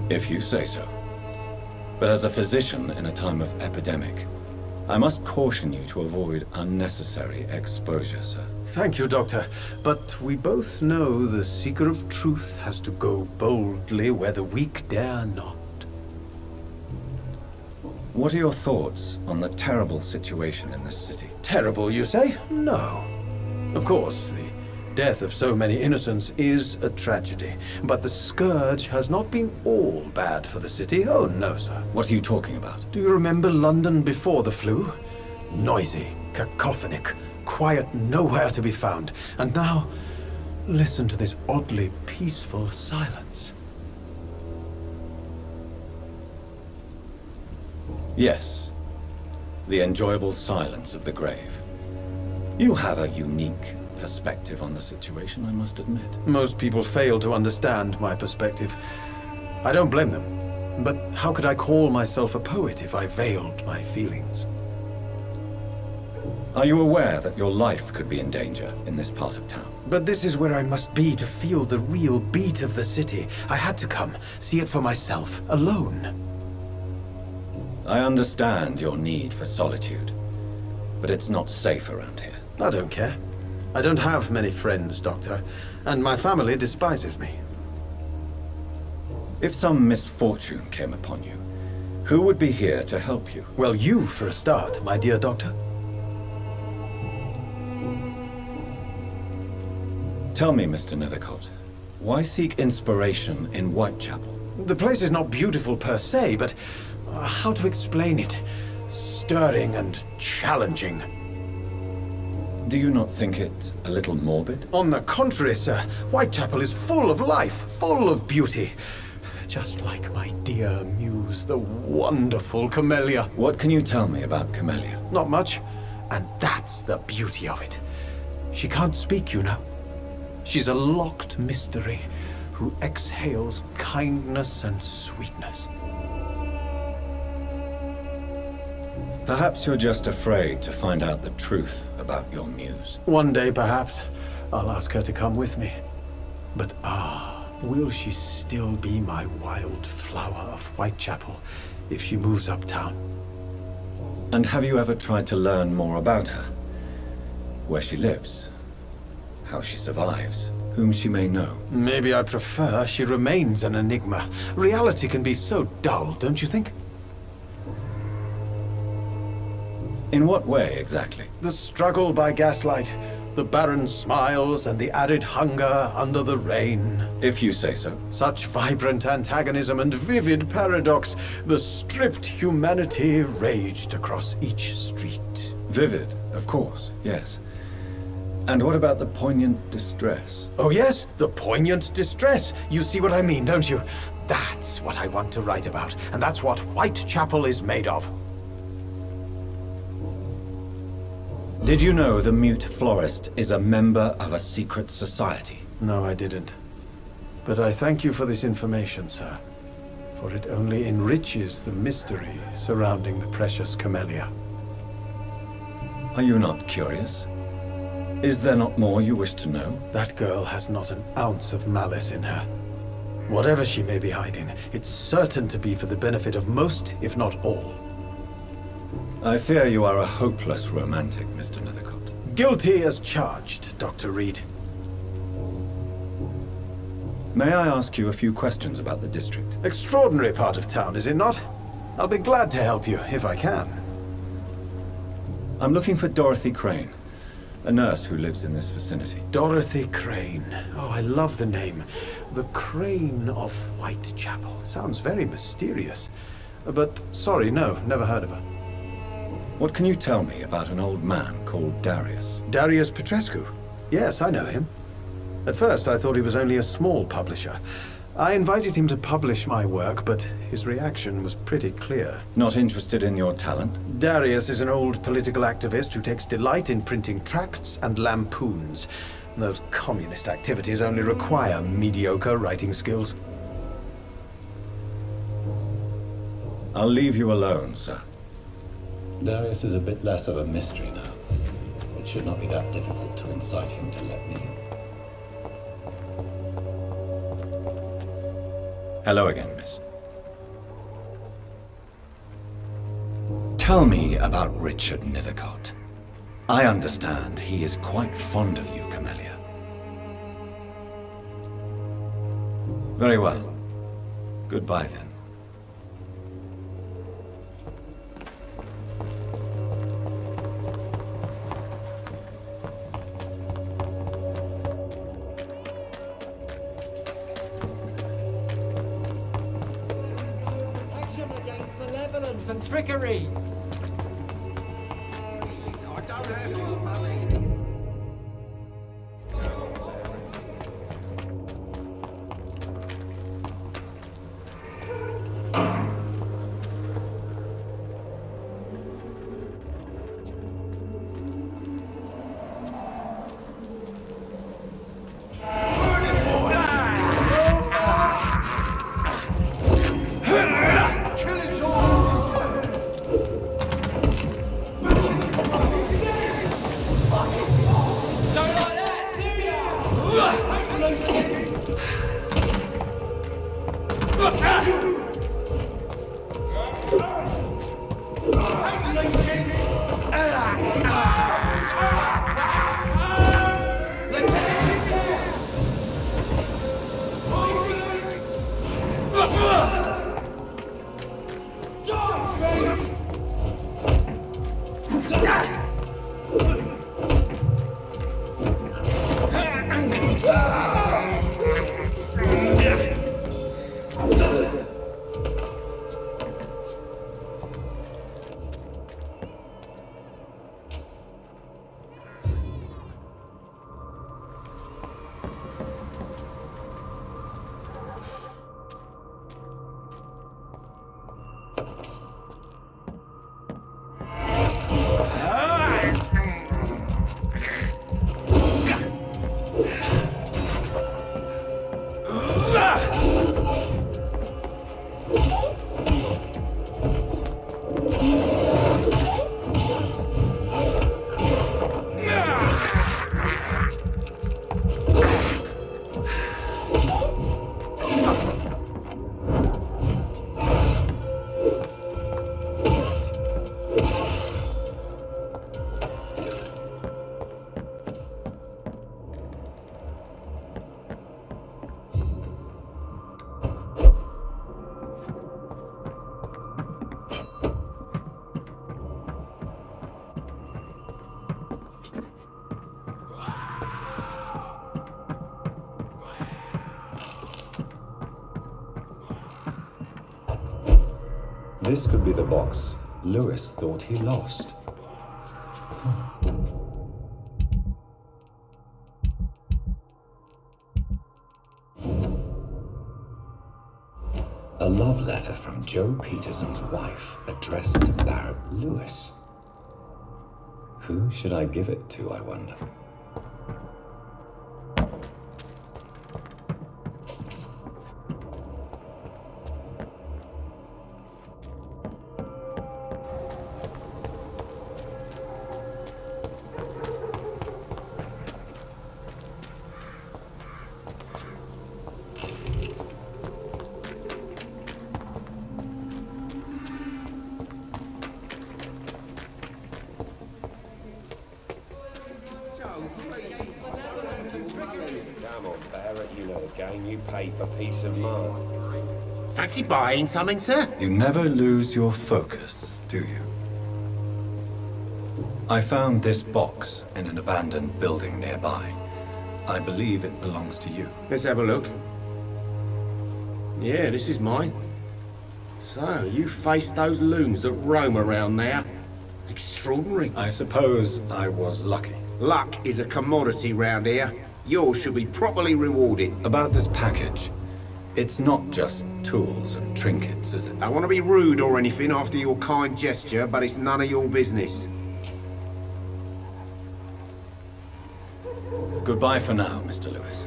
If you say so. But as a physician in a time of epidemic, I must caution you to avoid unnecessary exposure, sir. Thank you, Doctor. But we both know the seeker of truth has to go boldly where the weak dare not. What are your thoughts on the terrible situation in this city? Terrible, you say? No. Of course, the death of so many innocents is a tragedy. But the scourge has not been all bad for the city. Oh, no, sir. What are you talking about? Do you remember London before the flu? Noisy, cacophonic, quiet nowhere to be found. And now, listen to this oddly peaceful silence. Yes. The enjoyable silence of the grave. You have a unique perspective on the situation, I must admit. Most people fail to understand my perspective. I don't blame them. But how could I call myself a poet if I veiled my feelings? Are you aware that your life could be in danger in this part of town? But this is where I must be to feel the real beat of the city. I had to come, see it for myself, alone. I understand your need for solitude, but it's not safe around here. I don't care. I don't have many friends, Doctor, and my family despises me. If some misfortune came upon you, who would be here to help you? Well, you for a start, my dear Doctor. Tell me, Mr. Nethercott, why seek inspiration in Whitechapel? The place is not beautiful per se, but how to explain it? Stirring and challenging. Do you not think it a little morbid? On the contrary, sir. Whitechapel is full of life, full of beauty. Just like my dear muse, the wonderful Camellia. What can you tell me about Camellia? Not much. And that's the beauty of it. She can't speak, you know. She's a locked mystery who exhales kindness and sweetness. Perhaps you're just afraid to find out the truth about your muse. One day, perhaps, I'll ask her to come with me. But will she still be my wild flower of Whitechapel if she moves uptown? And have you ever tried to learn more about her? Where she lives? How she survives? Whom she may know? Maybe I prefer she remains an enigma. Reality can be so dull, don't you think? In what way, exactly? The struggle by gaslight, the barren smiles and the arid hunger under the rain. If you say so. Such vibrant antagonism and vivid paradox, the stripped humanity raged across each street. Vivid, of course, yes. And what about the poignant distress? Oh yes, the poignant distress. You see what I mean, don't you? That's what I want to write about, and that's what Whitechapel is made of. Did you know the mute florist is a member of a secret society? No, I didn't. But I thank you for this information, sir. For it only enriches the mystery surrounding the precious camellia. Are you not curious? Is there not more you wish to know? That girl has not an ounce of malice in her. Whatever she may be hiding, it's certain to be for the benefit of most, if not all. I fear you are a hopeless romantic, Mr. Nethercott. Guilty as charged, Dr. Reed. May I ask you a few questions about the district? Extraordinary part of town, is it not? I'll be glad to help you, if I can. I'm looking for Dorothy Crane, a nurse who lives in this vicinity. Dorothy Crane. Oh, I love the name. The Crane of Whitechapel. Sounds very mysterious. But, sorry, no, never heard of her. What can you tell me about an old man called Darius? Darius Petrescu? Yes, I know him. At first, I thought he was only a small publisher. I invited him to publish my work, but his reaction was pretty clear. Not interested in your talent? Darius is an old political activist who takes delight in printing tracts and lampoons. Those communist activities only require mediocre writing skills. I'll leave you alone, sir. Darius is a bit less of a mystery now. It should not be that difficult to incite him to let me in. Hello again, miss. Tell me about Richard Nethercott. I understand he is quite fond of you, Camellia. Very well. Goodbye, then. And trickery. This could be the box Lewis thought he lost. A love letter from Joe Peterson's wife, addressed to Barrett Lewis. Who should I give it to, I wonder? Come on, Barrett, you know the game. You pay for peace of mind. Fancy buying something, sir? You never lose your focus, do you? I found this box in an abandoned building nearby. I believe it belongs to you. Let's have a look. Yeah, this is mine. So, you faced those loons that roam around there. Extraordinary. I suppose I was lucky. Luck is a commodity round here. Yours should be properly rewarded. About this package, it's not just tools and trinkets, is it? I don't want to be rude or anything after your kind gesture, but it's none of your business. Goodbye for now, Mr. Lewis.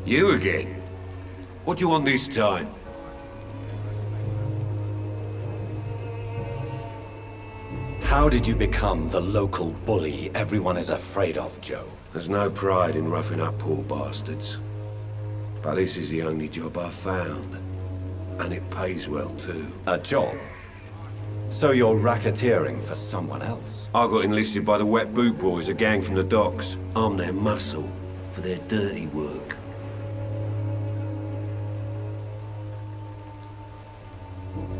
You again? What do you want this time? How did you become the local bully everyone is afraid of, Joe? There's no pride in roughing up poor bastards. But this is the only job I've found. And it pays well, too. A job? So you're racketeering for someone else? I got enlisted by the Wet Boot Boys, a gang from the docks. I'm their muscle for their dirty work.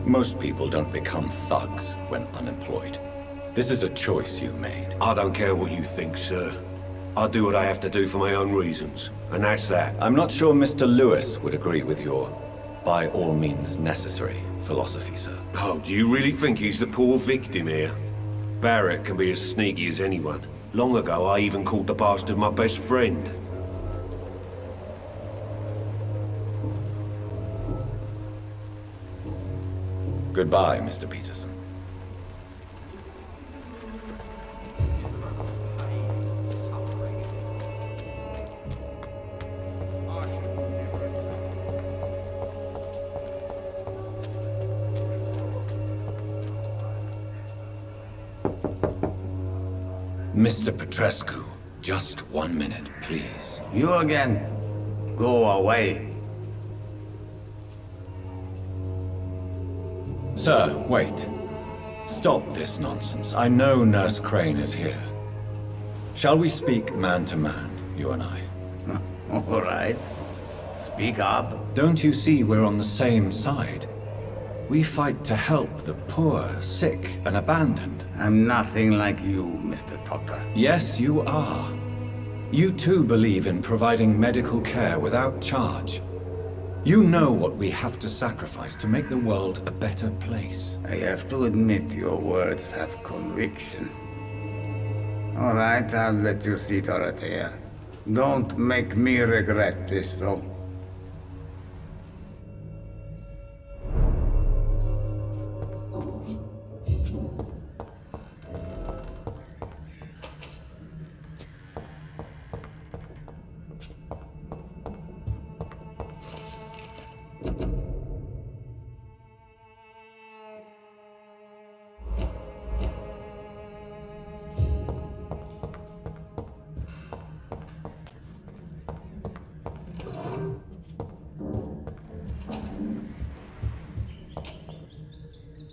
Most people don't become thugs when unemployed. This is a choice you made. I don't care what you think, sir. I do what I have to do for my own reasons, and that's that. I'm not sure Mr. Lewis would agree with your by all means necessary philosophy, sir. Oh, do you really think he's the poor victim here? Barrett can be as sneaky as anyone. Long ago, I even called the bastard my best friend. Goodbye, Mr. Peterson. Mr. Petrescu, just 1 minute, please. You again? Go away. Sir, wait. Stop this nonsense. I know Nurse Crane is here. Shall we speak man to man, you and I? All right. Speak up. Don't you see we're on the same side? We fight to help the poor, sick, and abandoned. I'm nothing like you, Mr. Doctor. Yes, you are. You too believe in providing medical care without charge. You know what we have to sacrifice to make the world a better place. I have to admit your words have conviction. All right, I'll let you see Dorothea. Don't make me regret this, though.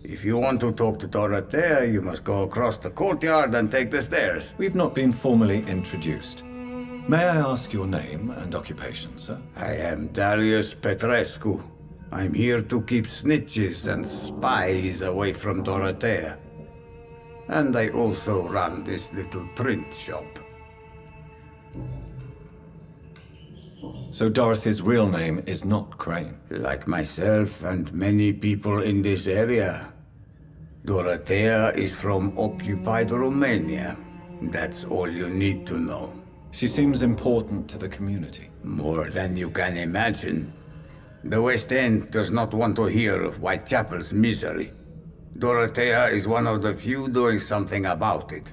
If you want to talk to Dorothea, you must go across the courtyard and take the stairs. We've not been formally introduced. May I ask your name and occupation, sir? I am Darius Petrescu. I'm here to keep snitches and spies away from Dorothea. And I also run this little print shop. So Dorothy's real name is not Crane? Like myself and many people in this area. Dorothea is from occupied Romania. That's all you need to know. She seems important to the community. More than you can imagine. The West End does not want to hear of Whitechapel's misery. Dorothea is one of the few doing something about it.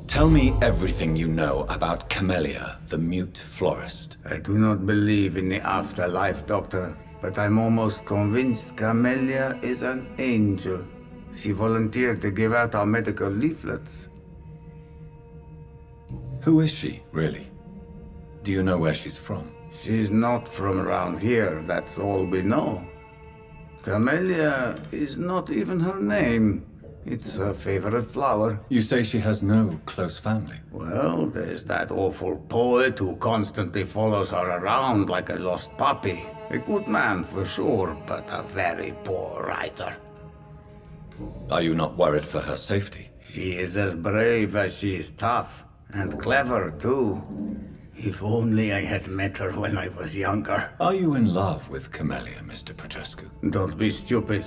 Tell me everything you know about Camellia, the mute florist. I do not believe in the afterlife, Doctor, but I'm almost convinced Camellia is an angel. She volunteered to give out our medical leaflets. Who is she, really? Do you know where she's from? She's not from around here, that's all we know. Camellia is not even her name. It's her favorite flower. You say she has no close family? Well, there's that awful poet who constantly follows her around like a lost puppy. A good man for sure, but a very poor writer. Are you not worried for her safety? She is as brave as she is tough. And clever, too. If only I had met her when I was younger. Are you in love with Camellia, Mr. Petrescu? Don't be stupid.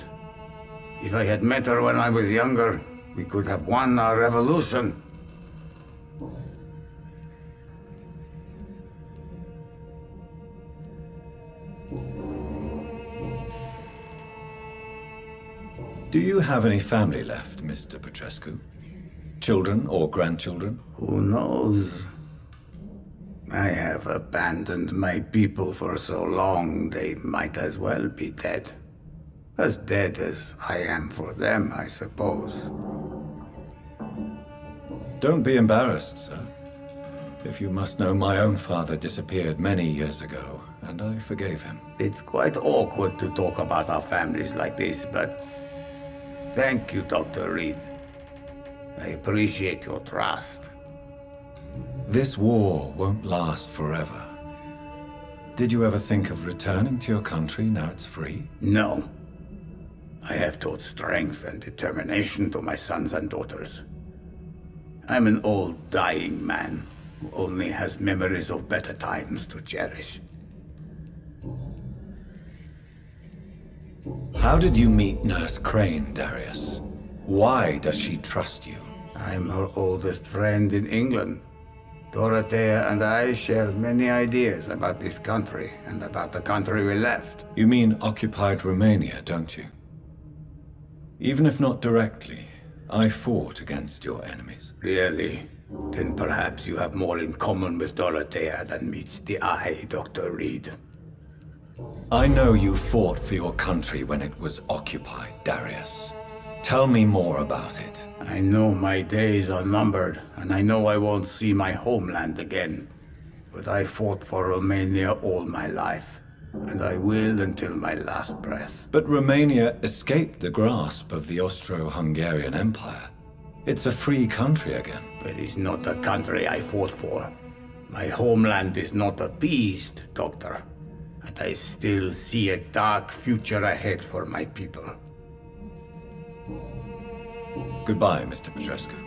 If I had met her when I was younger, we could have won our revolution. Do you have any family left, Mr. Petrescu? Children or grandchildren? Who knows? I have abandoned my people for so long, they might as well be dead. As dead as I am for them, I suppose. Don't be embarrassed, sir. If you must know, my own father disappeared many years ago, and I forgave him. It's quite awkward to talk about our families like this, but thank you, Dr. Reed. I appreciate your trust. This war won't last forever. Did you ever think of returning to your country now it's free? No. I have taught strength and determination to my sons and daughters. I'm an old, dying man who only has memories of better times to cherish. How did you meet Nurse Crane, Darius? Why does she trust you? I'm her oldest friend in England. Dorothea and I share many ideas about this country and about the country we left. You mean occupied Romania, don't you? Even if not directly, I fought against your enemies. Really? Then perhaps you have more in common with Dorothea than meets the eye, Dr. Reed. I know you fought for your country when it was occupied, Darius. Tell me more about it. I know my days are numbered, and I know I won't see my homeland again. But I fought for Romania all my life, and I will until my last breath. But Romania escaped the grasp of the Austro-Hungarian Empire. It's a free country again. But it's not the country I fought for. My homeland is not appeased, Doctor. And I still see a dark future ahead for my people. Goodbye, Mr. Petrescu.